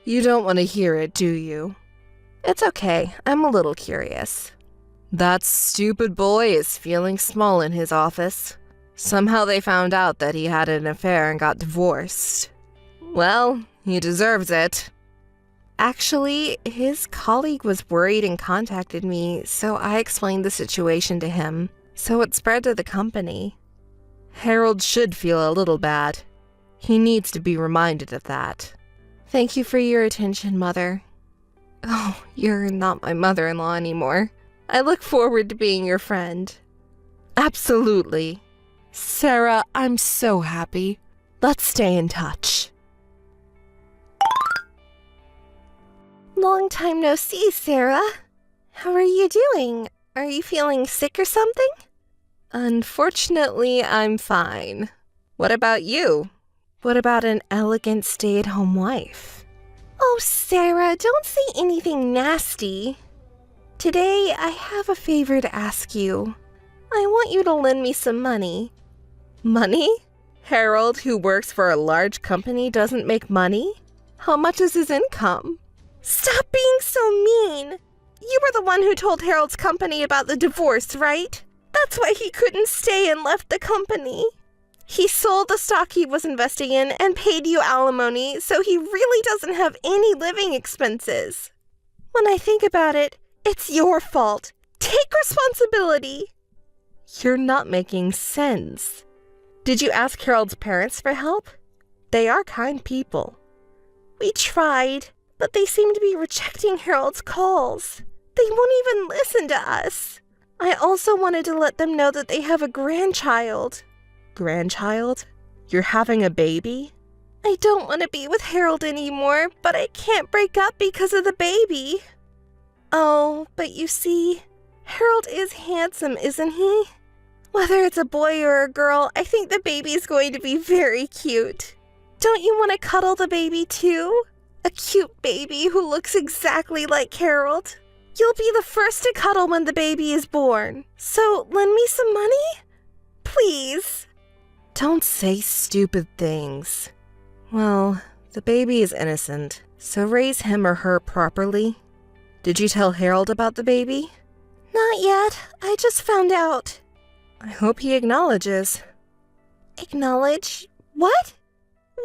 you don't want to hear it, do you? It's okay, I'm a little curious. That stupid boy is feeling small in his office. Somehow they found out that he had an affair and got divorced. Well, he deserves it. Actually, his colleague was worried and contacted me, so I explained the situation to him, so it spread to the company. Harold should feel a little bad. He needs to be reminded of that. Thank you for your attention, Mother. Oh, you're not my mother-in-law anymore. I look forward to being your friend. Absolutely. Sarah, I'm so happy. Let's stay in touch. Long time no see, Sarah. How are you doing? Are you feeling sick or something? Unfortunately, I'm fine. What about you? What about an elegant stay-at-home wife? Oh, Sarah, don't say anything nasty. Today, I have a favor to ask you. I want you to lend me some money. Money? Harold, who works for a large company, doesn't make money? How much is his income? Stop being so mean. You were the one who told Harold's company about the divorce, right? That's why he couldn't stay and left the company. He sold the stock he was investing in and paid you alimony, so he really doesn't have any living expenses. When I think about it, it's your fault. Take responsibility. You're not making sense. Did you ask Harold's parents for help? They are kind people. We tried, but they seem to be rejecting Harold's calls. They won't even listen to us. I also wanted to let them know that they have a grandchild. Grandchild? You're having a baby? I don't want to be with Harold anymore, but I can't break up because of the baby. Oh, but you see, Harold is handsome, isn't he? Whether it's a boy or a girl, I think the baby's going to be very cute. Don't you want to cuddle the baby too? A cute baby who looks exactly like Harold. You'll be the first to cuddle when the baby is born. So lend me some money? Please. Don't say stupid things. Well, the baby is innocent, so raise him or her properly. Did you tell Harold about the baby? Not yet. I just found out. I hope he acknowledges. Acknowledge? What?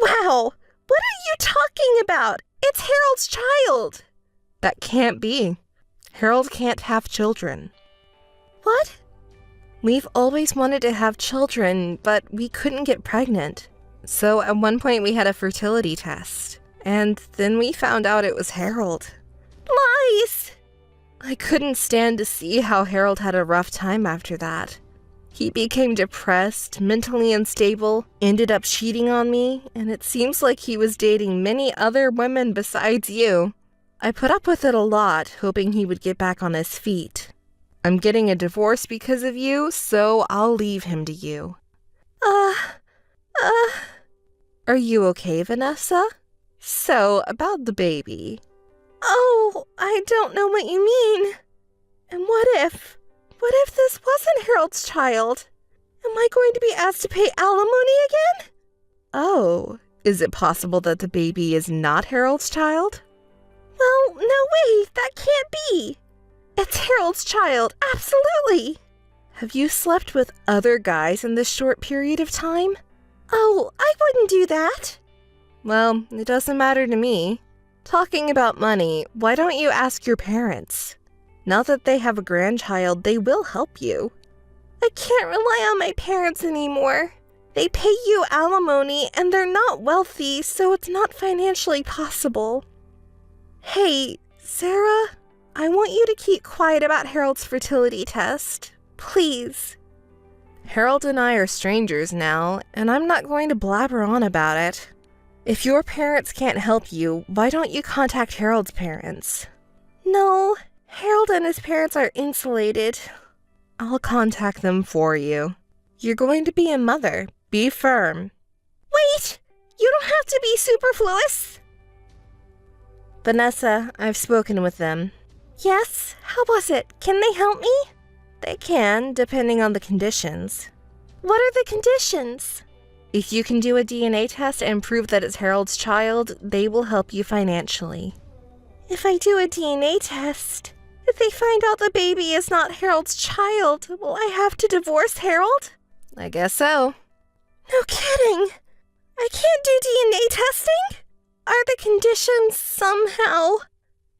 Wow! What are you talking about? It's Harold's child! That can't be. Harold can't have children. What? We've always wanted to have children, but we couldn't get pregnant. So at one point we had a fertility test, and then we found out it was Harold. Lies! I couldn't stand to see how Harold had a rough time after that. He became depressed, mentally unstable, ended up cheating on me, and it seems like he was dating many other women besides you. I put up with it a lot, hoping he would get back on his feet. I'm getting a divorce because of you, so I'll leave him to you. Are you okay, Vanessa? So, about the baby. Oh, I don't know what you mean. And what if this wasn't Harold's child? Am I going to be asked to pay alimony again? Oh, is it possible that the baby is not Harold's child? Well, no way, that can't be. It's Harold's child, absolutely. Have you slept with other guys in this short period of time? Oh, I wouldn't do that. Well, it doesn't matter to me. Talking about money, why don't you ask your parents? Now that they have a grandchild, they will help you. I can't rely on my parents anymore. They pay you alimony and they're not wealthy, so it's not financially possible. Hey, Sarah, I want you to keep quiet about Harold's fertility test. Please. Harold and I are strangers now, and I'm not going to blabber on about it. If your parents can't help you, why don't you contact Harold's parents? No, Harold and his parents are insulated. I'll contact them for you. You're going to be a mother. Be firm. Wait! You don't have to be superfluous! Vanessa, I've spoken with them. Yes? How was it? Can they help me? They can, depending on the conditions. What are the conditions? If you can do a DNA test and prove that it's Harold's child, they will help you financially. If I do a DNA test, if they find out the baby is not Harold's child, will I have to divorce Harold? I guess so. No kidding! I can't do DNA testing? Are the conditions somehow?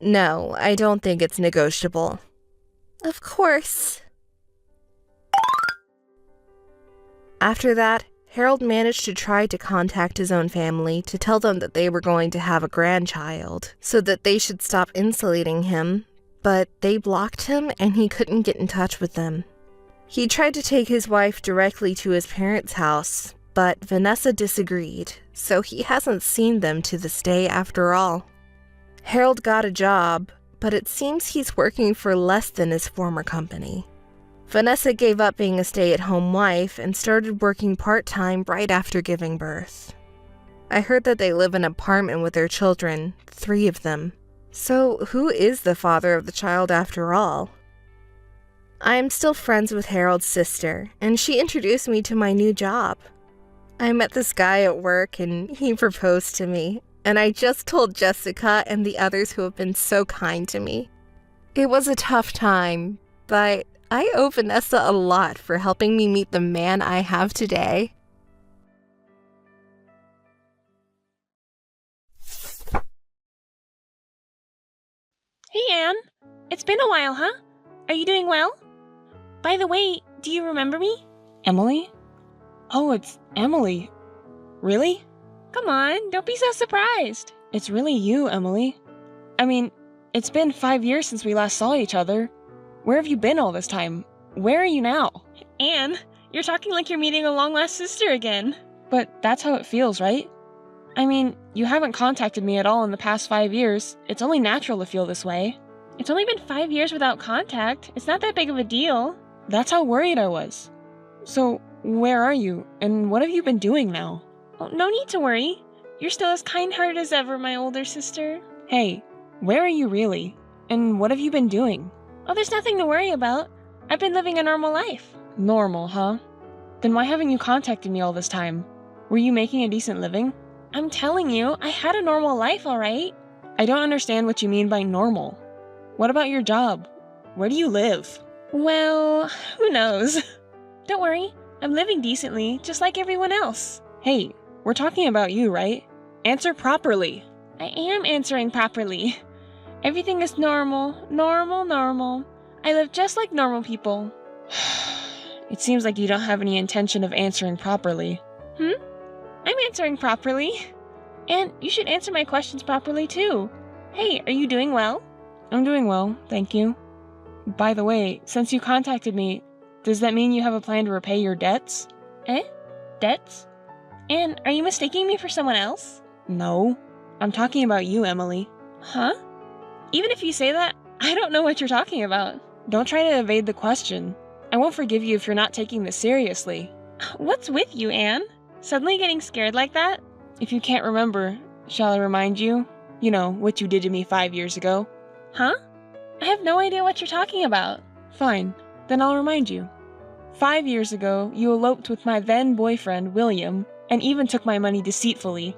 No, I don't think it's negotiable. Of course. After that, Harold managed to try to contact his own family to tell them that they were going to have a grandchild, so that they should stop insulating him, but they blocked him and he couldn't get in touch with them. He tried to take his wife directly to his parents' house, but Vanessa disagreed, so he hasn't seen them to this day after all. Harold got a job, but it seems he's working for less than his former company. Vanessa gave up being a stay-at-home wife and started working part-time right after giving birth. I heard that they live in an apartment with their children, 3 of them. So who is the father of the child after all? I am still friends with Harold's sister, and she introduced me to my new job. I met this guy at work and he proposed to me, and I just told Jessica and the others who have been so kind to me. It was a tough time, but I owe Vanessa a lot for helping me meet the man I have today. Hey, Anne. It's been a while, huh? Are you doing well? By the way, do you remember me? Emily? Oh, it's Emily. Really? Come on, don't be so surprised. It's really you, Emily. I mean, it's been 5 years since we last saw each other. Where have you been all this time? Where are you now? Anne, you're talking like you're meeting a long-lost sister again. But that's how it feels, right? I mean, you haven't contacted me at all in the past 5 years. It's only natural to feel this way. It's only been 5 years without contact. It's not that big of a deal. That's how worried I was. So, where are you? And what have you been doing now? Oh, no need to worry. You're still as kind-hearted as ever, my older sister. Hey, where are you really? And what have you been doing? Oh, there's nothing to worry about. I've been living a normal life. Normal, huh? Then why haven't you contacted me all this time? Were you making a decent living? I'm telling you, I had a normal life, alright? I don't understand what you mean by normal. What about your job? Where do you live? Well, who knows? Don't worry, I'm living decently, just like everyone else. Hey, we're talking about you, right? Answer properly. I am answering properly. Everything is normal, normal. I live just like normal people. It seems like you don't have any intention of answering properly. I'm answering properly. And you should answer my questions properly too. Hey, are you doing well? I'm doing well, thank you. By the way, since you contacted me, does that mean you have a plan to repay your debts? Eh? Debts? And are you mistaking me for someone else? No. I'm talking about you, Emily. Huh? Even if you say that, I don't know what you're talking about. Don't try to evade the question. I won't forgive you if you're not taking this seriously. What's with you, Anne? Suddenly getting scared like that? If you can't remember, shall I remind you? You know, what you did to me 5 years ago. Huh? I have no idea what you're talking about. Fine, then I'll remind you. 5 years ago, you eloped with my then-boyfriend, William, and even took my money deceitfully.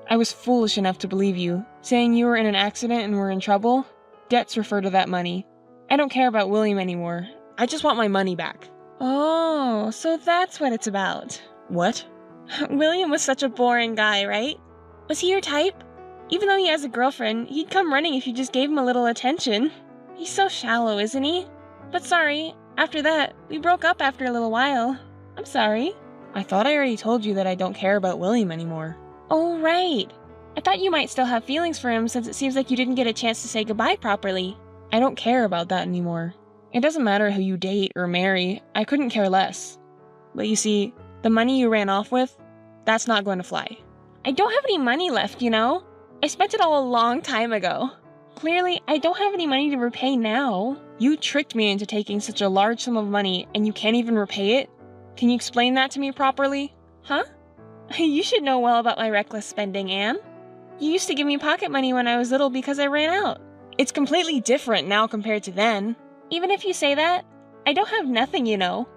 I was foolish enough to believe you, saying you were in an accident and were in trouble. Debts refer to that money. I don't care about William anymore. I just want my money back. Oh, so that's what it's about. What? William was such a boring guy, right? Was he your type? Even though he has a girlfriend, he'd come running if you just gave him a little attention. He's so shallow, isn't he? But sorry, After that, we broke up after a little while. I'm sorry. I thought I already told you that I don't care about William anymore. Oh, right. I thought you might still have feelings for him since it seems like you didn't get a chance to say goodbye properly. I don't care about that anymore. It doesn't matter who you date or marry. I couldn't care less. But you see, the money you ran off with, that's not going to fly. I don't have any money left, you know? I spent it all a long time ago. Clearly, I don't have any money to repay now. You tricked me into taking such a large sum of money and you can't even repay it? Can you explain that to me properly? Huh? You should know well about my reckless spending, Anne. You used to give me pocket money when I was little because I ran out. It's completely different now compared to then. Even if you say that, I don't have nothing, you know.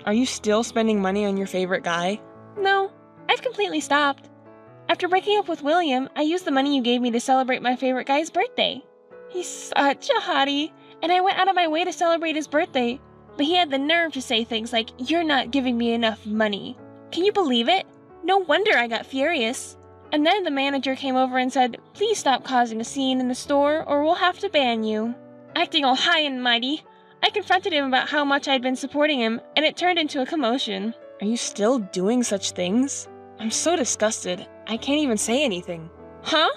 Are you still spending money on your favorite guy? No, I've completely stopped. After breaking up with William, I used the money you gave me to celebrate my favorite guy's birthday. He's such a hottie, and I went out of my way to celebrate his birthday, but he had the nerve to say things like, "You're not giving me enough money." Can you believe it? No wonder I got furious. And then the manager came over and said, "Please stop causing a scene in the store or we'll have to ban you." Acting all high and mighty, I confronted him about how much I'd been supporting him, and it turned into a commotion. Are you still doing such things? I'm so disgusted. I can't even say anything. Huh?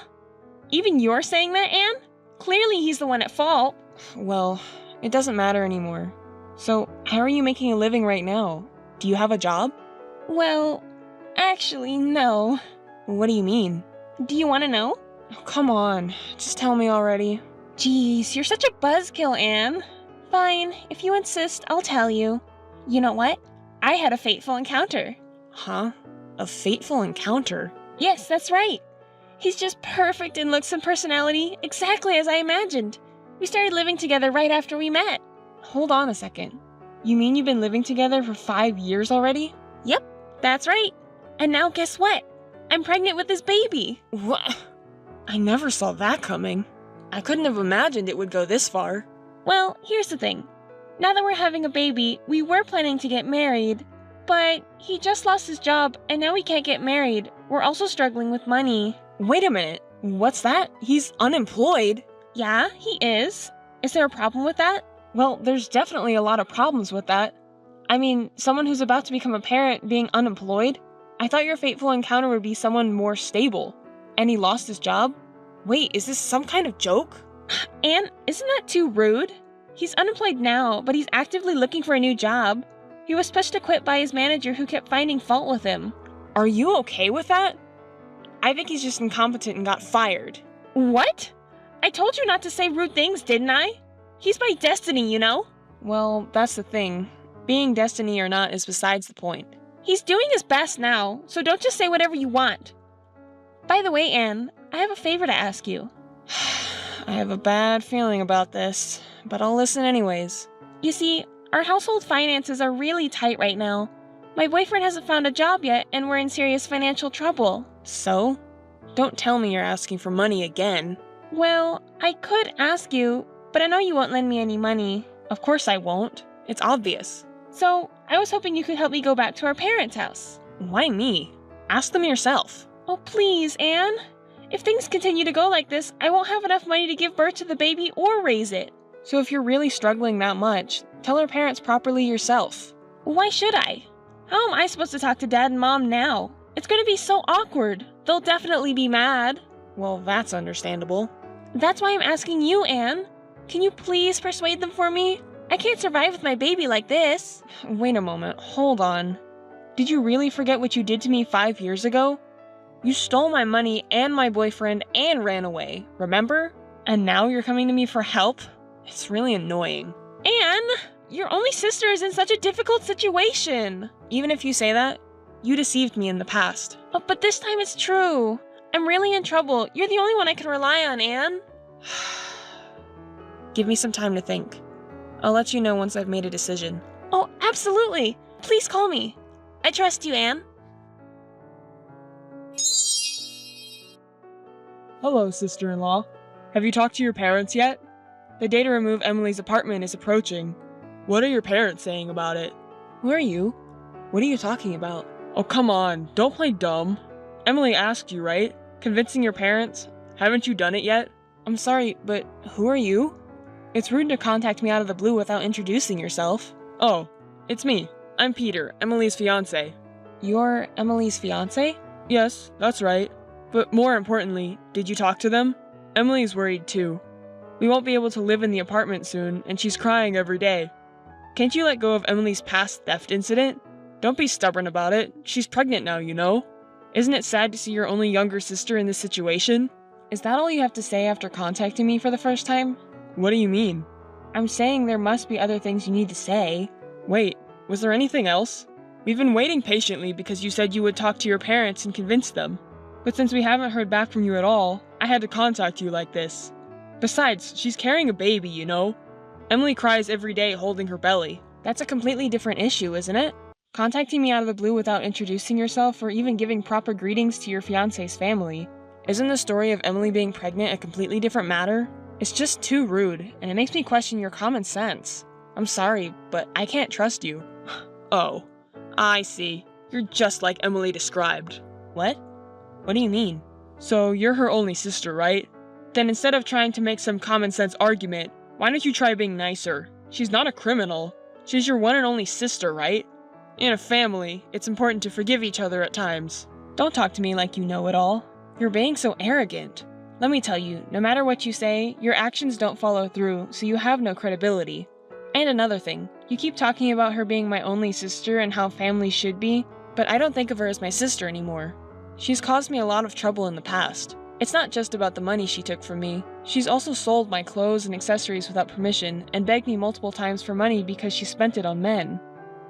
Even you're saying that, Anne? Clearly he's the one at fault. Well, it doesn't matter anymore. So, how are you making a living right now? Do you have a job? Well, actually, no. What do you mean? Do you want to know? Oh, come on, just tell me already. Jeez, you're such a buzzkill, Anne. Fine, if you insist, I'll tell you. You know what? I had a fateful encounter. Huh? A fateful encounter? Yes, that's right. He's just perfect in looks and personality, exactly as I imagined. We started living together right after we met. Hold on a second. You mean you've been living together for 5 years already? Yep, that's right. And now guess what? I'm pregnant with his baby. What? I never saw that coming. I couldn't have imagined it would go this far. Well, here's the thing. Now that we're having a baby, we were planning to get married, but he just lost his job and now we can't get married. We're also struggling with money. Wait a minute. What's that? He's unemployed. Yeah, he is. Is there a problem with that? Well, there's definitely a lot of problems with that. I mean, someone who's about to become a parent being unemployed? I thought your fateful encounter would be someone more stable. And he lost his job? Wait, is this some kind of joke? Anne, isn't that too rude? He's unemployed now, but he's actively looking for a new job. He was pushed to quit by his manager who kept finding fault with him. Are you okay with that? I think he's just incompetent and got fired. What? I told you not to say rude things, didn't I? He's my destiny, you know? Well, that's the thing. Being destiny or not is besides the point. He's doing his best now, so don't just say whatever you want. By the way, Anne, I have a favor to ask you. I have a bad feeling about this, but I'll listen anyways. You see, our household finances are really tight right now. My boyfriend hasn't found a job yet, and we're in serious financial trouble. So? Don't tell me you're asking for money again. Well, I could ask you, but I know you won't lend me any money. Of course I won't. It's obvious. So, I was hoping you could help me go back to our parents' house. Why me? Ask them yourself. Oh, please, Anne. If things continue to go like this, I won't have enough money to give birth to the baby or raise it. So if you're really struggling that much, tell our parents properly yourself. Why should I? How am I supposed to talk to Dad and Mom now? It's going to be so awkward. They'll definitely be mad. Well, that's understandable. That's why I'm asking you, Anne. Can you please persuade them for me? I can't survive with my baby like this. Wait a moment. Hold on. Did you really forget what you did to me 5 years ago? You stole my money and my boyfriend and ran away, remember? And now you're coming to me for help? It's really annoying. Anne, your only sister is in such a difficult situation. Even if you say that, you deceived me in the past. Oh, but this time it's true. I'm really in trouble. You're the only one I can rely on, Anne. Give me some time to think. I'll let you know once I've made a decision. Oh, absolutely. Please call me. I trust you, Anne. Hello, sister-in-law. Have you talked to your parents yet? The day to remove Emily's apartment is approaching. What are your parents saying about it? Who are you? What are you talking about? Oh, come on. Don't play dumb. Emily asked you, right? Convincing your parents? Haven't you done it yet? I'm sorry, but who are you? It's rude to contact me out of the blue without introducing yourself. Oh, it's me. I'm Peter, Emily's fiancé. You're Emily's fiancé? Yes, that's right. But more importantly, did you talk to them? Emily's worried too. We won't be able to live in the apartment soon, and she's crying every day. Can't you let go of Emily's past theft incident? Don't be stubborn about it. She's pregnant now, you know? Isn't it sad to see your only younger sister in this situation? Is that all you have to say after contacting me for the first time? What do you mean? I'm saying there must be other things you need to say. Wait, was there anything else? We've been waiting patiently because you said you would talk to your parents and convince them. But since we haven't heard back from you at all, I had to contact you like this. Besides, she's carrying a baby, you know? Emily cries every day holding her belly. That's a completely different issue, isn't it? Contacting me out of the blue without introducing yourself or even giving proper greetings to your fiancé's family. Isn't the story of Emily being pregnant a completely different matter? It's just too rude, and it makes me question your common sense. I'm sorry, but I can't trust you. Oh, I see. You're just like Emily described. What? What do you mean? So you're her only sister, right? Then instead of trying to make some common sense argument, why don't you try being nicer? She's not a criminal. She's your one and only sister, right? In a family, it's important to forgive each other at times. Don't talk to me like you know it all. You're being so arrogant. Let me tell you, no matter what you say, your actions don't follow through, so you have no credibility. And another thing, you keep talking about her being my only sister and how family should be, but I don't think of her as my sister anymore. She's caused me a lot of trouble in the past. It's not just about the money she took from me. She's also sold my clothes and accessories without permission and begged me multiple times for money because she spent it on men.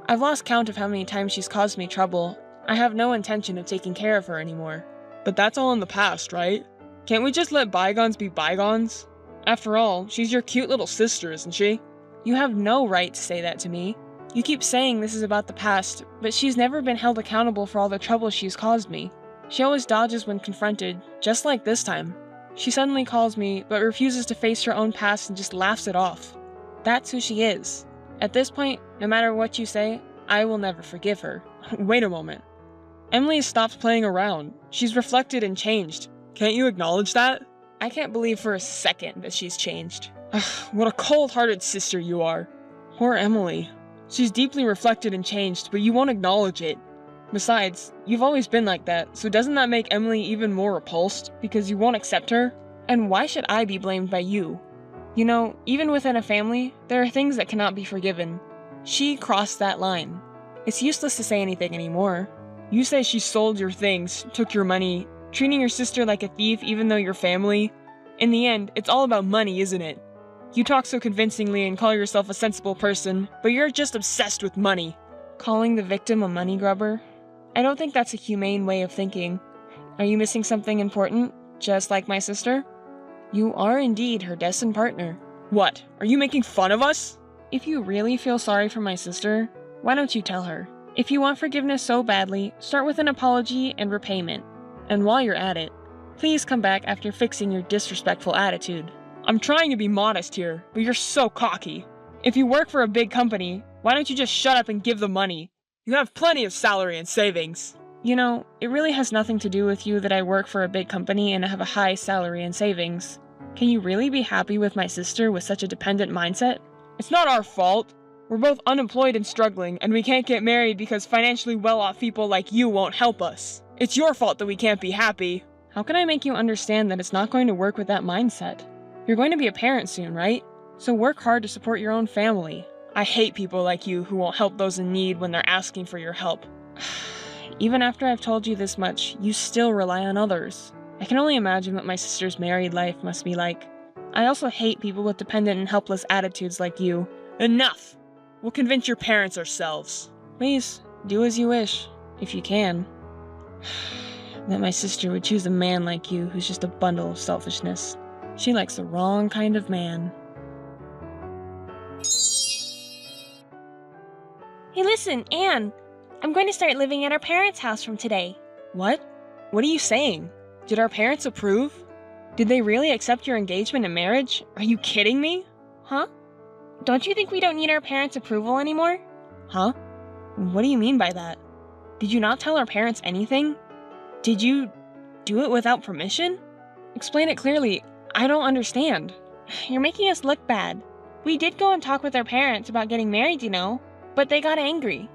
I've lost count of how many times she's caused me trouble. I have no intention of taking care of her anymore. But that's all in the past, right? Can't we just let bygones be bygones? After all, she's your cute little sister, isn't she? You have no right to say that to me. You keep saying this is about the past, but she's never been held accountable for all the trouble she's caused me. She always dodges when confronted, just like this time. She suddenly calls me, but refuses to face her own past and just laughs it off. That's who she is. At this point, no matter what you say, I will never forgive her. Wait a moment. Emily has stopped playing around. She's reflected and changed. Can't you acknowledge that? I can't believe for a second that she's changed. What a cold-hearted sister you are. Poor Emily. She's deeply reflected and changed, but you won't acknowledge it. Besides, you've always been like that, so doesn't that make Emily even more repulsed because you won't accept her? And why should I be blamed by you? You know, even within a family, there are things that cannot be forgiven. She crossed that line. It's useless to say anything anymore. You say she sold your things, took your money, treating your sister like a thief even though you're family. In the end, it's all about money, isn't it? You talk so convincingly and call yourself a sensible person, but you're just obsessed with money. Calling the victim a money grubber? I don't think that's a humane way of thinking. Are you missing something important, just like my sister? You are indeed her destined partner. What? Are you making fun of us? If you really feel sorry for my sister, why don't you tell her? If you want forgiveness so badly, start with an apology and repayment. And while you're at it, please come back after fixing your disrespectful attitude. I'm trying to be modest here, but you're so cocky. If you work for a big company, why don't you just shut up and give the money? You have plenty of salary and savings. You know, it really has nothing to do with you that I work for a big company and have a high salary and savings. Can you really be happy with my sister with such a dependent mindset? It's not our fault. We're both unemployed and struggling, and we can't get married because financially well-off people like you won't help us. It's your fault that we can't be happy. How can I make you understand that it's not going to work with that mindset? You're going to be a parent soon, right? So work hard to support your own family. I hate people like you who won't help those in need when they're asking for your help. Even after I've told you this much, you still rely on others. I can only imagine what my sister's married life must be like. I also hate people with dependent and helpless attitudes like you. Enough! We'll convince your parents ourselves. Please, do as you wish, if you can. That my sister would choose a man like you who's just a bundle of selfishness. She likes the wrong kind of man. Hey listen, Anne. I'm going to start living at our parents' house from today. What? What are you saying? Did our parents approve? Did they really accept your engagement and marriage? Are you kidding me? Huh? Don't you think we don't need our parents' approval anymore? Huh? What do you mean by that? Did you not tell our parents anything? Did you do it without permission? Explain it clearly. I don't understand. You're making us look bad. We did go and talk with our parents about getting married, you know. but they got angry.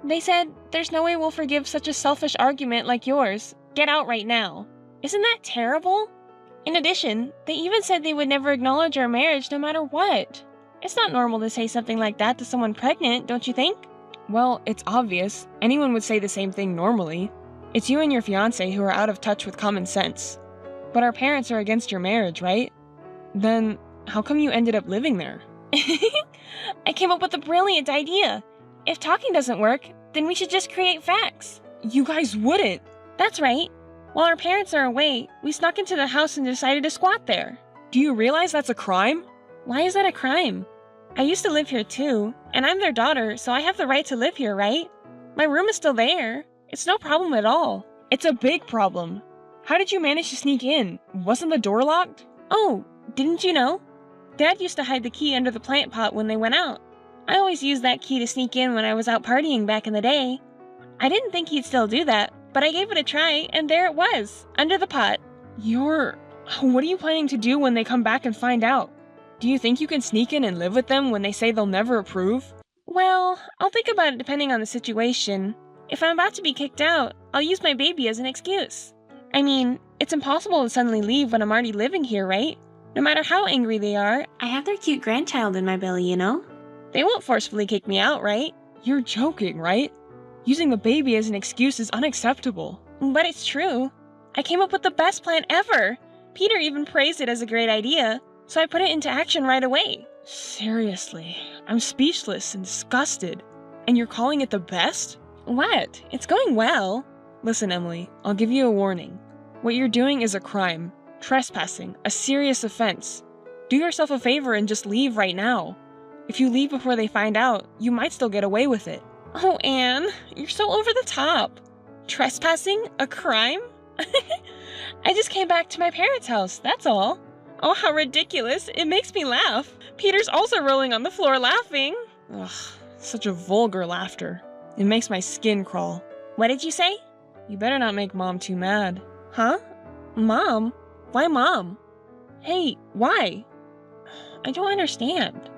They said, "There's no way we'll forgive such a selfish argument like yours. Get out right now." Isn't that terrible? In addition, they even said they would never acknowledge our marriage no matter what. It's not normal to say something like that to someone pregnant, don't you think? Well, it's obvious. Anyone would say the same thing normally. It's you and your fiancé who are out of touch with common sense. But our parents are against your marriage, right? Then, how come you ended up living there? I came up with a brilliant idea. If talking doesn't work, then we should just create facts. You guys wouldn't! That's right. While our parents are away, we snuck into the house and decided to squat there. Do you realize that's a crime? Why is that a crime? I used to live here too, and I'm their daughter, so I have the right to live here, right? My room is still there. It's no problem at all. It's a big problem. How did you manage to sneak in? Wasn't the door locked? Oh, didn't you know? Dad used to hide the key under the plant pot when they went out. I always used that key to sneak in when I was out partying back in the day. I didn't think he'd still do that, but I gave it a try, and there it was, under the pot. What are you planning to do when they come back and find out? Do you think you can sneak in and live with them when they say they'll never approve? Well, I'll think about it depending on the situation. If I'm about to be kicked out, I'll use my baby as an excuse. I mean, it's impossible to suddenly leave when I'm already living here, right? No matter how angry they are, I have their cute grandchild in my belly, you know? They won't forcefully kick me out, right? You're joking, right? Using the baby as an excuse is unacceptable. But it's true. I came up with the best plan ever. Peter even praised it as a great idea, so I put it into action right away. Seriously, I'm speechless and disgusted. And you're calling it the best? What? It's going well. Listen, Emily, I'll give you a warning. What you're doing is a crime. Trespassing, a serious offense. Do yourself a favor and just leave right now. If you leave before they find out, you might still get away with it. Oh, Anne, you're so over the top. Trespassing? A crime? I just came back to my parents' house, that's all. Oh, how ridiculous. It makes me laugh. Peter's also rolling on the floor laughing. Ugh, such a vulgar laughter. It makes my skin crawl. What did you say? You better not make Mom too mad. Huh? Mom? Why Mom? Hey, why? I don't understand.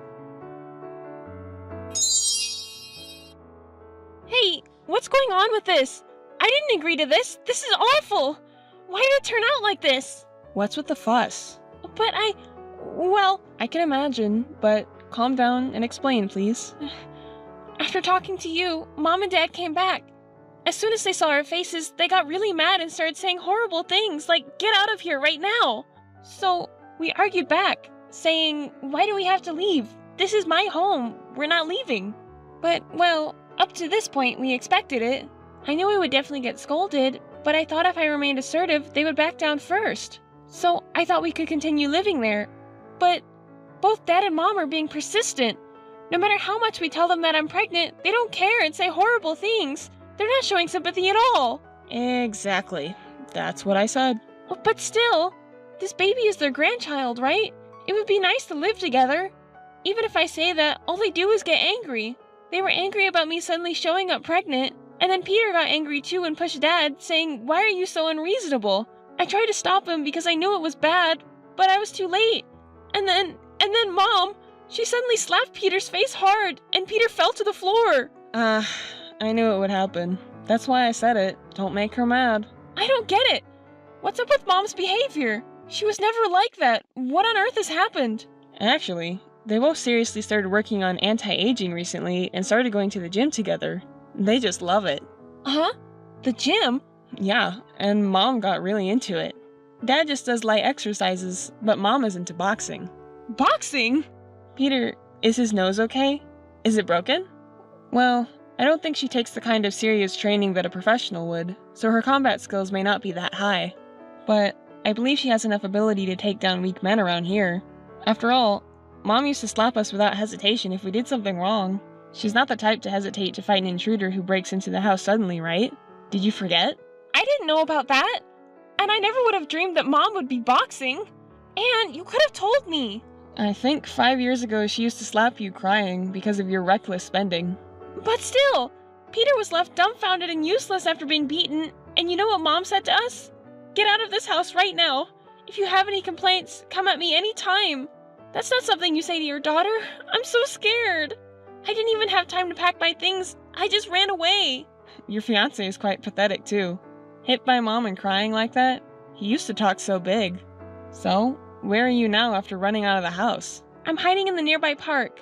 Hey, what's going on with this? I didn't agree to this. This is awful. Why did it turn out like this? What's with the fuss? But I can imagine, but calm down and explain, please. After talking to you, Mom and Dad came back. As soon as they saw our faces, they got really mad and started saying horrible things like, "Get out of here right now." So we argued back, saying, "Why do we have to leave? This is my home. We're not leaving." But, well, up to this point, we expected it. I knew we would definitely get scolded, but I thought if I remained assertive, they would back down first. So I thought we could continue living there. But both Dad and Mom are being persistent. No matter how much we tell them that I'm pregnant, they don't care and say horrible things. They're not showing sympathy at all. Exactly. That's what I said. But still, this baby is their grandchild, right? It would be nice to live together. Even if I say that, all they do is get angry. They were angry about me suddenly showing up pregnant, and then Peter got angry too and pushed Dad, saying, "Why are you so unreasonable?" I tried to stop him because I knew it was bad, but I was too late. And then Mom, she suddenly slapped Peter's face hard, and Peter fell to the floor. I knew it would happen. That's why I said it. Don't make her mad. I don't get it. What's up with Mom's behavior? She was never like that. What on earth has happened? Actually, they both seriously started working on anti-aging recently and started going to the gym together. They just love it. Huh? The gym? Yeah, and Mom got really into it. Dad just does light exercises, but Mom is into boxing. Boxing? Peter, is his nose okay? Is it broken? Well, I don't think she takes the kind of serious training that a professional would, so her combat skills may not be that high. But I believe she has enough ability to take down weak men around here. After all, Mom used to slap us without hesitation if we did something wrong. She's not the type to hesitate to fight an intruder who breaks into the house suddenly, right? Did you forget? I didn't know about that. And I never would have dreamed that Mom would be boxing. And you could have told me. I think 5 years ago she used to slap you crying because of your reckless spending. But still, Peter was left dumbfounded and useless after being beaten. And you know what Mom said to us? "Get out of this house right now. If you have any complaints, come at me any time." That's not something you say to your daughter. I'm so scared. I didn't even have time to pack my things. I just ran away. Your fiancé is quite pathetic, too. Hit by Mom and crying like that? He used to talk so big. So, where are you now after running out of the house? I'm hiding in the nearby park.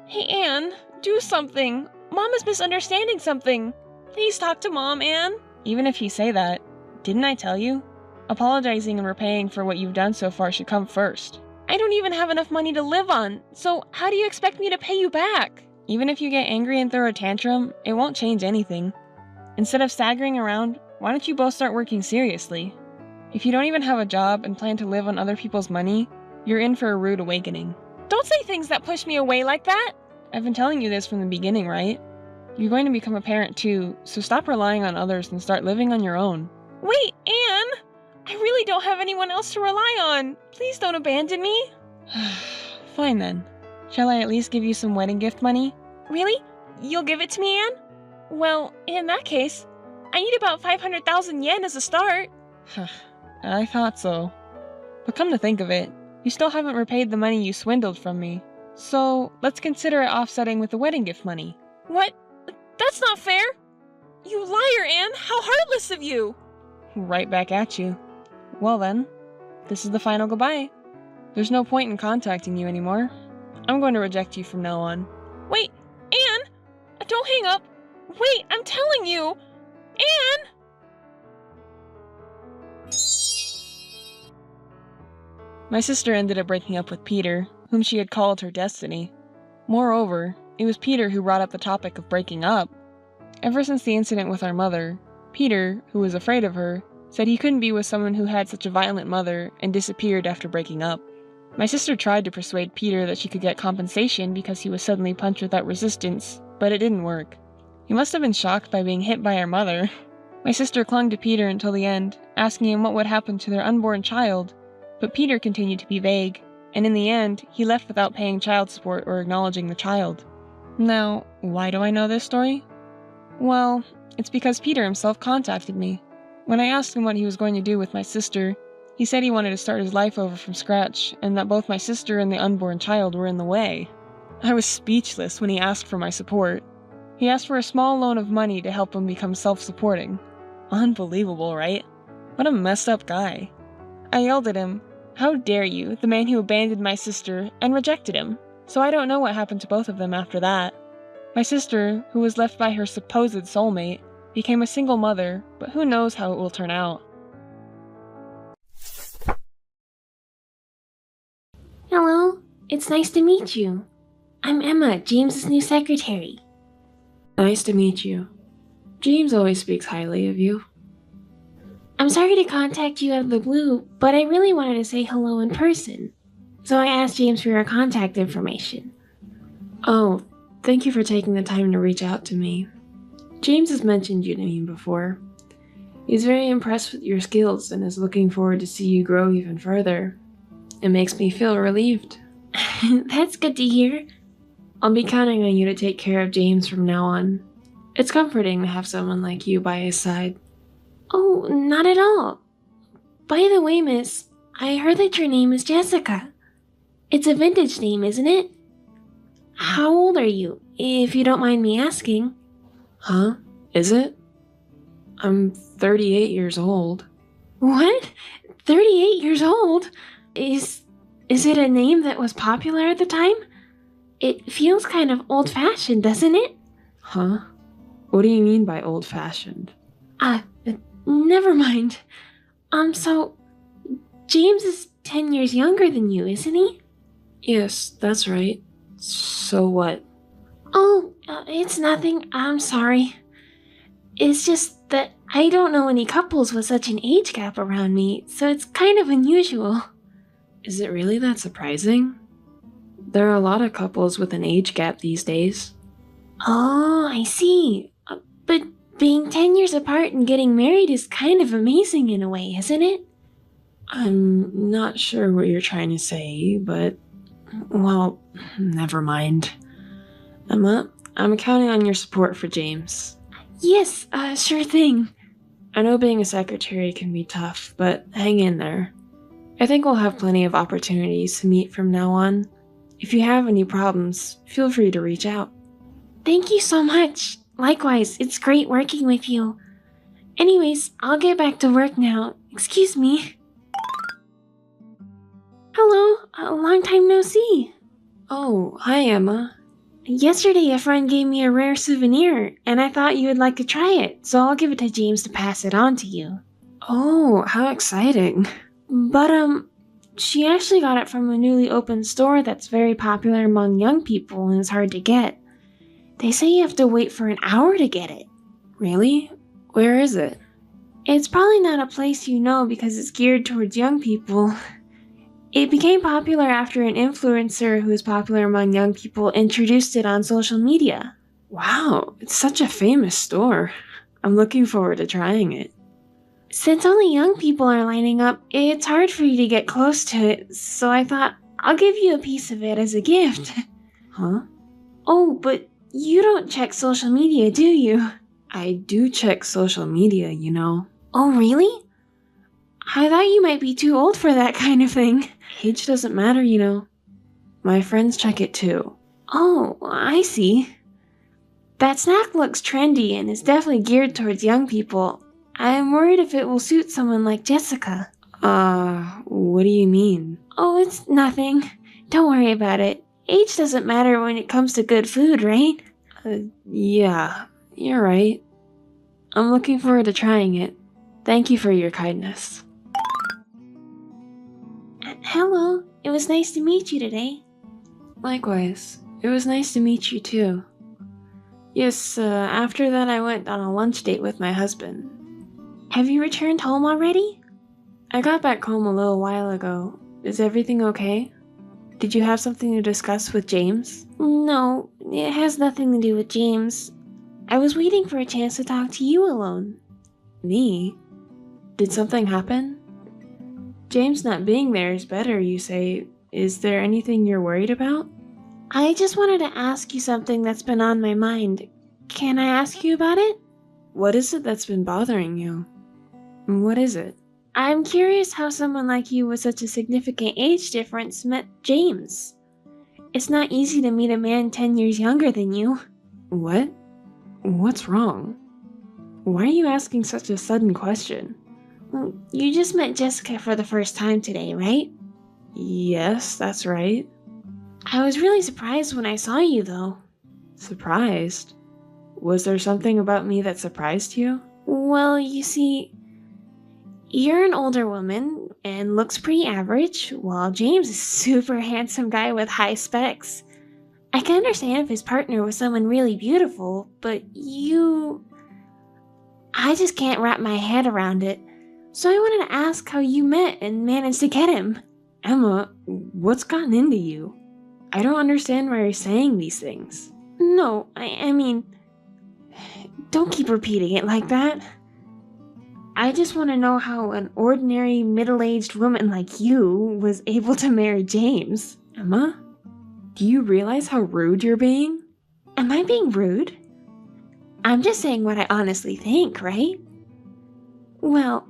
Hey, Anne, do something. Mom is misunderstanding something. Please talk to Mom, Anne. Even if you say that, didn't I tell you? Apologizing and repaying for what you've done so far should come first. I don't even have enough money to live on, so how do you expect me to pay you back? Even if you get angry and throw a tantrum, it won't change anything. Instead of staggering around, why don't you both start working seriously? If you don't even have a job and plan to live on other people's money, you're in for a rude awakening. Don't say things that push me away like that. I've been telling you this from the beginning, right? You're going to become a parent too, so stop relying on others and start living on your own. Wait, Anne! I really don't have anyone else to rely on. Please don't abandon me. Fine then. Shall I at least give you some wedding gift money? Really? You'll give it to me, Anne? Well, in that case, I need about 500,000 yen as a start. I thought so. But come to think of it, you still haven't repaid the money you swindled from me. So, let's consider it offsetting with the wedding gift money. What? That's not fair! You liar, Anne! How heartless of you! Right back at you. Well then, this is the final goodbye. There's no point in contacting you anymore. I'm going to reject you from now on. Wait, Anne! Don't hang up! Wait, I'm telling you! Anne! My sister ended up breaking up with Peter, whom she had called her destiny. Moreover, it was Peter who brought up the topic of breaking up. Ever since the incident with our mother, Peter, who was afraid of her, said he couldn't be with someone who had such a violent mother and disappeared after breaking up. My sister tried to persuade Peter that she could get compensation because he was suddenly punched without resistance, but it didn't work. He must have been shocked by being hit by our mother. My sister clung to Peter until the end, asking him what would happen to their unborn child, but Peter continued to be vague, and in the end, he left without paying child support or acknowledging the child. Now, why do I know this story? Well, it's because Peter himself contacted me. When I asked him what he was going to do with my sister, he said he wanted to start his life over from scratch, and that both my sister and the unborn child were in the way. I was speechless when he asked for my support. He asked for a small loan of money to help him become self-supporting. Unbelievable, right? What a messed up guy. I yelled at him, "How dare you, the man who abandoned my sister," and rejected him. So I don't know what happened to both of them after that. My sister, who was left by her supposed soulmate, became a single mother, but who knows how it will turn out. Hello, it's nice to meet you. I'm Emma, James's new secretary. Nice to meet you. James always speaks highly of you. I'm sorry to contact you out of the blue, but I really wanted to say hello in person. So I asked James for your contact information. Oh, thank you for taking the time to reach out to me. James has mentioned you to me before. He's very impressed with your skills and is looking forward to see you grow even further. It makes me feel relieved. That's good to hear. I'll be counting on you to take care of James from now on. It's comforting to have someone like you by his side. Oh, not at all. By the way, miss, I heard that your name is Jessica. It's a vintage name, isn't it? How old are you, if you don't mind me asking? Huh? Is it? I'm 38 years old. What? 38 years old? Is it a name that was popular at the time? It feels kind of old-fashioned, doesn't it? Huh? What do you mean by old-fashioned? Never mind. So, James is 10 years younger than you, isn't he? Yes, that's right. So what? Oh, it's nothing. I'm sorry. It's just that I don't know any couples with such an age gap around me, so it's kind of unusual. Is it really that surprising? There are a lot of couples with an age gap these days. Oh, I see. But being 10 years apart and getting married is kind of amazing in a way, isn't it? I'm not sure what you're trying to say, but... well, never mind. Emma, I'm counting on your support for James. Yes, sure thing. I know being a secretary can be tough, but hang in there. I think we'll have plenty of opportunities to meet from now on. If you have any problems, feel free to reach out. Thank you so much. Likewise, it's great working with you. Anyways, I'll get back to work now. Excuse me. Hello, a long time no see. Oh, hi, Emma. Yesterday, a friend gave me a rare souvenir, and I thought you would like to try it, so I'll give it to James to pass it on to you. Oh, how exciting. But, she actually got it from a newly opened store that's very popular among young people and is hard to get. They say you have to wait for an hour to get it. Really? Where is it? It's probably not a place you know because it's geared towards young people. It became popular after an influencer who is popular among young people introduced it on social media. Wow, it's such a famous store. I'm looking forward to trying it. Since only young people are lining up, it's hard for you to get close to it, so I thought I'll give you a piece of it as a gift. Huh? Oh, but you don't check social media, do you? I do check social media, you know. Oh, really? I thought you might be too old for that kind of thing. Age doesn't matter, you know. My friends check it too. Oh, I see. That snack looks trendy and is definitely geared towards young people. I'm worried if it will suit someone like Jessica. What do you mean? Oh, it's nothing. Don't worry about it. Age doesn't matter when it comes to good food, right? Yeah, you're right. I'm looking forward to trying it. Thank you for your kindness. Hello, it was nice to meet you today. Likewise. It was nice to meet you too. Yes, after that I went on a lunch date with my husband. Have you returned home already? I got back home a little while ago. Is everything okay? Did you have something to discuss with James? No, it has nothing to do with James. I was waiting for a chance to talk to you alone. Me? Did something happen? James not being there is better, you say. Is there anything you're worried about? I just wanted to ask you something that's been on my mind. Can I ask you about it? What is it that's been bothering you? What is it? I'm curious how someone like you with such a significant age difference met James. It's not easy to meet a man 10 years younger than you. What? What's wrong? Why are you asking such a sudden question? You just met Jessica for the first time today, right? Yes, that's right. I was really surprised when I saw you, though. Surprised? Was there something about me that surprised you? Well, you see, you're an older woman and looks pretty average, while James is a super handsome guy with high specs. I can understand if his partner was someone really beautiful, but I just can't wrap my head around it. So I wanted to ask how you met and managed to get him. Emma, what's gotten into you? I don't understand why you're saying these things. No, I mean, don't keep repeating it like that. I just want to know how an ordinary middle-aged woman like you was able to marry James. Emma, do you realize how rude you're being? Am I being rude? I'm just saying what I honestly think, right? Well,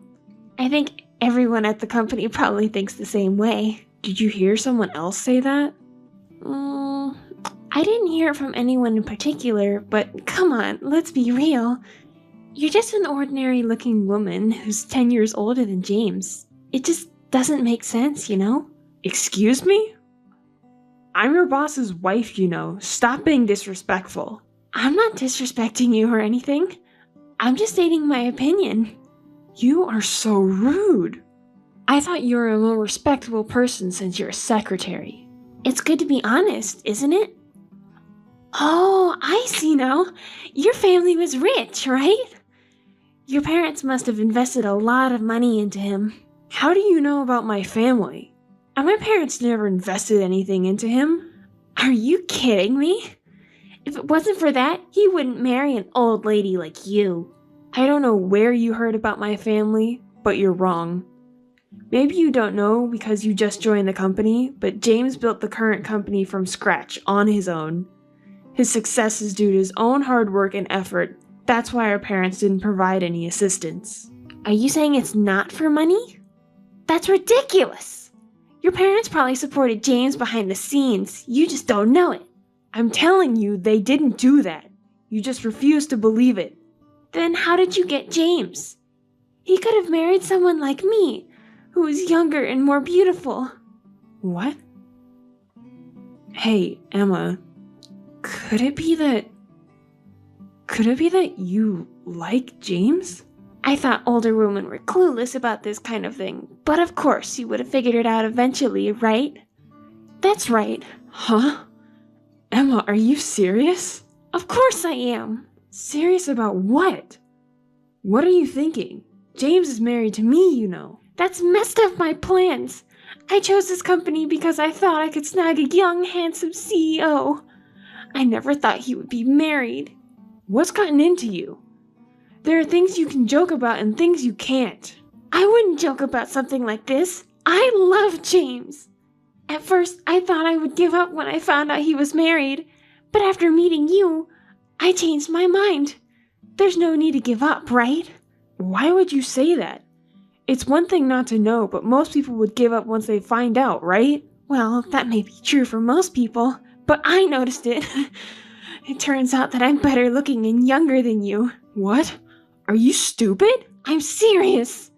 I think everyone at the company probably thinks the same way. Did you hear someone else say that? I didn't hear it from anyone in particular, but come on, let's be real. You're just an ordinary looking woman who's 10 years older than James. It just doesn't make sense, you know? Excuse me? I'm your boss's wife, you know. Stop being disrespectful. I'm not disrespecting you or anything. I'm just stating my opinion. You are so rude. I thought you were a more respectable person since you're a secretary. It's good to be honest, isn't it? Oh, I see now. Your family was rich, right? Your parents must have invested a lot of money into him. How do you know about my family? And my parents never invested anything into him. Are you kidding me? If it wasn't for that, he wouldn't marry an old lady like you. I don't know where you heard about my family, but you're wrong. Maybe you don't know because you just joined the company, but James built the current company from scratch on his own. His success is due to his own hard work and effort. That's why our parents didn't provide any assistance. Are you saying it's not for money? That's ridiculous! Your parents probably supported James behind the scenes. You just don't know it. I'm telling you, they didn't do that. You just refuse to believe it. Then how did you get James? He could have married someone like me, who is younger and more beautiful. What? Hey, Emma, could it be that you like James? I thought older women were clueless about this kind of thing, but of course you would have figured it out eventually, right? That's right. Huh? Emma, are you serious? Of course I am. Serious about what? What are you thinking? James is married to me, you know. That's messed up my plans. I chose this company because I thought I could snag a young, handsome CEO. I never thought he would be married. What's gotten into you? There are things you can joke about and things you can't. I wouldn't joke about something like this. I love James. At first, I thought I would give up when I found out he was married, but after meeting you, I changed my mind. There's no need to give up, right? Why would you say that? It's one thing not to know, but most people would give up once they find out, right? Well, that may be true for most people, but I noticed it. It turns out that I'm better looking and younger than you. What? Are you stupid? I'm serious.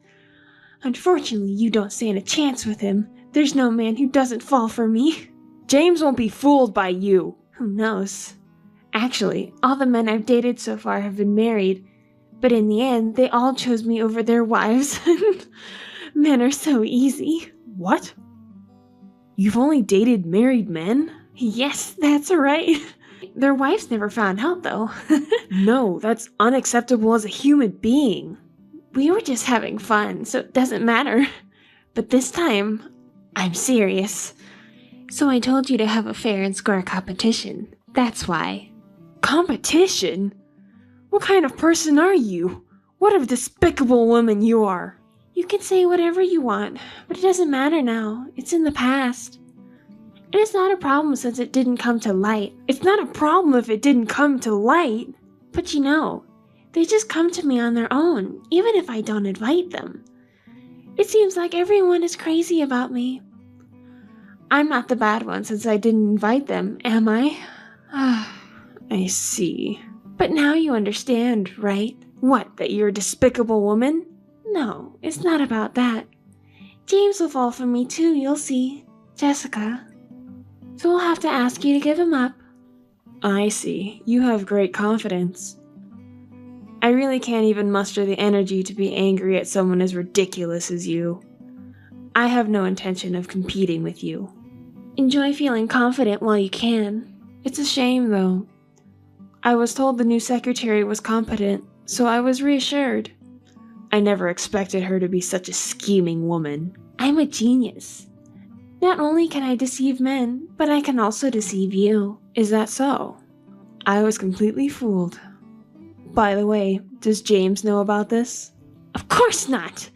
Unfortunately, you don't stand a chance with him. There's no man who doesn't fall for me. James won't be fooled by you. Who knows? Actually, all the men I've dated so far have been married, but in the end, they all chose me over their wives. Men are so easy. What? You've only dated married men? Yes, that's right. Their wives never found out, though. No, that's unacceptable as a human being. We were just having fun, so it doesn't matter. But this time, I'm serious. So I told you to have a fair and square competition. That's why. Competition? What kind of person are you? What a despicable woman you are. You can say whatever you want, but it doesn't matter now. It's in the past. And it's not a problem since it didn't come to light. It's not a problem if it didn't come to light. But you know, they just come to me on their own, even if I don't invite them. It seems like everyone is crazy about me. I'm not the bad one since I didn't invite them, am I? I see. But now you understand, right? What, that you're a despicable woman? No, it's not about that. James will fall for me too, you'll see. Jessica. So we'll have to ask you to give him up. I see. You have great confidence. I really can't even muster the energy to be angry at someone as ridiculous as you. I have no intention of competing with you. Enjoy feeling confident while you can. It's a shame, though. I was told the new secretary was competent, so I was reassured. I never expected her to be such a scheming woman. I'm a genius. Not only can I deceive men, but I can also deceive you. Is that so? I was completely fooled. By the way, does James know about this? Of course not!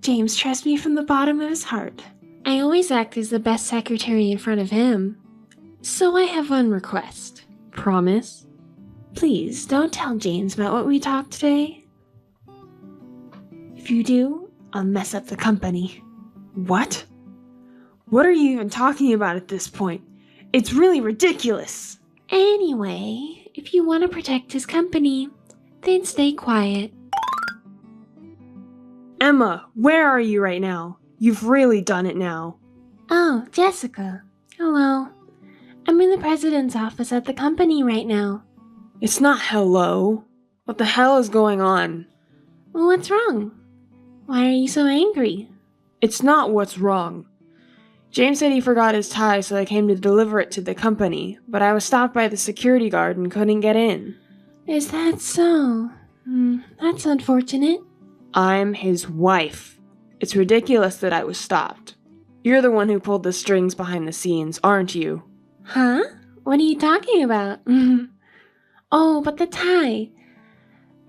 James trusts me from the bottom of his heart. I always act as the best secretary in front of him. So I have one request. Promise? Please, don't tell James about what we talked today. If you do, I'll mess up the company. What? What are you even talking about at this point? It's really ridiculous. Anyway, if you want to protect his company, then stay quiet. Emma, where are you right now? You've really done it now. Oh, Jessica. Hello. I'm in the president's office at the company right now. It's not hello. What the hell is going on? Well, what's wrong? Why are you so angry? It's not what's wrong. James said he forgot his tie, so I came to deliver it to the company, but I was stopped by the security guard and couldn't get in. Is that so? That's unfortunate. I'm his wife. It's ridiculous that I was stopped. You're the one who pulled the strings behind the scenes, aren't you? Huh? What are you talking about? Oh, but the tie.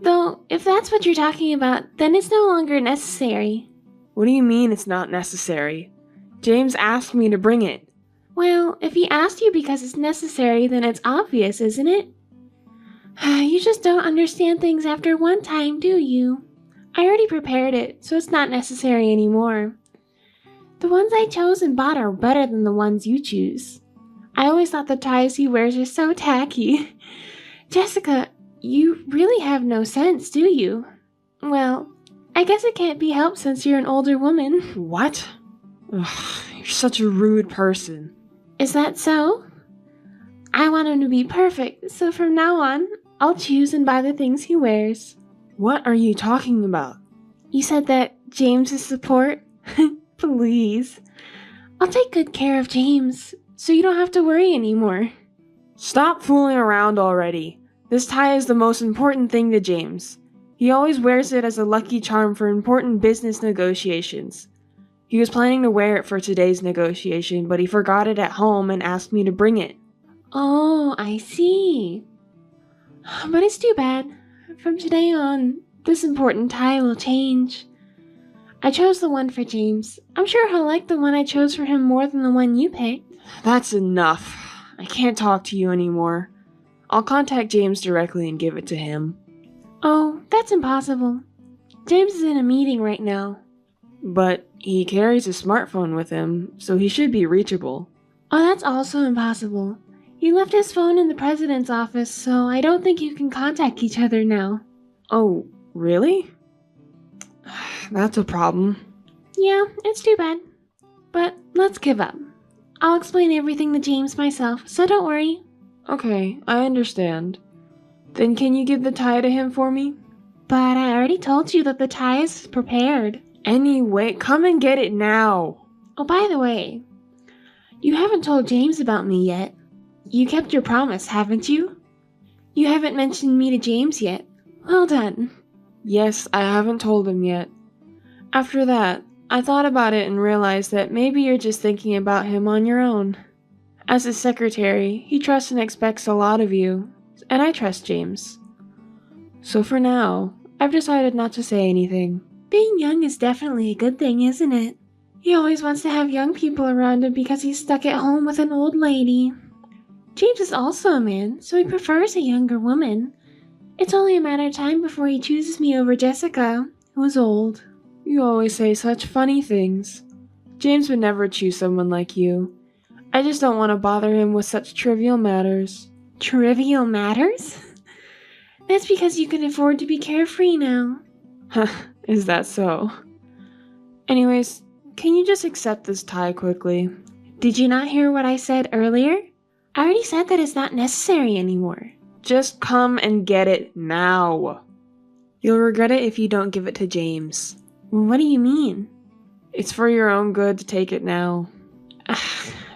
Though, if that's what you're talking about, then it's no longer necessary. What do you mean it's not necessary? James asked me to bring it. Well, if he asked you because it's necessary, then it's obvious, isn't it? You just don't understand things after one time, do you? I already prepared it, so it's not necessary anymore. The ones I chose and bought are better than the ones you choose. I always thought the ties he wears are so tacky. Jessica, you really have no sense, do you? Well, I guess it can't be helped since you're an older woman. What? Ugh, you're such a rude person. Is that so? I want him to be perfect, so from now on, I'll choose and buy the things he wears. What are you talking about? You said that James is support? Please. I'll take good care of James, so you don't have to worry anymore. Stop fooling around already. This tie is the most important thing to James. He always wears it as a lucky charm for important business negotiations. He was planning to wear it for today's negotiation, but he forgot it at home and asked me to bring it. Oh, I see. But it's too bad. From today on, this important tie will change. I chose the one for James. I'm sure he'll like the one I chose for him more than the one you picked. That's enough. I can't talk to you anymore. I'll contact James directly and give it to him. Oh, that's impossible. James is in a meeting right now. But he carries a smartphone with him, so he should be reachable. Oh, that's also impossible. He left his phone in the president's office, so I don't think you can contact each other now. Oh, really? That's a problem. Yeah, it's too bad. But let's give up. I'll explain everything to James myself, so don't worry. Okay, I understand. Then can you give the tie to him for me? But I already told you that the tie is prepared. Anyway, come and get it now. Oh, by the way, you haven't told James about me yet. You kept your promise, haven't you? You haven't mentioned me to James yet. Well done. Yes, I haven't told him yet. After that, I thought about it and realized that maybe you're just thinking about him on your own. As his secretary, he trusts and expects a lot of you, and I trust James. So for now, I've decided not to say anything. Being young is definitely a good thing, isn't it? He always wants to have young people around him because he's stuck at home with an old lady. James is also a man, so he prefers a younger woman. It's only a matter of time before he chooses me over Jessica, who is old. You always say such funny things. James would never choose someone like you. I just don't want to bother him with such trivial matters. Trivial matters? That's because you can afford to be carefree now. Is that so? Anyways, can you just accept this tie quickly? Did you not hear what I said earlier? I already said that it's not necessary anymore. Just come and get it now. You'll regret it if you don't give it to James. What do you mean? It's for your own good to take it now.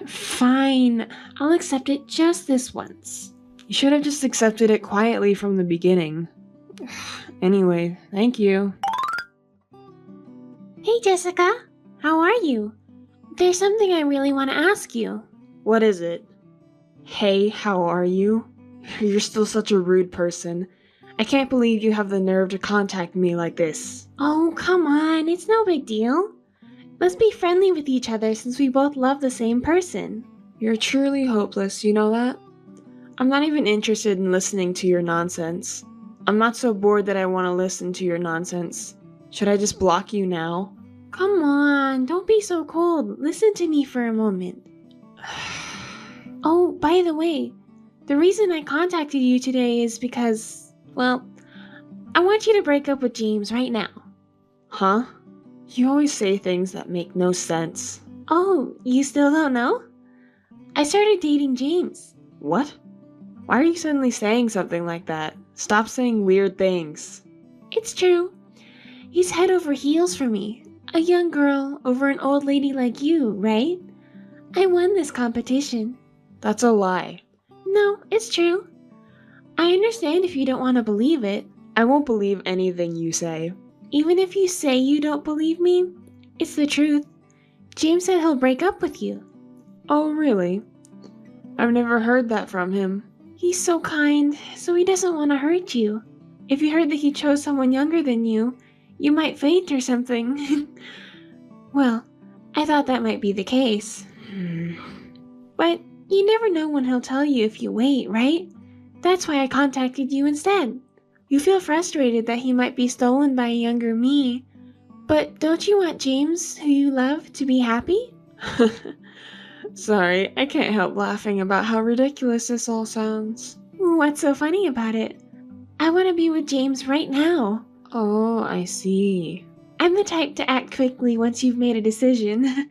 Fine, I'll accept it just this once. You should have just accepted it quietly from the beginning. Anyway, thank you. Hey Jessica, how are you? There's something I really want to ask you. What is it? Hey, how are you? You're still such a rude person. I can't believe you have the nerve to contact me like this. Oh, come on, it's no big deal. Let's be friendly with each other since we both love the same person. You're truly hopeless, you know that? I'm not even interested in listening to your nonsense. I'm not so bored that I want to listen to your nonsense. Should I just block you now? Come on, don't be so cold. Listen to me for a moment. Oh, by the way, the reason I contacted you today is because, well, I want you to break up with James right now. Huh? You always say things that make no sense. Oh, you still don't know? I started dating James. What? Why are you suddenly saying something like that? Stop saying weird things. It's true. He's head over heels for me. A young girl over an old lady like you, right? I won this competition. That's a lie. No, it's true. I understand if you don't want to believe it. I won't believe anything you say. Even if you say you don't believe me, it's the truth. James said he'll break up with you. Oh, really? I've never heard that from him. He's so kind, so he doesn't want to hurt you. If you heard that he chose someone younger than you might faint or something. Well, I thought that might be the case. But you never know when he'll tell you if you wait, right? That's why I contacted you instead. You feel frustrated that he might be stolen by a younger me, but don't you want James, who you love, to be happy? Sorry, I can't help laughing about how ridiculous this all sounds. What's so funny about it? I want to be with James right now. Oh, I see. I'm the type to act quickly once you've made a decision.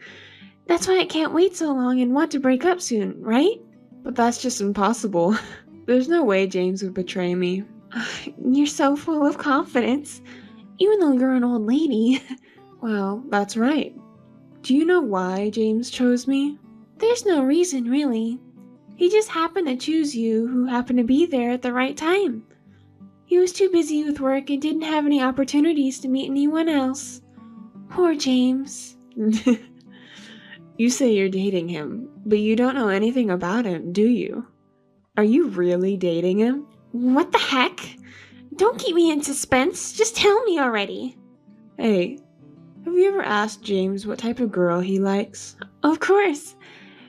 That's why I can't wait so long and want to break up soon, right? But that's just impossible. There's no way James would betray me. You're so full of confidence, even though you're an old lady. Well, that's right. Do you know why James chose me? There's no reason, really. He just happened to choose you, who happened to be there at the right time. He was too busy with work and didn't have any opportunities to meet anyone else. Poor James. You say you're dating him, but you don't know anything about him, do you? Are you really dating him? What the heck? Don't keep me in suspense. Just tell me already. Hey, have you ever asked James what type of girl he likes? Of course.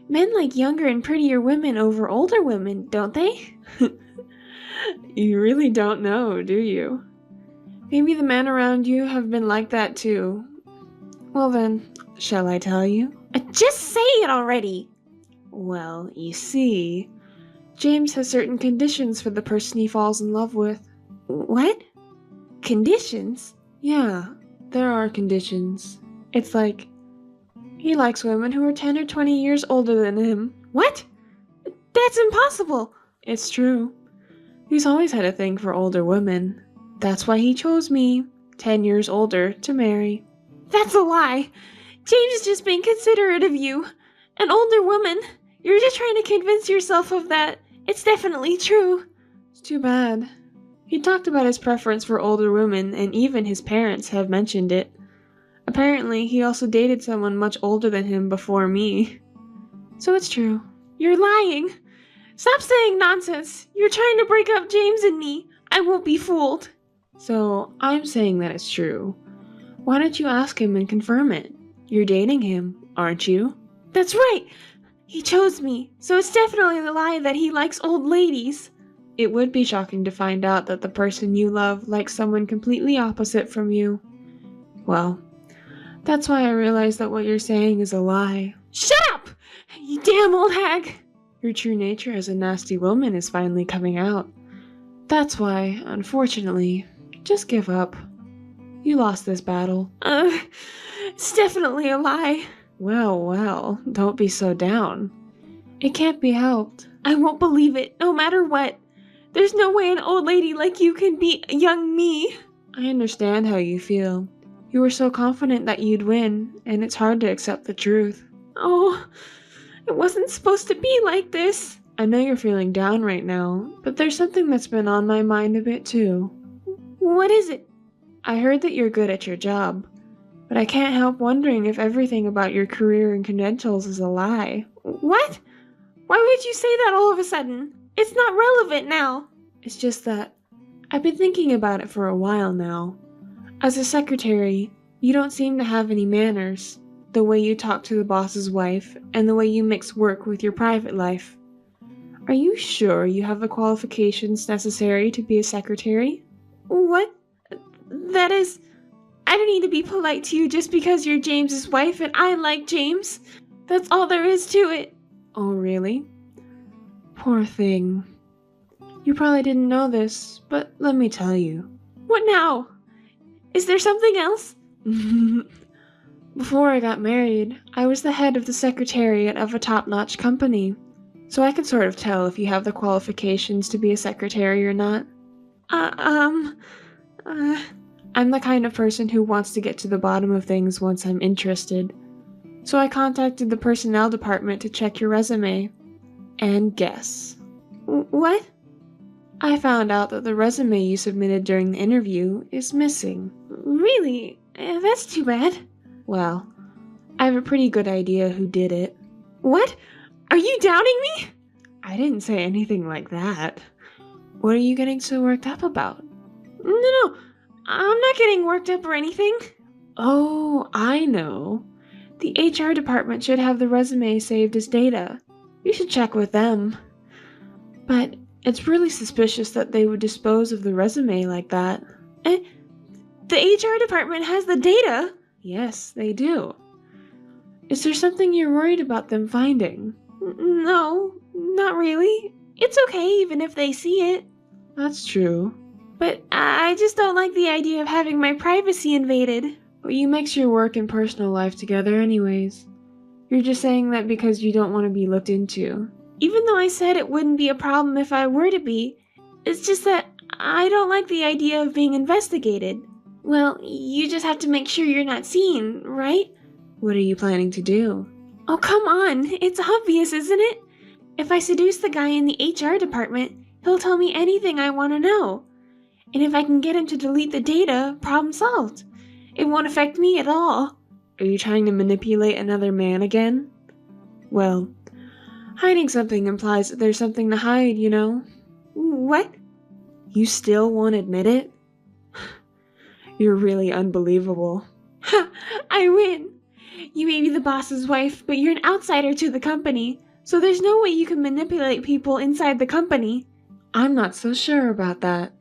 Men like younger and prettier women over older women, don't they? You really don't know, do you? Maybe the men around you have been like that too. Well then, shall I tell you? Just say it already. Well, you see, James has certain conditions for the person he falls in love with. What? Conditions? Yeah, there are conditions. It's like, he likes women who are 10 or 20 years older than him. What? That's impossible. It's true. He's always had a thing for older women. That's why he chose me, 10 years older, to marry. That's a lie. James is just being considerate of you. An older woman. You're just trying to convince yourself of that. It's definitely true. It's too bad. He talked about his preference for older women, and even his parents have mentioned it. Apparently, he also dated someone much older than him before me. So it's true. You're lying. Stop saying nonsense. You're trying to break up James and me. I won't be fooled. So, I'm saying that it's true. Why don't you ask him and confirm it? You're dating him, aren't you? That's right. He chose me, so it's definitely the lie that he likes old ladies. It would be shocking to find out that the person you love likes someone completely opposite from you. Well, that's why I realize that what you're saying is a lie. Shut up! You damn old hag! Your true nature as a nasty woman is finally coming out. That's why, unfortunately, just give up. You lost this battle. It's definitely a lie. Well, don't be so down. It can't be helped. I won't believe it, no matter what. There's no way an old lady like you can be young me. I understand how you feel. You were so confident that you'd win, and it's hard to accept the truth. Oh, it wasn't supposed to be like this. I know you're feeling down right now, but there's something that's been on my mind a bit too. What is it? I heard that you're good at your job, but I can't help wondering if everything about your career and credentials is a lie. What? Why would you say that all of a sudden? It's not relevant now. It's just that I've been thinking about it for a while now. As a secretary, you don't seem to have any manners. The way you talk to the boss's wife, and the way you mix work with your private life. Are you sure you have the qualifications necessary to be a secretary? What? That is, I don't need to be polite to you just because you're James's wife and I like James. That's all there is to it. Oh, really? Poor thing. You probably didn't know this, but let me tell you. What now? Is there something else? Before I got married, I was the head of the secretariat of a top-notch company, so I can sort of tell if you have the qualifications to be a secretary or not. I'm the kind of person who wants to get to the bottom of things once I'm interested, so I contacted the personnel department to check your resume. And guess. What? I found out that the resume you submitted during the interview is missing. Really? That's too bad. Well, I have a pretty good idea who did it. What? Are you doubting me? I didn't say anything like that. What are you getting so worked up about? No, I'm not getting worked up or anything. Oh, I know. The HR department should have the resume saved as data. You should check with them. But it's really suspicious that they would dispose of the resume like that. The HR department has the data? Yes, they do. Is there something you're worried about them finding? No, not really. It's okay even if they see it. That's true. But I just don't like the idea of having my privacy invaded. But you mix your work and personal life together anyways. You're just saying that because you don't want to be looked into. Even though I said it wouldn't be a problem if I were to be, it's just that I don't like the idea of being investigated. Well, you just have to make sure you're not seen, right? What are you planning to do? Oh, come on. It's obvious, isn't it? If I seduce the guy in the HR department, he'll tell me anything I want to know. And if I can get him to delete the data, problem solved. It won't affect me at all. Are you trying to manipulate another man again? Well, hiding something implies that there's something to hide, you know? What? You still won't admit it? You're really unbelievable. Ha! I win! You may be the boss's wife, but you're an outsider to the company, so there's no way you can manipulate people inside the company. I'm not so sure about that.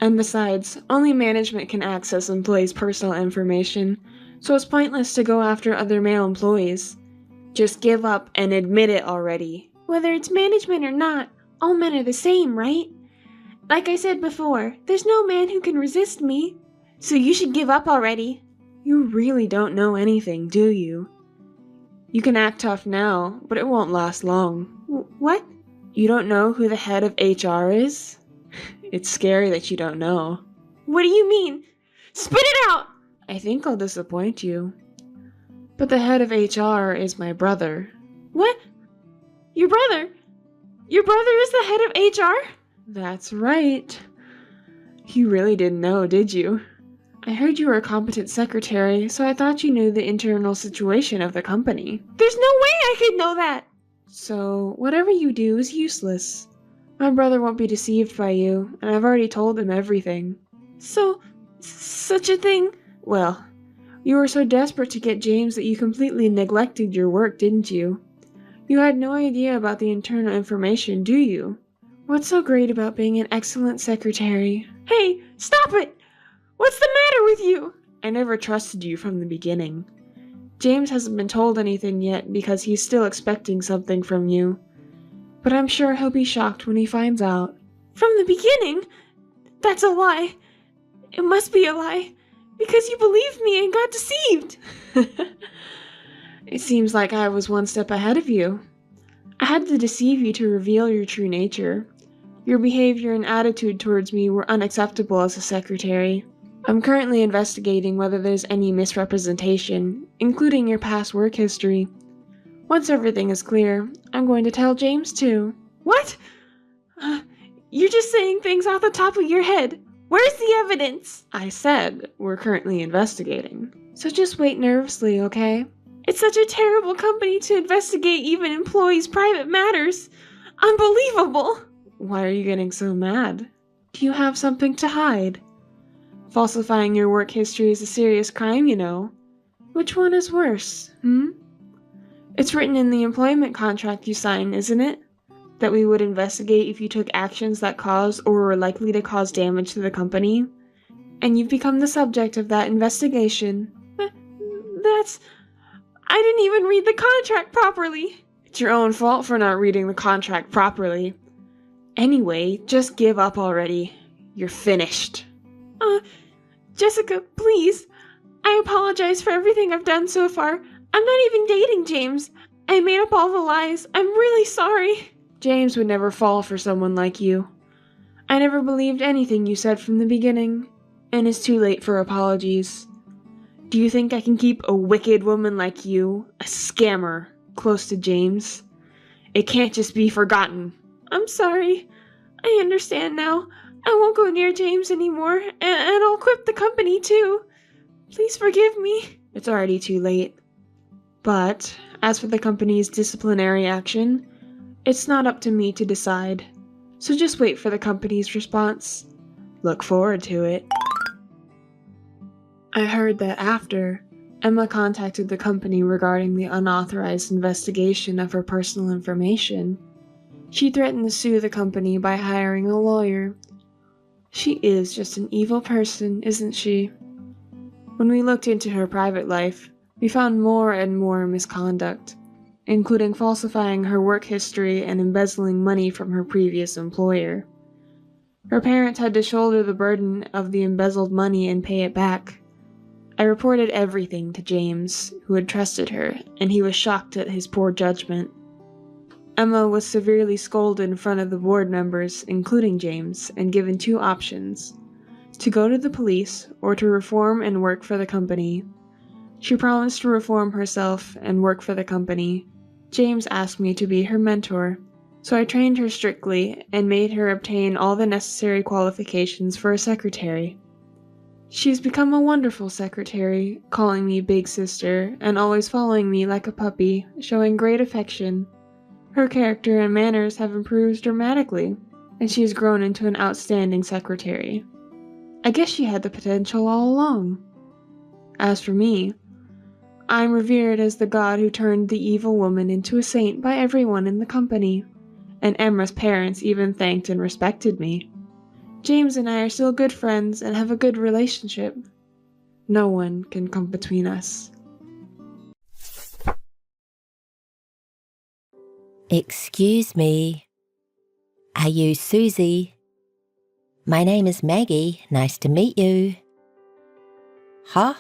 And besides, only management can access employees' personal information, so it's pointless to go after other male employees. Just give up and admit it already. Whether it's management or not, all men are the same, right? Like I said before, there's no man who can resist me, so you should give up already. You really don't know anything, do you? You can act tough now, but it won't last long. What? You don't know who the head of HR is? It's scary that you don't know. What do you mean? Spit it out! I think I'll disappoint you. But the head of HR is my brother. What? Your brother? Your brother is the head of HR? That's right. You really didn't know, did you? I heard you were a competent secretary, so I thought you knew the internal situation of the company. There's no way I could know that! So, whatever you do is useless. My brother won't be deceived by you, and I've already told him everything. So, such a thing? Well, you were so desperate to get James that you completely neglected your work, didn't you? You had no idea about the internal information, do you? What's so great about being an excellent secretary? Hey, stop it! What's the matter with you? I never trusted you from the beginning. James hasn't been told anything yet because he's still expecting something from you. But I'm sure he'll be shocked when he finds out. From the beginning? That's a lie. It must be a lie. Because you believed me and got deceived. It seems like I was one step ahead of you. I had to deceive you to reveal your true nature. Your behavior and attitude towards me were unacceptable as a secretary. I'm currently investigating whether there's any misrepresentation, including your past work history. Once everything is clear, I'm going to tell James too. What? You're just saying things off the top of your head. Where's the evidence? I said we're currently investigating. So just wait nervously, okay? It's such a terrible company to investigate even employees' private matters. Unbelievable! Why are you getting so mad? Do you have something to hide? Falsifying your work history is a serious crime, you know. Which one is worse, It's written in the employment contract you signed, isn't it? That we would investigate if you took actions that caused or were likely to cause damage to the company. And you've become the subject of that investigation. I didn't even read the contract properly. It's your own fault for not reading the contract properly. Anyway, just give up already. You're finished. Jessica, please. I apologize for everything I've done so far. I'm not even dating James. I made up all the lies. I'm really sorry. James would never fall for someone like you. I never believed anything you said from the beginning, and it's too late for apologies. Do you think I can keep a wicked woman like you, a scammer, close to James? It can't just be forgotten. I'm sorry. I understand now. I won't go near James anymore, and I'll quit the company too. Please forgive me. It's already too late. But, as for the company's disciplinary action, it's not up to me to decide. So just wait for the company's response. Look forward to it. I heard that after, Emma contacted the company regarding the unauthorized investigation of her personal information. She threatened to sue the company by hiring a lawyer. She is just an evil person, isn't she? When we looked into her private life, We found more and more misconduct, including falsifying her work history and embezzling money from her previous employer. Her parents had to shoulder the burden of the embezzled money and pay it back. I reported everything to James, who had trusted her, and he was shocked at his poor judgment. Emma was severely scolded in front of the board members, including James, and given 2 options: to go to the police or to reform and work for the company. She promised to reform herself and work for the company. James asked me to be her mentor, so I trained her strictly and made her obtain all the necessary qualifications for a secretary. She's become a wonderful secretary, calling me big sister and always following me like a puppy, showing great affection. Her character and manners have improved dramatically, and she has grown into an outstanding secretary. I guess she had the potential all along. As for me, I'm revered as the god who turned the evil woman into a saint by everyone in the company, and Emma's parents even thanked and respected me. James and I are still good friends and have a good relationship. No one can come between us. Excuse me. Are you Susie? My name is Maggie. Nice to meet you. Huh?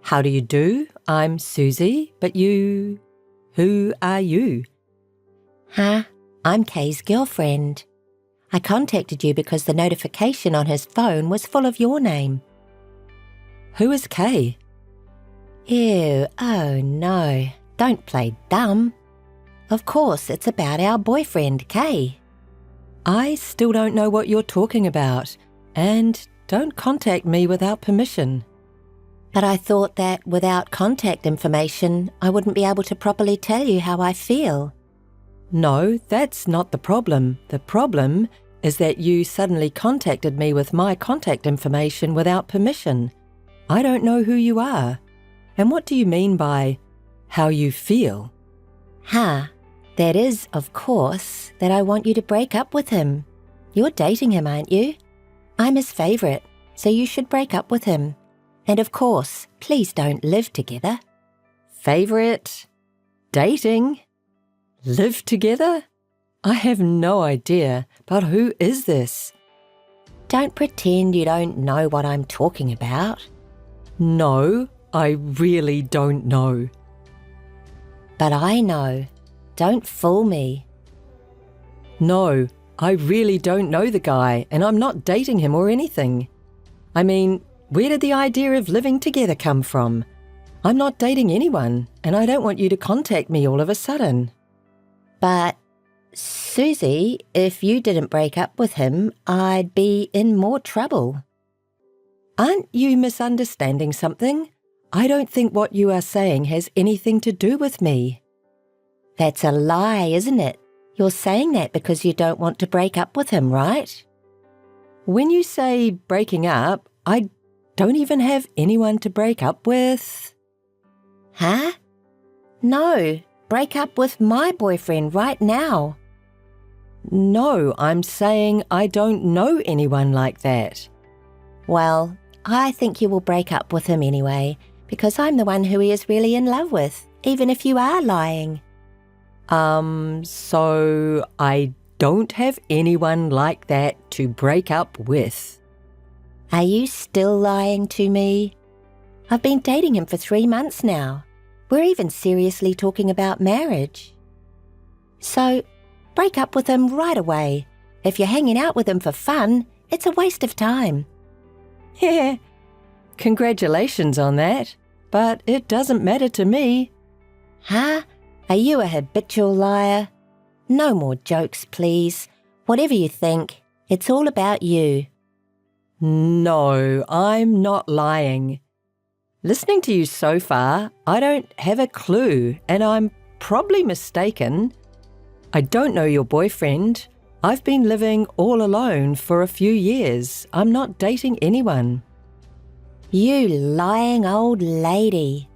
How do you do? I'm Susie, but you... Who are you? Huh? I'm Kay's girlfriend. I contacted you because the notification on his phone was full of your name. Who is Kay? Ew, oh no. Don't play dumb. Of course, it's about our boyfriend, Kay. I still don't know what you're talking about, and don't contact me without permission. But I thought that without contact information, I wouldn't be able to properly tell you how I feel. No, that's not the problem. The problem is that you suddenly contacted me with my contact information without permission. I don't know who you are. And what do you mean by how you feel? That is, of course, that I want you to break up with him. You're dating him, aren't you? I'm his favourite, so you should break up with him. And of course, please don't live together. Favourite? Dating? Live together? I have no idea, but who is this? Don't pretend you don't know what I'm talking about. No, I really don't know. But I know. Don't fool me. No, I really don't know the guy, and I'm not dating him or anything. I mean, where did the idea of living together come from? I'm not dating anyone, and I don't want you to contact me all of a sudden. But, Susie, if you didn't break up with him, I'd be in more trouble. Aren't you misunderstanding something? I don't think what you are saying has anything to do with me. That's a lie, isn't it? You're saying that because you don't want to break up with him, right? When you say breaking up, I don't even have anyone to break up with. Huh? No, break up with my boyfriend right now. No, I'm saying I don't know anyone like that. Well, I think you will break up with him anyway, because I'm the one who he is really in love with, even if you are lying. So I don't have anyone like that to break up with. Are you still lying to me? I've been dating him for 3 months now. We're even seriously talking about marriage. So, break up with him right away. If you're hanging out with him for fun, it's a waste of time. Yeah, congratulations on that, but it doesn't matter to me. Huh? Are you a habitual liar? No more jokes, please. Whatever you think, it's all about you. No, I'm not lying. Listening to you so far, I don't have a clue, and I'm probably mistaken. I don't know your boyfriend. I've been living all alone for a few years. I'm not dating anyone. You lying old lady.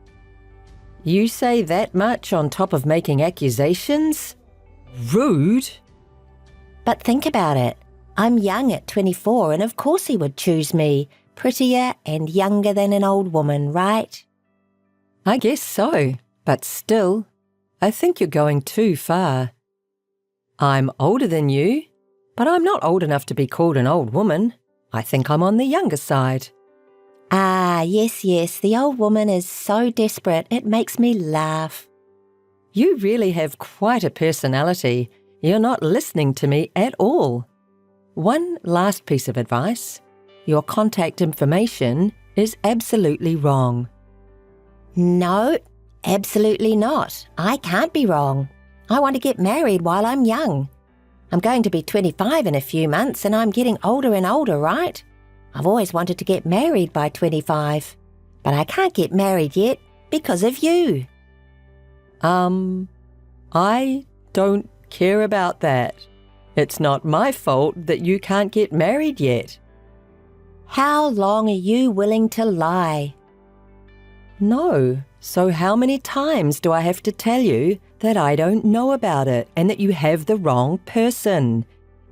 You say that much on top of making accusations? Rude. But think about it. I'm young at 24, and of course he would choose me, prettier and younger than an old woman, right? I guess so, but still, I think you're going too far. I'm older than you, but I'm not old enough to be called an old woman. I think I'm on the younger side. Ah, yes, the old woman is so desperate it makes me laugh. You really have quite a personality. You're not listening to me at all. One last piece of advice. Your contact information is absolutely wrong. No, absolutely not. I can't be wrong. I want to get married while I'm young. I'm going to be 25 in a few months and I'm getting older and older, right? I've always wanted to get married by 25, but I can't get married yet because of you. I don't care about that. It's not my fault that you can't get married yet. How long are you willing to lie? No, so how many times do I have to tell you that I don't know about it and that you have the wrong person?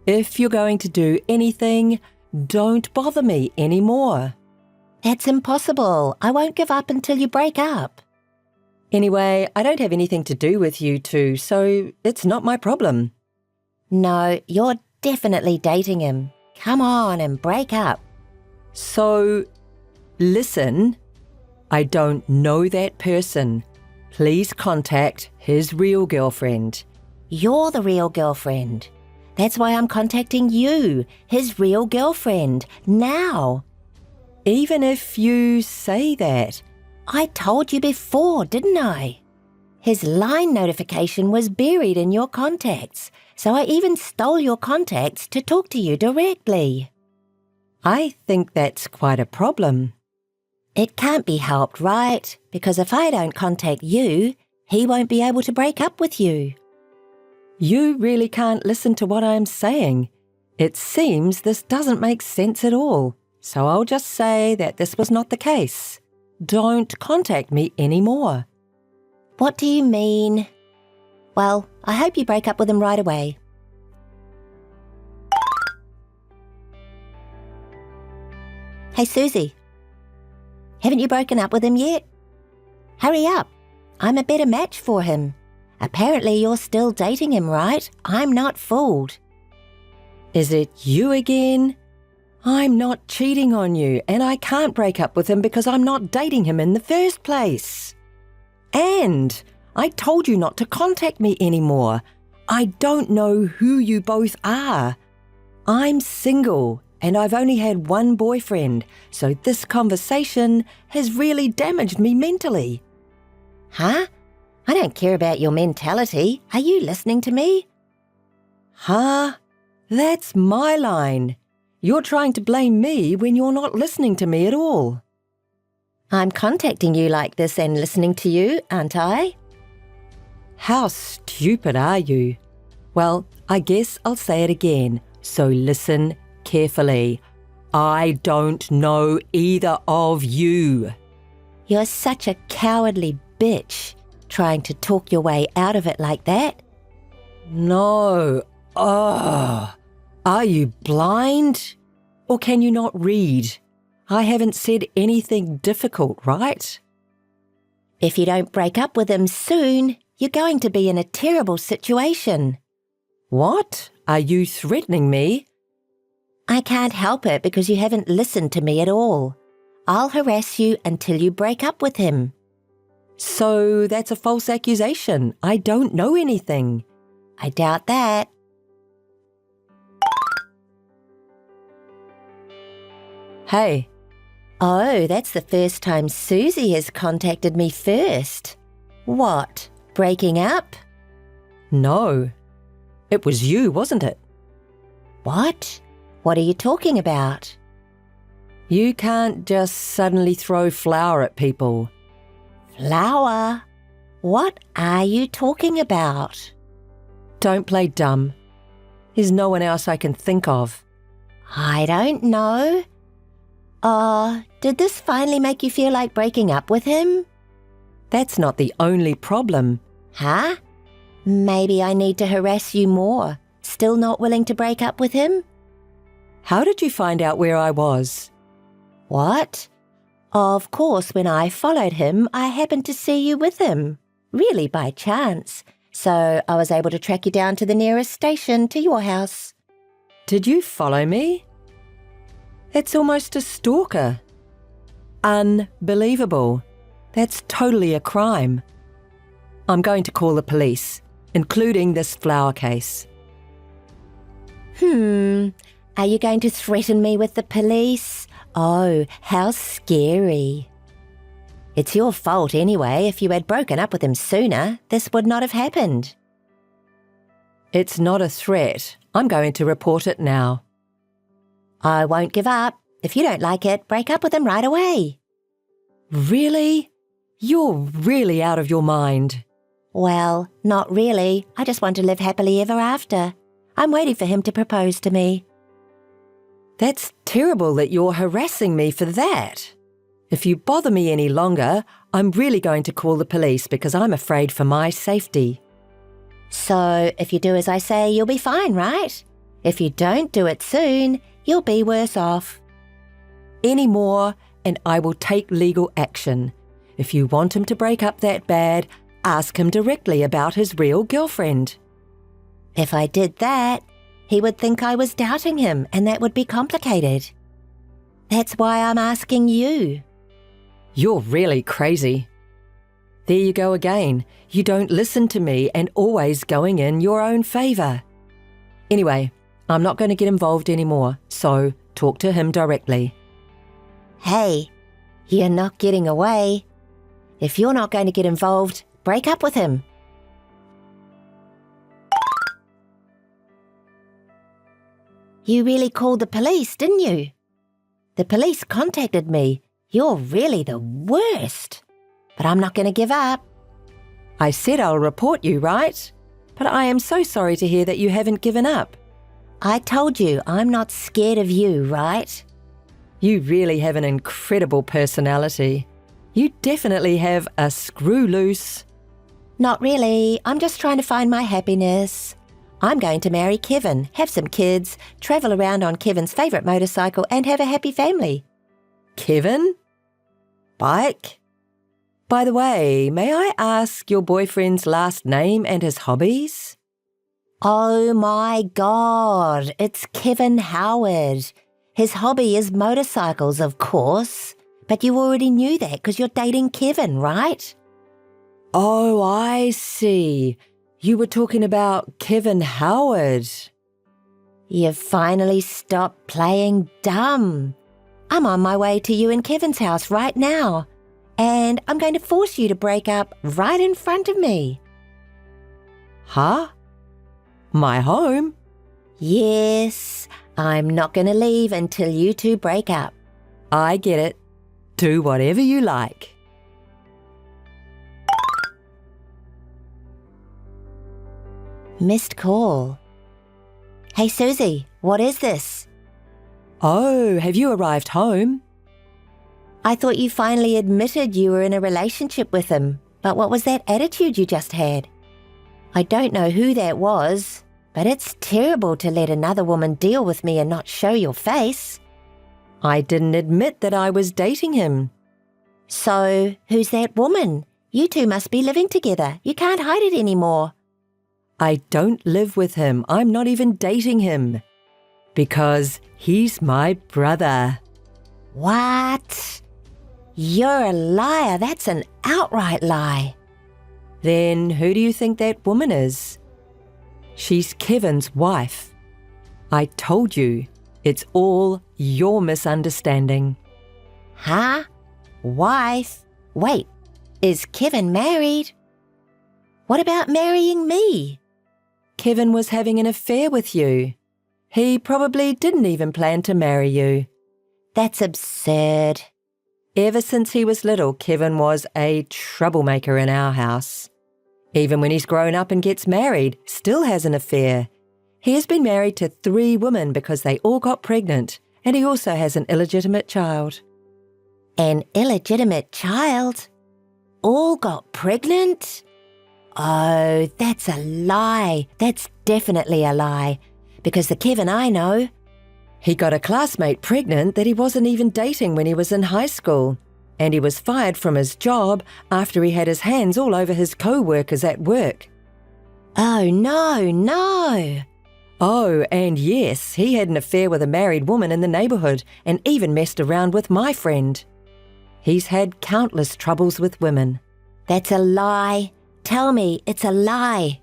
If you're going to do anything, don't bother me anymore. That's impossible. I won't give up until you break up. Anyway, I don't have anything to do with you two, so it's not my problem. No, you're definitely dating him. Come on and break up. So, listen, I don't know that person. Please contact his real girlfriend. You're the real girlfriend. That's why I'm contacting you, his real girlfriend, now. Even if you say that, I told you before, didn't I? His line notification was buried in your contacts, so I even stole your contacts to talk to you directly. I think that's quite a problem. It can't be helped, right? Because if I don't contact you, he won't be able to break up with you. You really can't listen to what I'm saying. It seems this doesn't make sense at all, so I'll just say that this was not the case. Don't contact me anymore. What do you mean? Well, I hope you break up with him right away. Hey, Susie. Haven't you broken up with him yet? Hurry up. I'm a better match for him. Apparently you're still dating him, right? I'm not fooled. Is it you again? I'm not cheating on you, and I can't break up with him because I'm not dating him in the first place. And I told you not to contact me anymore. I don't know who you both are. I'm single, and I've only had one boyfriend, so this conversation has really damaged me mentally. Huh? I don't care about your mentality. Are you listening to me? Huh? That's my line. You're trying to blame me when you're not listening to me at all. I'm contacting you like this and listening to you, aren't I? How stupid are you? Well, I guess I'll say it again, so listen carefully. I don't know either of you. You're such a cowardly bitch, trying to talk your way out of it like that. No. Oh. Are you blind? Or can you not read? I haven't said anything difficult, right? If you don't break up with him soon, you're going to be in a terrible situation. What? Are you threatening me? I can't help it because you haven't listened to me at all. I'll harass you until you break up with him. So that's a false accusation. I don't know anything. I doubt that. Hey. Oh, that's the first time Susie has contacted me first. What? Breaking up? No. It was you, wasn't it? What? What are you talking about? You can't just suddenly throw flour at people. Flour? What are you talking about? Don't play dumb. There's no one else I can think of. I don't know. Did this finally make you feel like breaking up with him? That's not the only problem. Huh? Maybe I need to harass you more. Still not willing to break up with him? How did you find out where I was? What? Of course, when I followed him, I happened to see you with him. Really by chance. So I was able to track you down to the nearest station to your house. Did you follow me? It's almost a stalker. Unbelievable. That's totally a crime. I'm going to call the police, including this flower case. Are you going to threaten me with the police? Oh, how scary. It's your fault anyway. If you had broken up with him sooner, this would not have happened. It's not a threat. I'm going to report it now. I won't give up. If you don't like it, break up with him right away. Really? You're really out of your mind. Well, not really. I just want to live happily ever after. I'm waiting for him to propose to me. That's terrible that you're harassing me for that. If you bother me any longer, I'm really going to call the police because I'm afraid for my safety. So, if you do as I say, you'll be fine, right? If you don't do it soon, you'll be worse off. Any more, and I will take legal action. If you want him to break up that bad, ask him directly about his real girlfriend. If I did that, he would think I was doubting him, and that would be complicated. That's why I'm asking you. You're really crazy. There you go again. You don't listen to me and always going in your own favour. Anyway, I'm not going to get involved anymore, so talk to him directly. Hey, you're not getting away. If you're not going to get involved, break up with him. You really called the police, didn't you? The police contacted me. You're really the worst. But I'm not going to give up. I said I'll report you, right? But I am so sorry to hear that you haven't given up. I told you I'm not scared of you, right? You really have an incredible personality. You definitely have a screw loose. Not really. I'm just trying to find my happiness. I'm going to marry Kevin, have some kids, travel around on Kevin's favourite motorcycle and have a happy family. Kevin? Bike? By the way, may I ask your boyfriend's last name and his hobbies? Oh my God, it's Kevin Howard. His hobby is motorcycles, of course. But you already knew that because you're dating Kevin, right? Oh, I see. You were talking about Kevin Howard. You've finally stopped playing dumb. I'm on my way to you and Kevin's house right now. And I'm going to force you to break up right in front of me. Huh? My home? Yes, I'm not going to leave until you two break up. I get it. Do whatever you like. Missed call. Hey, Susie, what is this? Oh, have you arrived home? I thought you finally admitted you were in a relationship with him, but what was that attitude you just had? I don't know who that was, but it's terrible to let another woman deal with me and not show your face. I didn't admit that I was dating him. So, who's that woman? You two must be living together. You can't hide it anymore. I don't live with him. I'm not even dating him. Because he's my brother. What? You're a liar. That's an outright lie. Then who do you think that woman is? She's Kevin's wife. I told you, it's all your misunderstanding. Huh? Wife? Wait, is Kevin married? What about marrying me? Kevin was having an affair with you. He probably didn't even plan to marry you. That's absurd. Ever since he was little, Kevin was a troublemaker in our house. Even when he's grown up and gets married, still has an affair. He has been married to 3 women because they all got pregnant, and he also has an illegitimate child. An illegitimate child? All got pregnant? Oh, that's a lie. That's definitely a lie. Because the Kevin I know... He got a classmate pregnant that he wasn't even dating when he was in high school. and he was fired from his job after he had his hands all over his co-workers at work. Oh, no. Oh, and yes, he had an affair with a married woman in the neighbourhood and even messed around with my friend. He's had countless troubles with women. That's a lie. Tell me it's a lie.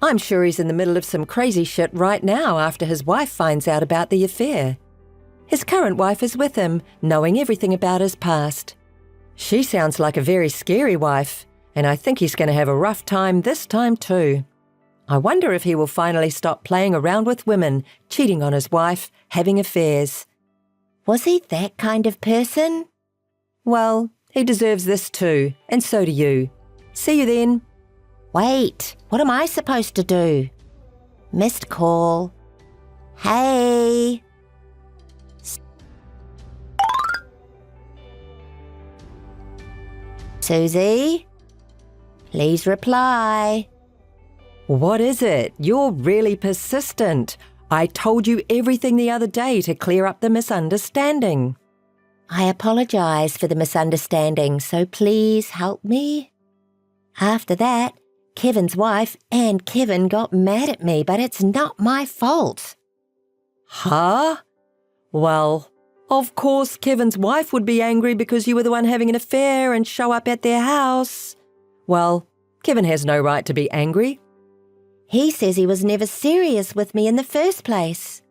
I'm sure he's in the middle of some crazy shit right now after his wife finds out about the affair. His current wife is with him, knowing everything about his past. She sounds like a very scary wife, and I think he's going to have a rough time this time too. I wonder if he will finally stop playing around with women, cheating on his wife, having affairs. Was he that kind of person? Well, he deserves this too, and so do you. See you then. Wait, what am I supposed to do? Missed call. Hey. Susie? Please reply. What is it? You're really persistent. I told you everything the other day to clear up the misunderstanding. I apologize for the misunderstanding, so please help me. After that, Kevin's wife and Kevin got mad at me, but it's not my fault. Huh? Well, of course Kevin's wife would be angry because you were the one having an affair and show up at their house. Well, Kevin has no right to be angry. He says he was never serious with me in the first place.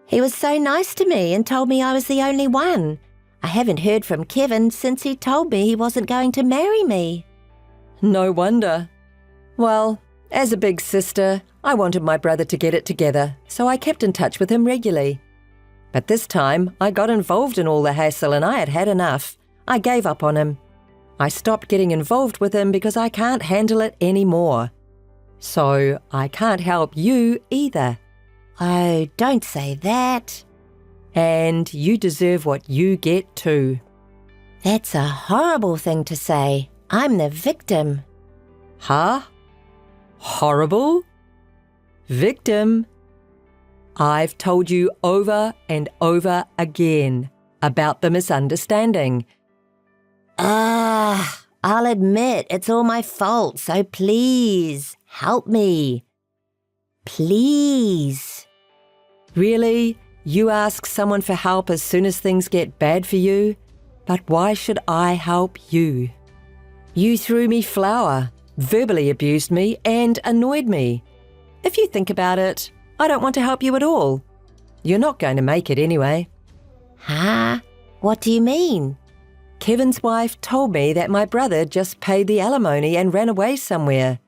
He was so nice to me and told me I was the only one. I haven't heard from Kevin since he told me he wasn't going to marry me. No wonder. Well, as a big sister, I wanted my brother to get it together, so I kept in touch with him regularly. But this time, I got involved in all the hassle and I had had enough. I gave up on him. I stopped getting involved with him because I can't handle it anymore. So I can't help you either. Oh, don't say that. And you deserve what you get too. That's a horrible thing to say. I'm the victim. Huh? Horrible? Victim? I've told you over and over again about the misunderstanding. I'll admit it's all my fault, so please help me. Please. Really? You ask someone for help as soon as things get bad for you? But why should I help you? You threw me flour, verbally abused me, and annoyed me. If you think about it, I don't want to help you at all. You're not going to make it anyway. Huh? What do you mean? Kevin's wife told me that my brother just paid the alimony and ran away somewhere.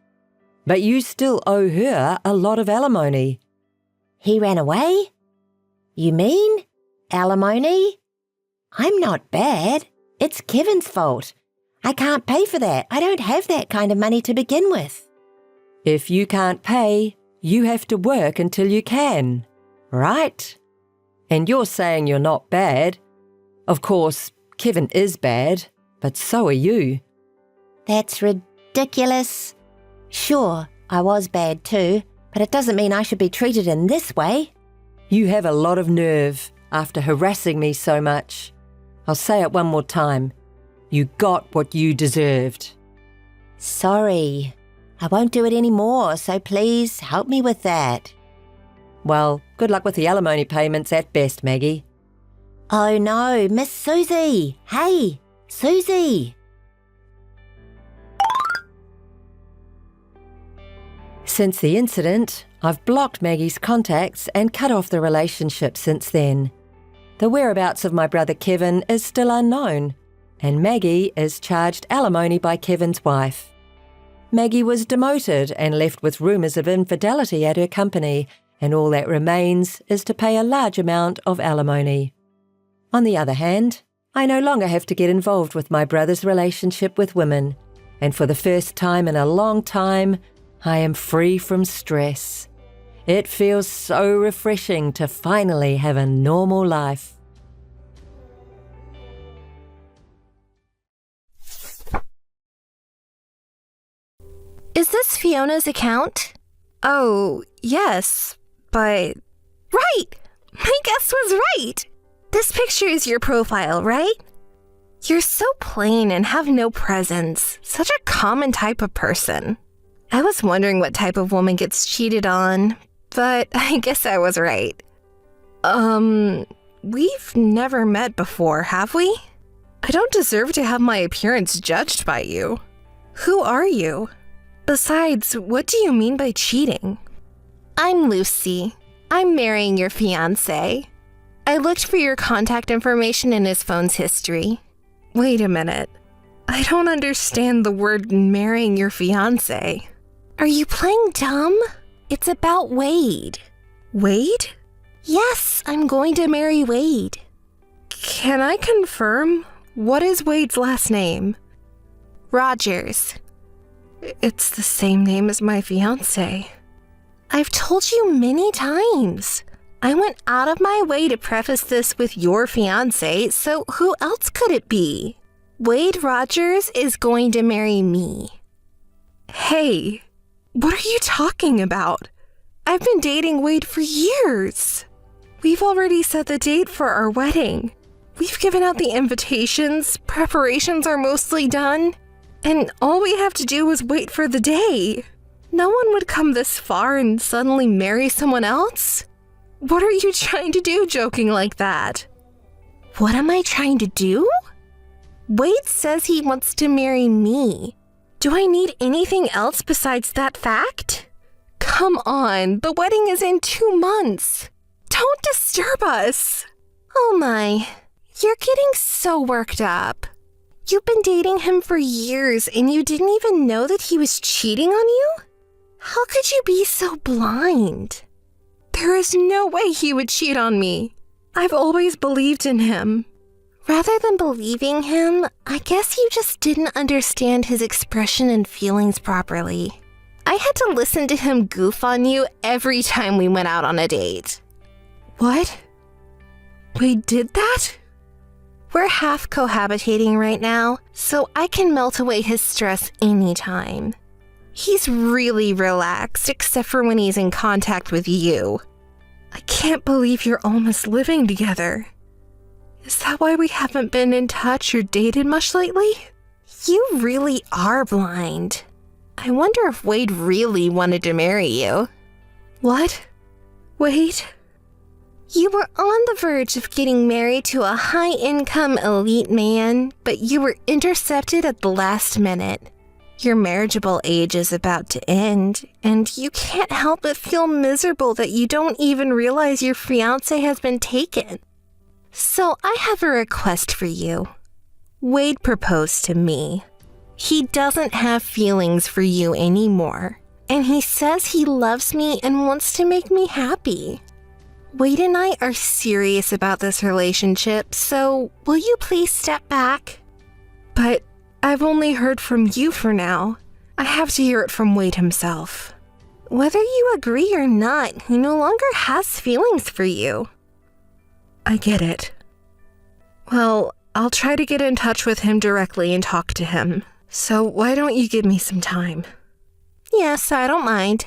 But you still owe her a lot of alimony. He ran away? You mean alimony? I'm not bad. It's Kevin's fault. I can't pay for that. I don't have that kind of money to begin with. If you can't pay, you have to work until you can, right? And you're saying you're not bad. Of course, Kevin is bad, but so are you. That's ridiculous. Sure, I was bad too, but it doesn't mean I should be treated in this way. You have a lot of nerve after harassing me so much. I'll say it one more time. You got what you deserved. Sorry. I won't do it anymore, so please help me with that. Well, good luck with the alimony payments at best, Maggie. Oh no, Miss Susie! Hey, Susie! Since the incident, I've blocked Maggie's contacts and cut off the relationship since then. The whereabouts of my brother Kevin is still unknown, and Maggie is charged alimony by Kevin's wife. Maggie was demoted and left with rumours of infidelity at her company, and all that remains is to pay a large amount of alimony. On the other hand, I no longer have to get involved with my brother's relationship with women, and for the first time in a long time, I am free from stress. It feels so refreshing to finally have a normal life. Is this Fiona's account? Oh, yes, but... Right! My guess was right! This picture is your profile, right? You're so plain and have no presence. Such a common type of person. I was wondering what type of woman gets cheated on, but I guess I was right. We've never met before, have we? I don't deserve to have my appearance judged by you. Who are you? Besides, what do you mean by cheating? I'm Lucy. I'm marrying your fiancé. I looked for your contact information in his phone's history. Wait a minute. I don't understand the word marrying your fiancé. Are you playing dumb? It's about Wade. Wade? Yes, I'm going to marry Wade. Can I confirm? What is Wade's last name? Rogers. It's the same name as my fiancé. I've told you many times. I went out of my way to preface this with your fiancé, so who else could it be? Wade Rogers is going to marry me. Hey, what are you talking about? I've been dating Wade for years. We've already set the date for our wedding. We've given out the invitations, preparations are mostly done, and all we have to do is wait for the day. No one would come this far and suddenly marry someone else. What are you trying to do joking like that? What am I trying to do? Wade says he wants to marry me. Do I need anything else besides that fact? Come on, the wedding is in 2 months. Don't disturb us. Oh my, you're getting so worked up. You've been dating him for years and you didn't even know that he was cheating on you? How could you be so blind? There is no way he would cheat on me. I've always believed in him. Rather than believing him, I guess you just didn't understand his expression and feelings properly. I had to listen to him goof on you every time we went out on a date. What? Wade did that? We're half cohabitating right now, so I can melt away his stress anytime. He's really relaxed, except for when he's in contact with you. I can't believe you're almost living together. Is that why we haven't been in touch or dated much lately? You really are blind. I wonder if Wade really wanted to marry you. What? Wade? You were on the verge of getting married to a high-income elite man, but you were intercepted at the last minute. Your marriageable age is about to end, and you can't help but feel miserable that you don't even realize your fiancé has been taken. So I have a request for you. Wade proposed to me. He doesn't have feelings for you anymore, and he says he loves me and wants to make me happy. Wade and I are serious about this relationship, so will you please step back? But I've only heard from you for now. I have to hear it from Wade himself. Whether you agree or not, he no longer has feelings for you. I get it. Well, I'll try to get in touch with him directly and talk to him. So why don't you give me some time? Yes, I don't mind.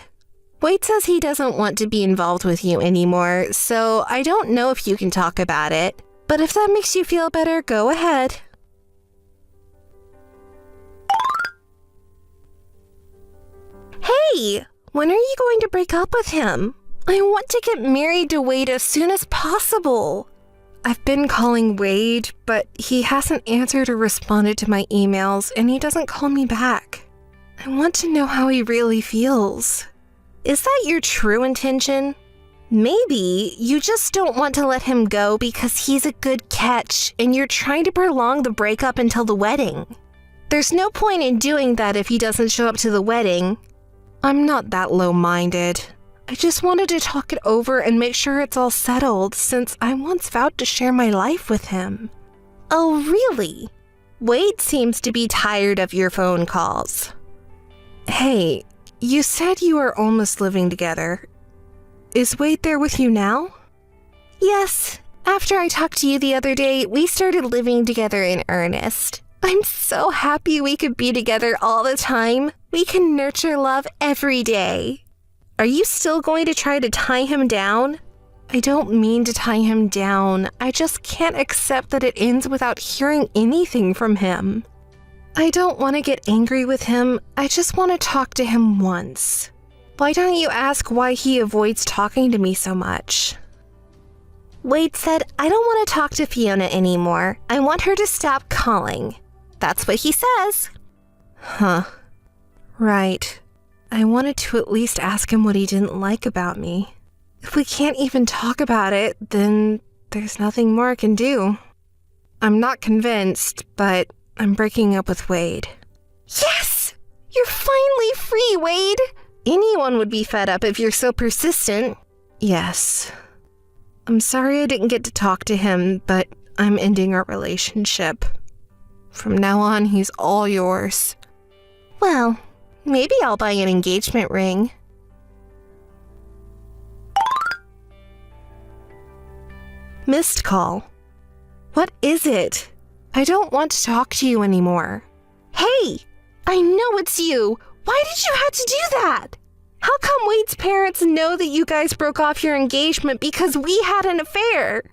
Wade says he doesn't want to be involved with you anymore, so I don't know if you can talk about it. But if that makes you feel better, go ahead. Hey, when are you going to break up with him? I want to get married to Wade as soon as possible. I've been calling Wade, but he hasn't answered or responded to my emails, and he doesn't call me back. I want to know how he really feels. Is that your true intention? Maybe you just don't want to let him go because he's a good catch and you're trying to prolong the breakup until the wedding. There's no point in doing that if he doesn't show up to the wedding. I'm not that low-minded. I just wanted to talk it over and make sure it's all settled since I once vowed to share my life with him. Oh, really? Wade seems to be tired of your phone calls. Hey, you said you were almost living together. Is Wade there with you now? Yes. After I talked to you the other day, we started living together in earnest. I'm so happy we could be together all the time. We can nurture love every day. Are you still going to try to tie him down? I don't mean to tie him down. I just can't accept that it ends without hearing anything from him. I don't want to get angry with him. I just want to talk to him once. Why don't you ask why he avoids talking to me so much? Wade said, I don't want to talk to Fiona anymore. I want her to stop calling. That's what he says. Huh. Right. I wanted to at least ask him what he didn't like about me. If we can't even talk about it, then there's nothing more I can do. I'm not convinced, but I'm breaking up with Wade. Yes! You're finally free, Wade! Anyone would be fed up if you're so persistent. Yes. I'm sorry I didn't get to talk to him, but I'm ending our relationship. From now on, he's all yours. Well, maybe I'll buy an engagement ring. Missed call. What is it? I don't want to talk to you anymore. Hey! I know it's you! Why did you have to do that? How come Wade's parents know that you guys broke off your engagement because we had an affair?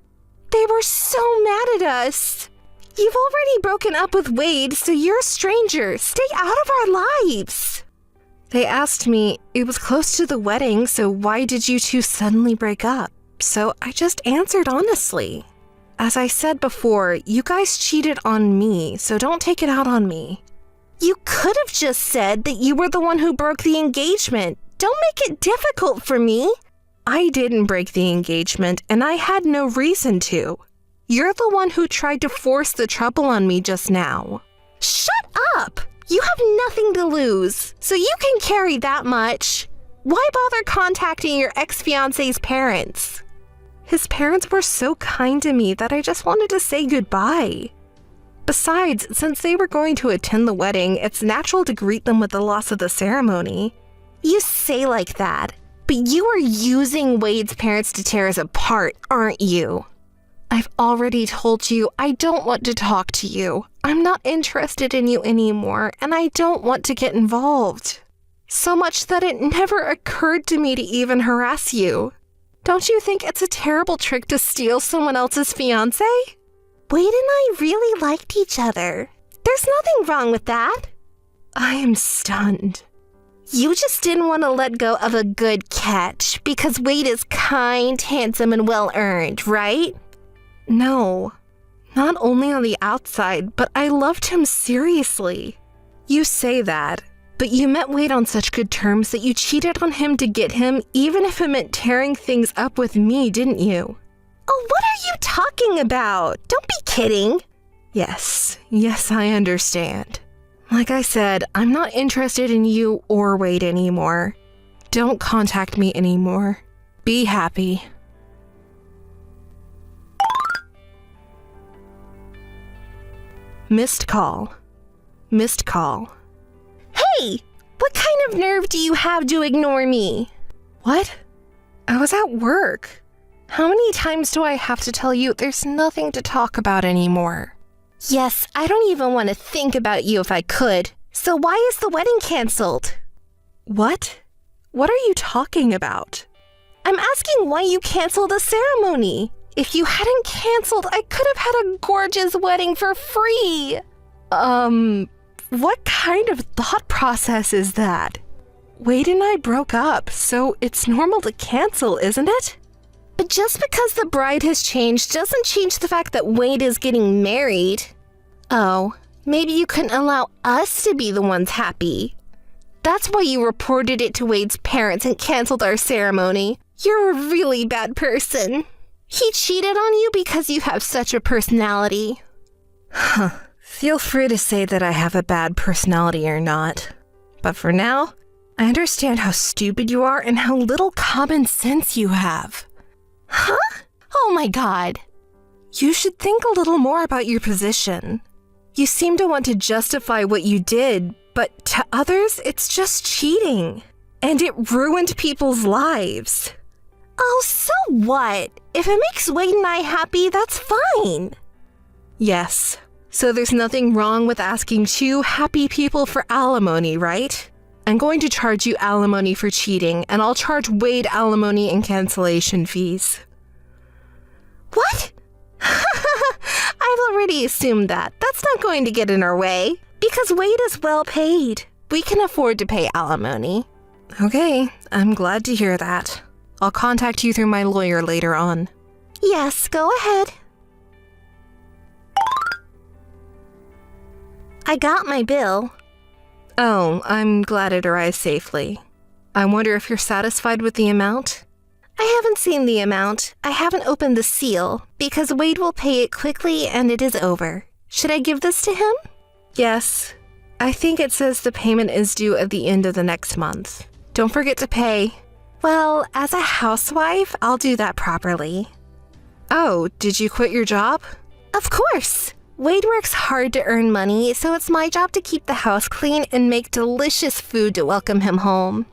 They were so mad at us. You've already broken up with Wade, so you're a stranger. Stay out of our lives. They asked me, it was close to the wedding, so why did you two suddenly break up? So I just answered honestly. As I said before, you guys cheated on me, so don't take it out on me. You could have just said that you were the one who broke the engagement. Don't make it difficult for me. I didn't break the engagement, and I had no reason to. You're the one who tried to force the trouble on me just now. Shut up! You have nothing to lose, so you can carry that much. Why bother contacting your ex-fiancé's parents? His parents were so kind to me that I just wanted to say goodbye. Besides, since they were going to attend the wedding, it's natural to greet them with the loss of the ceremony. You say like that, but you are using Wade's parents to tear us apart, aren't you? I've already told you I don't want to talk to you. I'm not interested in you anymore, and I don't want to get involved. So much that it never occurred to me to even harass you. Don't you think it's a terrible trick to steal someone else's fiancé? Wade and I really liked each other. There's nothing wrong with that. I am stunned. You just didn't want to let go of a good catch because Wade is kind, handsome, and well-earned, right? No. Not only on the outside, but I loved him seriously. You say that, but you met Wade on such good terms that you cheated on him to get him, even if it meant tearing things up with me, didn't you? Oh, what are you talking about? Don't be kidding. Yes, I understand. Like I said, I'm not interested in you or Wade anymore. Don't contact me anymore. Be happy. Missed call. Missed call. Hey! What kind of nerve do you have to ignore me? What? I was at work. How many times do I have to tell you there's nothing to talk about anymore? Yes, I don't even want to think about you if I could. So why is the wedding canceled? What? What are you talking about? I'm asking why you canceled the ceremony. If you hadn't canceled, I could have had a gorgeous wedding for free. What kind of thought process is that? Wade and I broke up, so it's normal to cancel, isn't it? But just because the bride has changed doesn't change the fact that Wade is getting married. Oh, maybe you couldn't allow us to be the ones happy. That's why you reported it to Wade's parents and canceled our ceremony. You're a really bad person. He cheated on you because you have such a personality. Huh. Feel free to say that I have a bad personality or not. But for now, I understand how stupid you are and how little common sense you have. Huh? Oh my God. You should think a little more about your position. You seem to want to justify what you did, but to others, it's just cheating. And it ruined people's lives. Oh, so what? If it makes Wade and I happy, that's fine. Yes. So there's nothing wrong with asking two happy people for alimony, right? I'm going to charge you alimony for cheating, and I'll charge Wade alimony and cancellation fees. What? I've already assumed that. That's not going to get in our way. Because Wade is well paid. We can afford to pay alimony. Okay, I'm glad to hear that. I'll contact you through my lawyer later on. Yes, go ahead. I got my bill. Oh, I'm glad it arrived safely. I wonder if you're satisfied with the amount? I haven't seen the amount. I haven't opened the seal, because Wade will pay it quickly and it is over. Should I give this to him? Yes. I think it says the payment is due at the end of the next month. Don't forget to pay. Well, as a housewife, I'll do that properly. Oh, did you quit your job? Of course. Wade works hard to earn money, so it's my job to keep the house clean and make delicious food to welcome him home.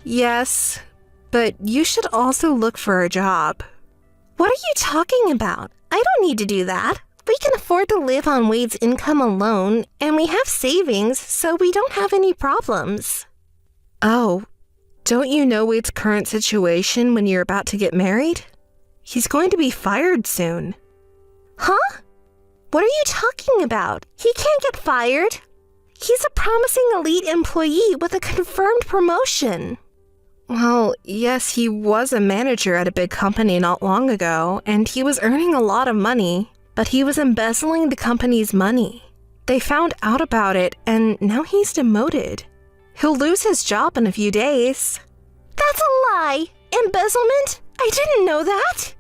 Yes, but you should also look for a job. What are you talking about? I don't need to do that. We can afford to live on Wade's income alone, and we have savings, so we don't have any problems. Oh, don't you know Wade's current situation when you're about to get married? He's going to be fired soon. Huh? What are you talking about? He can't get fired. He's a promising elite employee with a confirmed promotion. Well, yes, he was a manager at a big company not long ago, and he was earning a lot of money, but he was embezzling the company's money. They found out about it, and now he's demoted. He'll lose his job in a few days. That's a lie! Embezzlement? I didn't know that!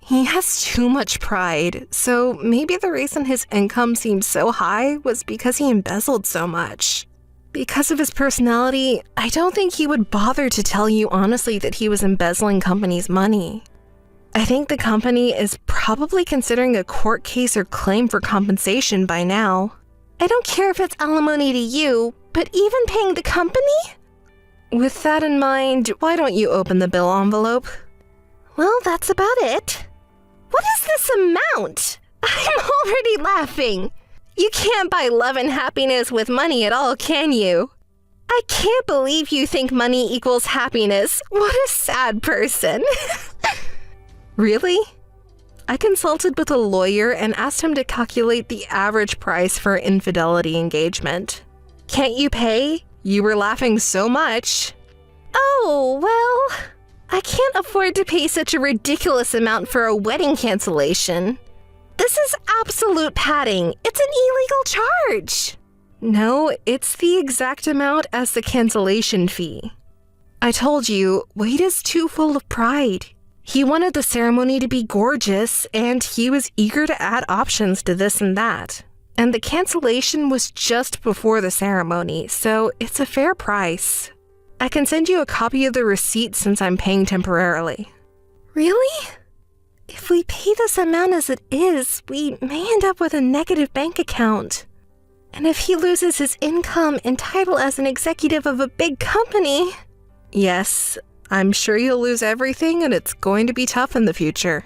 He has too much pride, so maybe the reason his income seemed so high was because he embezzled so much. Because of his personality, I don't think he would bother to tell you honestly that he was embezzling company's money. I think the company is probably considering a court case or claim for compensation by now. I don't care if it's alimony to you, but even paying the company? With that in mind, why don't you open the bill envelope? Well, that's about it. What is this amount? I'm already laughing. You can't buy love and happiness with money at all, can you? I can't believe you think money equals happiness. What a sad person. Really? I consulted with a lawyer and asked him to calculate the average price for an infidelity engagement. Can't you pay? You were laughing so much. Oh, well, I can't afford to pay such a ridiculous amount for a wedding cancellation. This is absolute padding. It's an illegal charge. No, it's the exact amount as the cancellation fee. I told you, Wade is too full of pride. He wanted the ceremony to be gorgeous, and he was eager to add options to this and that. And the cancellation was just before the ceremony, so it's a fair price. I can send you a copy of the receipt since I'm paying temporarily. Really? If we pay this amount as it is, we may end up with a negative bank account. And if he loses his income and title as an executive of a big company... Yes, I'm sure you'll lose everything and it's going to be tough in the future.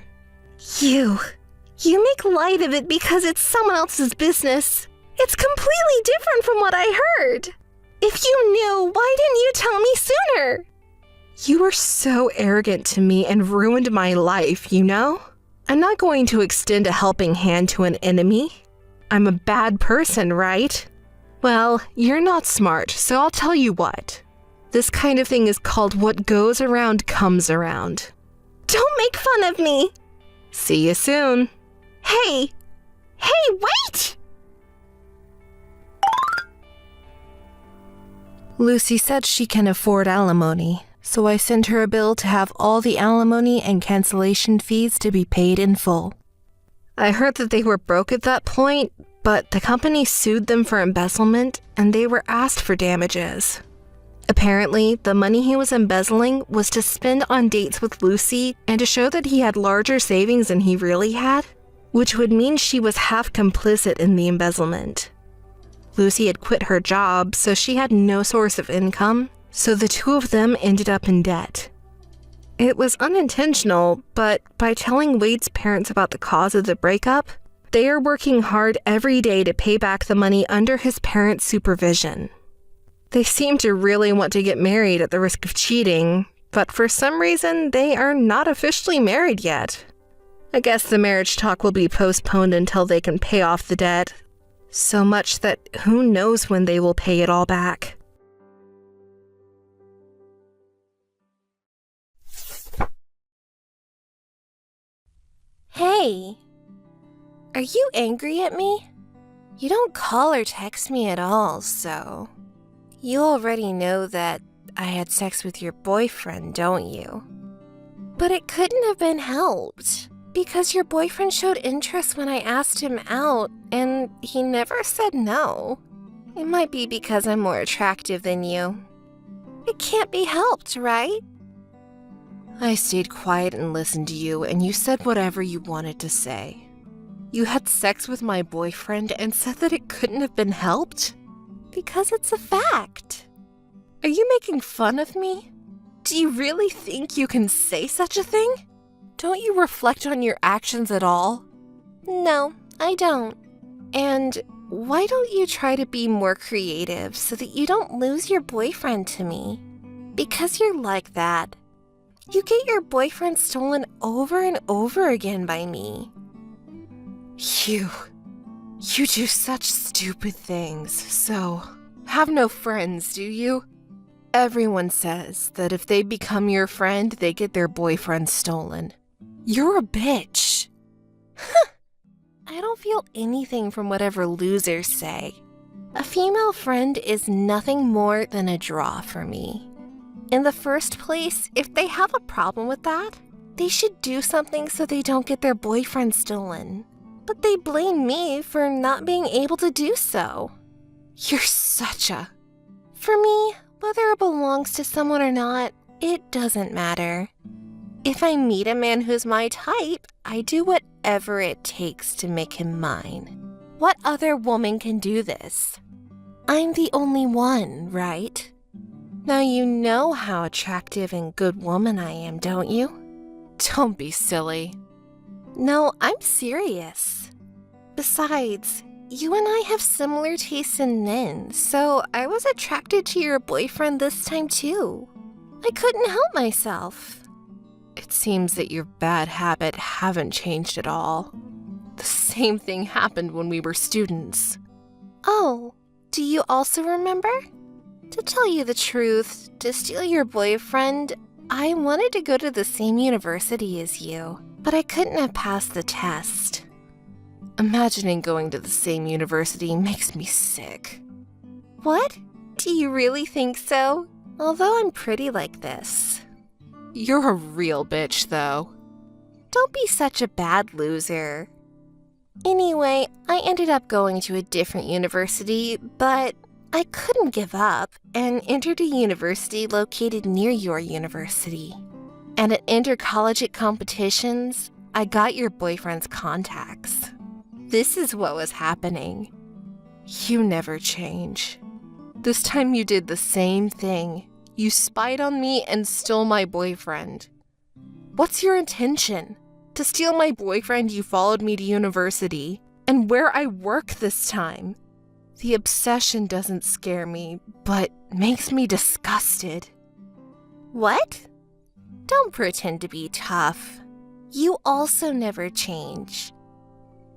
You make light of it because it's someone else's business. It's completely different from what I heard. If you knew, why didn't you tell me sooner? You were so arrogant to me and ruined my life, you know? I'm not going to extend a helping hand to an enemy. I'm a bad person, right? Well, you're not smart, so I'll tell you what. This kind of thing is called what goes around comes around. Don't make fun of me. See you soon. Hey, wait! Lucy said she can afford alimony, so I sent her a bill to have all the alimony and cancellation fees to be paid in full. I heard that they were broke at that point, but the company sued them for embezzlement and they were asked for damages. Apparently, the money he was embezzling was to spend on dates with Lucy and to show that he had larger savings than he really had, which would mean she was half complicit in the embezzlement. Lucy had quit her job, so she had no source of income, so the two of them ended up in debt. It was unintentional, but by telling Wade's parents about the cause of the breakup, they are working hard every day to pay back the money under his parents' supervision. They seem to really want to get married at the risk of cheating, but for some reason, they are not officially married yet. I guess the marriage talk will be postponed until they can pay off the debt. So much that who knows when they will pay it all back. Hey, are you angry at me? You don't call or text me at all, so... You already know that I had sex with your boyfriend, don't you? But it couldn't have been helped, because your boyfriend showed interest when I asked him out, and he never said no. It might be because I'm more attractive than you. It can't be helped, right? I stayed quiet and listened to you, and you said whatever you wanted to say. You had sex with my boyfriend and said that it couldn't have been helped? Because it's a fact. Are you making fun of me? Do you really think you can say such a thing? Don't you reflect on your actions at all? No, I don't. And why don't you try to be more creative so that you don't lose your boyfriend to me? Because you're like that. You get your boyfriend stolen over and over again by me. You do such stupid things, so have no friends, do you? Everyone says that if they become your friend, they get their boyfriend stolen. You're a bitch. I don't feel anything from whatever losers say. A female friend is nothing more than a draw for me. In the first place, if they have a problem with that, they should do something so they don't get their boyfriend stolen. But they blame me for not being able to do so. You're such a... For me, whether it belongs to someone or not, it doesn't matter. If I meet a man who's my type, I do whatever it takes to make him mine. What other woman can do this? I'm the only one, right? Now you know how attractive and good woman I am, don't you? Don't be silly. No, I'm serious. Besides, you and I have similar tastes in men, so I was attracted to your boyfriend this time too. I couldn't help myself. It seems that your bad habits haven't changed at all. The same thing happened when we were students. Oh, do you also remember? To tell you the truth, to steal your boyfriend, I wanted to go to the same university as you, but I couldn't have passed the test. Imagining going to the same university makes me sick. What? Do you really think so? Although I'm pretty like this. You're a real bitch, though. Don't be such a bad loser. Anyway, I ended up going to a different university, but I couldn't give up and entered a university located near your university. And at intercollegiate competitions, I got your boyfriend's contacts. This is what was happening. You never change. This time you did the same thing. You spied on me and stole my boyfriend. What's your intention? To steal my boyfriend, you followed me to university, and where I work this time. The obsession doesn't scare me, but makes me disgusted. What? Don't pretend to be tough. You also never change.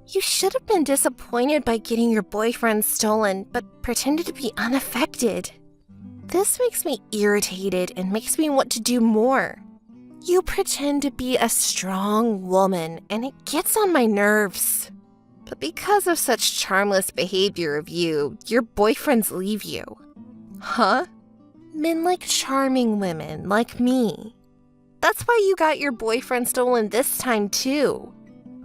You should have been disappointed by getting your boyfriend stolen, but pretended to be unaffected. This makes me irritated and makes me want to do more. You pretend to be a strong woman, and it gets on my nerves. But because of such charmless behavior of you, your boyfriends leave you. Huh? Men like charming women like me. That's why you got your boyfriend stolen this time too.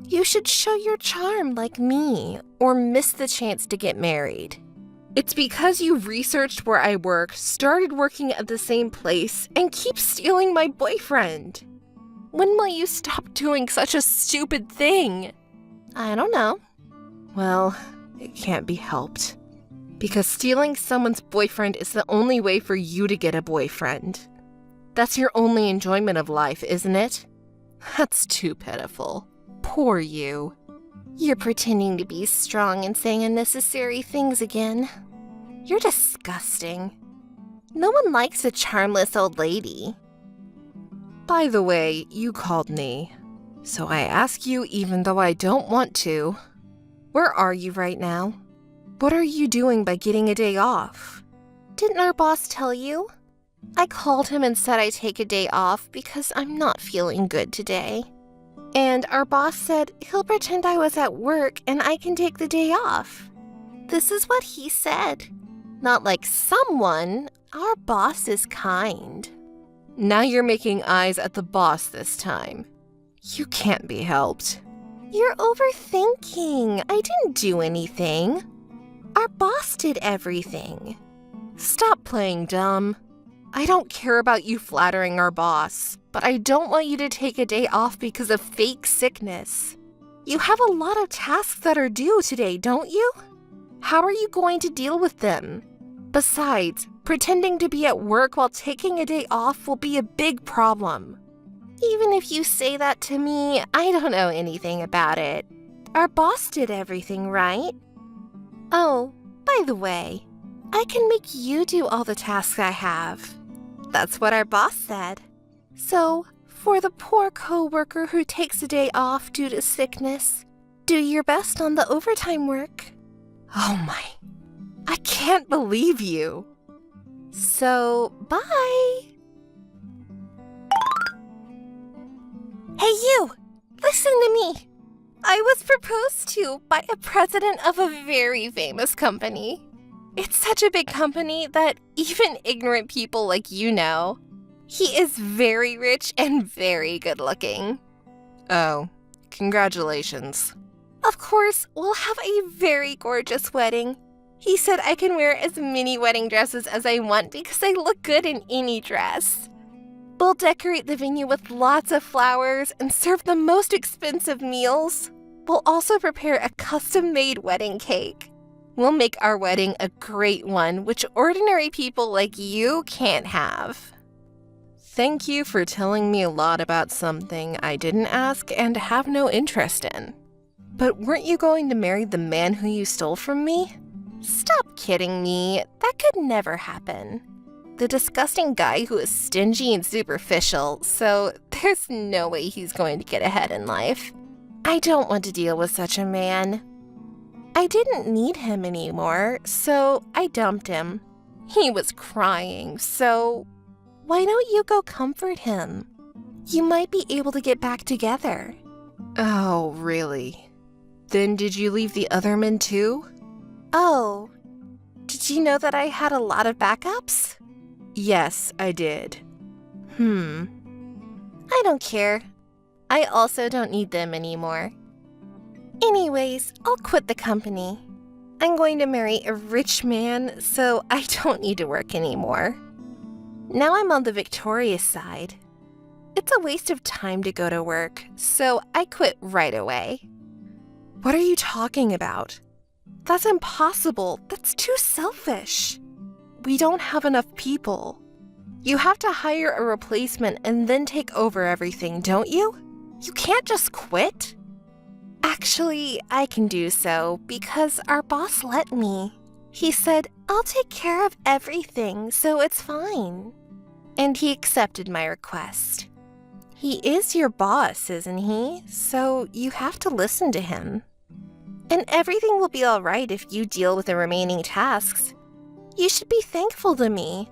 You should show your charm like me, or miss the chance to get married. It's because you researched where I work, started working at the same place, and keep stealing my boyfriend. When will you stop doing such a stupid thing? I don't know. Well, it can't be helped. Because stealing someone's boyfriend is the only way for you to get a boyfriend. That's your only enjoyment of life, isn't it? That's too pitiful. Poor you. You're pretending to be strong and saying unnecessary things again. You're disgusting. No one likes a charmless old lady. By the way, you called me. So I ask you even though I don't want to. Where are you right now? What are you doing by getting a day off? Didn't our boss tell you? I called him and said I'd take a day off because I'm not feeling good today. And our boss said he'll pretend I was at work and I can take the day off. This is what he said. Not like someone. Our boss is kind. Now you're making eyes at the boss this time. You can't be helped. You're overthinking. I didn't do anything. Our boss did everything. Stop playing dumb. I don't care about you flattering our boss, but I don't want you to take a day off because of fake sickness. You have a lot of tasks that are due today, don't you? How are you going to deal with them? Besides, pretending to be at work while taking a day off will be a big problem. Even if you say that to me, I don't know anything about it. Our boss did everything, right? Oh, by the way, I can make you do all the tasks I have. That's what our boss said. So, for the poor coworker who takes a day off due to sickness, do your best on the overtime work. Oh my, I can't believe you. So, bye. Hey you, listen to me. I was proposed to by a president of a very famous company. It's such a big company that even ignorant people like you know. He is very rich and very good looking. Oh, congratulations. Of course, we'll have a very gorgeous wedding. He said I can wear as many wedding dresses as I want because I look good in any dress. We'll decorate the venue with lots of flowers and serve the most expensive meals. We'll also prepare a custom-made wedding cake. We'll make our wedding a great one, which ordinary people like you can't have. Thank you for telling me a lot about something I didn't ask and have no interest in. But weren't you going to marry the man who you stole from me? Stop kidding me. That could never happen. The disgusting guy who is stingy and superficial, so there's no way he's going to get ahead in life. I don't want to deal with such a man. I didn't need him anymore, so I dumped him. He was crying, so why don't you go comfort him? You might be able to get back together. Oh, really? Then did you leave the other men too? Oh, did you know that I had a lot of backups? Yes, I did. I don't care. I also don't need them anymore. Anyways, I'll quit the company. I'm going to marry a rich man, so I don't need to work anymore. Now I'm on the victorious side. It's a waste of time to go to work, so I quit right away. What are you talking about? That's impossible. That's too selfish. We don't have enough people. You have to hire a replacement and then take over everything, don't you? You can't just quit. Actually, I can do so because our boss let me. He said, I'll take care of everything, so it's fine. And he accepted my request. He is your boss, isn't he? So you have to listen to him. And everything will be all right if you deal with the remaining tasks. You should be thankful to me.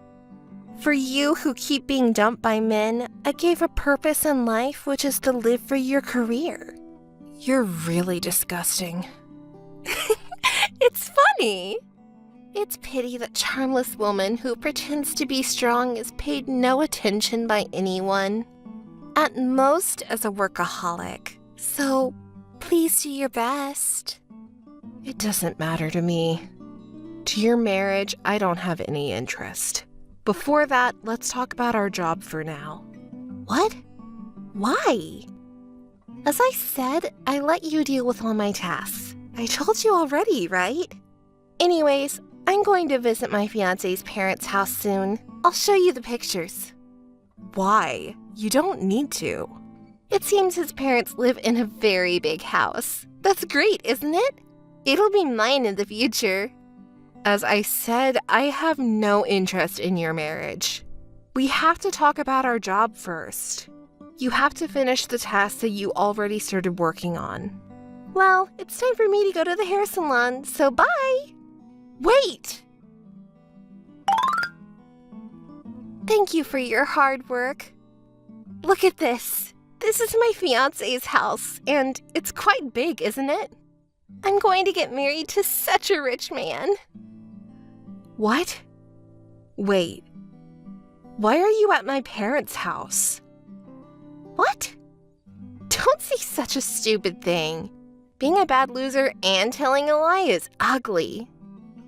For you who keep being dumped by men, I gave a purpose in life, which is to live for your career. You're really disgusting. It's funny. It's pity that charmless woman who pretends to be strong is paid no attention by anyone. At most as a workaholic. So please do your best. It doesn't matter to me. To your marriage, I don't have any interest. Before that, let's talk about our job for now. What? Why? As I said, I let you deal with all my tasks. I told you already, right? Anyways, I'm going to visit my fiancé's parents' house soon. I'll show you the pictures. Why? You don't need to. It seems his parents live in a very big house. That's great, isn't it? It'll be mine in the future. As I said, I have no interest in your marriage. We have to talk about our job first. You have to finish the task that you already started working on. Well, it's time for me to go to the hair salon, so bye! Wait! Thank you for your hard work. Look at this. This is my fiancé's house, and it's quite big, isn't it? I'm going to get married to such a rich man. What? Wait. Why are you at my parents' house? What? Don't say such a stupid thing. Being a bad loser and telling a lie is ugly.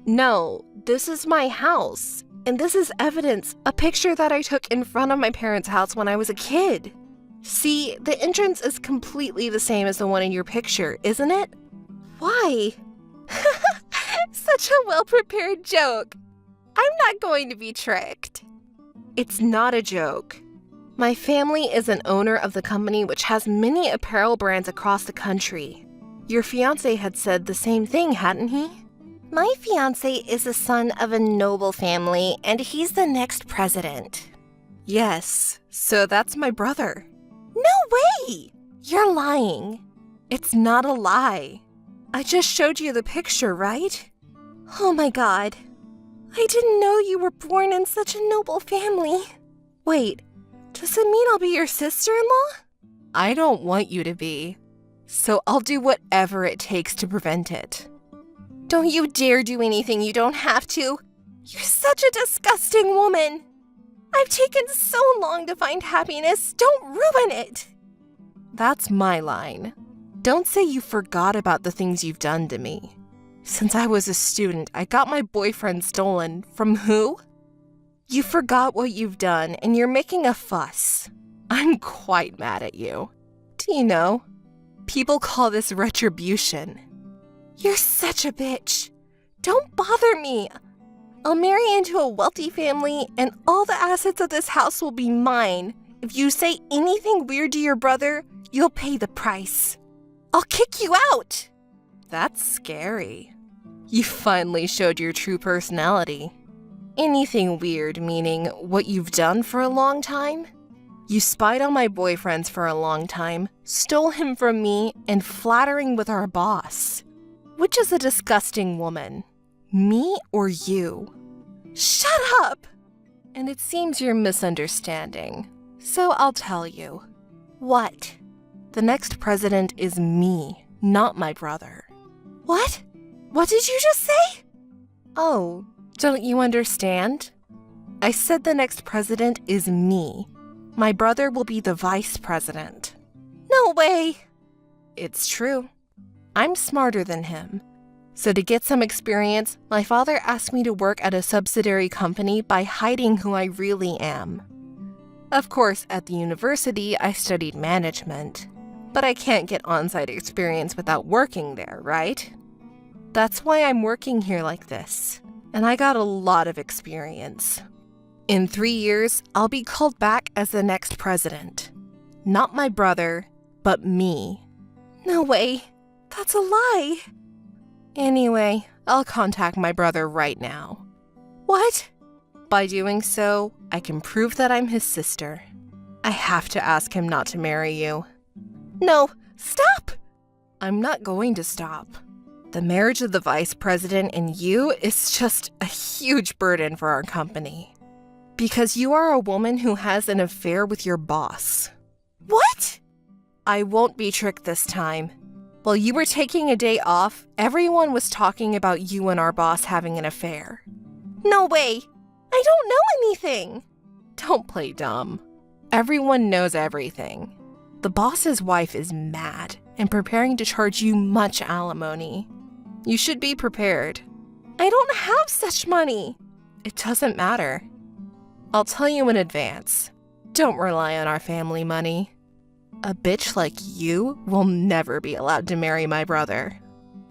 No, this is my house. And this is evidence, a picture that I took in front of my parents' house when I was a kid. See, the entrance is completely the same as the one in your picture, isn't it? Why? Such a well-prepared joke. I'm not going to be tricked. It's not a joke. My family is an owner of the company which has many apparel brands across the country. Your fiancé had said the same thing, hadn't he? My fiancé is the son of a noble family, and he's the next president. Yes, so that's my brother. No way! You're lying. It's not a lie. I just showed you the picture, right? Oh my god. I didn't know you were born in such a noble family. Wait, does it mean I'll be your sister-in-law? I don't want you to be, so I'll do whatever it takes to prevent it. Don't you dare do anything you don't have to. You're such a disgusting woman. I've taken so long to find happiness. Don't ruin it. That's my line. Don't say you forgot about the things you've done to me. Since I was a student, I got my boyfriend stolen. From who? You forgot what you've done, and you're making a fuss. I'm quite mad at you. Do you know? People call this retribution. You're such a bitch. Don't bother me. I'll marry into a wealthy family, and all the assets of this house will be mine. If you say anything weird to your brother, you'll pay the price. I'll kick you out. That's scary. You finally showed your true personality. Anything weird meaning what you've done for a long time? You spied on my boyfriends for a long time, stole him from me, and flattering with our boss. Which is a disgusting woman? Me or you? Shut up! And it seems you're misunderstanding. So I'll tell you. What? The next president is me, not my brother. What? What did you just say? Oh, don't you understand? I said the next president is me. My brother will be the vice president. No way! It's true. I'm smarter than him. So to get some experience, my father asked me to work at a subsidiary company by hiding who I really am. Of course, at the university, I studied management. But I can't get on-site experience without working there, right? That's why I'm working here like this. And I got a lot of experience. In 3 years, I'll be called back as the next president. Not my brother, but me. No way. That's a lie. Anyway, I'll contact my brother right now. What? By doing so, I can prove that I'm his sister. I have to ask him not to marry you. No, stop! I'm not going to stop. The marriage of the vice president and you is just a huge burden for our company. Because you are a woman who has an affair with your boss. What? I won't be tricked this time. While you were taking a day off, everyone was talking about you and our boss having an affair. No way! I don't know anything! Don't play dumb. Everyone knows everything. The boss's wife is mad and preparing to charge you much alimony. You should be prepared. I don't have such money. It doesn't matter. I'll tell you in advance. Don't rely on our family money. A bitch like you will never be allowed to marry my brother.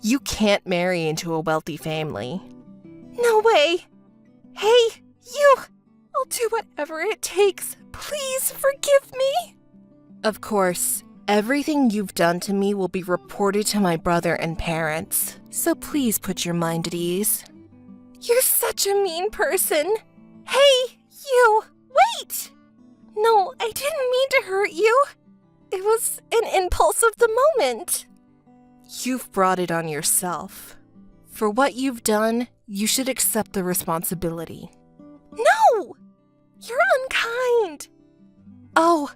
You can't marry into a wealthy family. No way! Hey, you! I'll do whatever it takes. Please forgive me. Of course, everything you've done to me will be reported to my brother and parents, so please put your mind at ease. You're such a mean person. Hey, you! Wait! No, I didn't mean to hurt you. It was an impulse of the moment. You've brought it on yourself. For what you've done, you should accept the responsibility. No! You're unkind. Oh,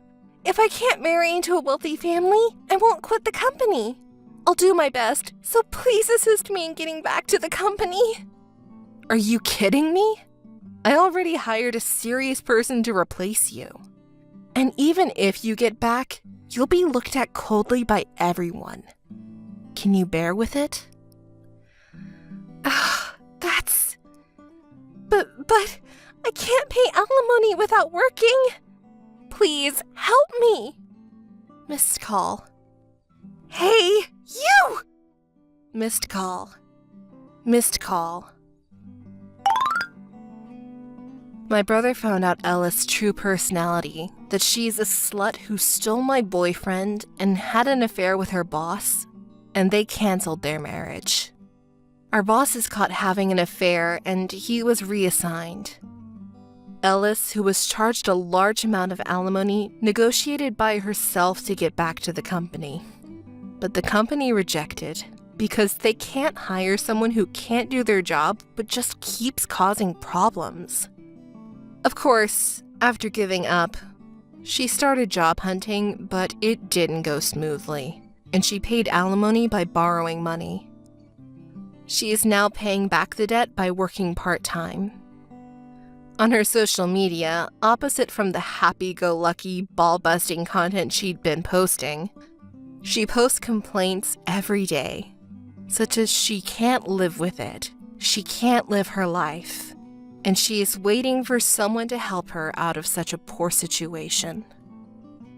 if I can't marry into a wealthy family, I won't quit the company. I'll do my best, so please assist me in getting back to the company. Are you kidding me? I already hired a serious person to replace you. And even if you get back, you'll be looked at coldly by everyone. Can you bear with it? But I can't pay alimony without working. Please help me. Missed call. Hey, you! Missed call. Missed call. My brother found out Ella's true personality, that she's a slut who stole my boyfriend and had an affair with her boss, and they canceled their marriage. Our boss is caught having an affair, and he was reassigned. Ellis, who was charged a large amount of alimony, negotiated by herself to get back to the company. But the company rejected, because they can't hire someone who can't do their job but just keeps causing problems. Of course, after giving up, she started job hunting, but it didn't go smoothly, and she paid alimony by borrowing money. She is now paying back the debt by working part-time. On her social media, opposite from the happy-go-lucky, ball-busting content she'd been posting, she posts complaints every day, such as she can't live with it, she can't live her life, and she is waiting for someone to help her out of such a poor situation.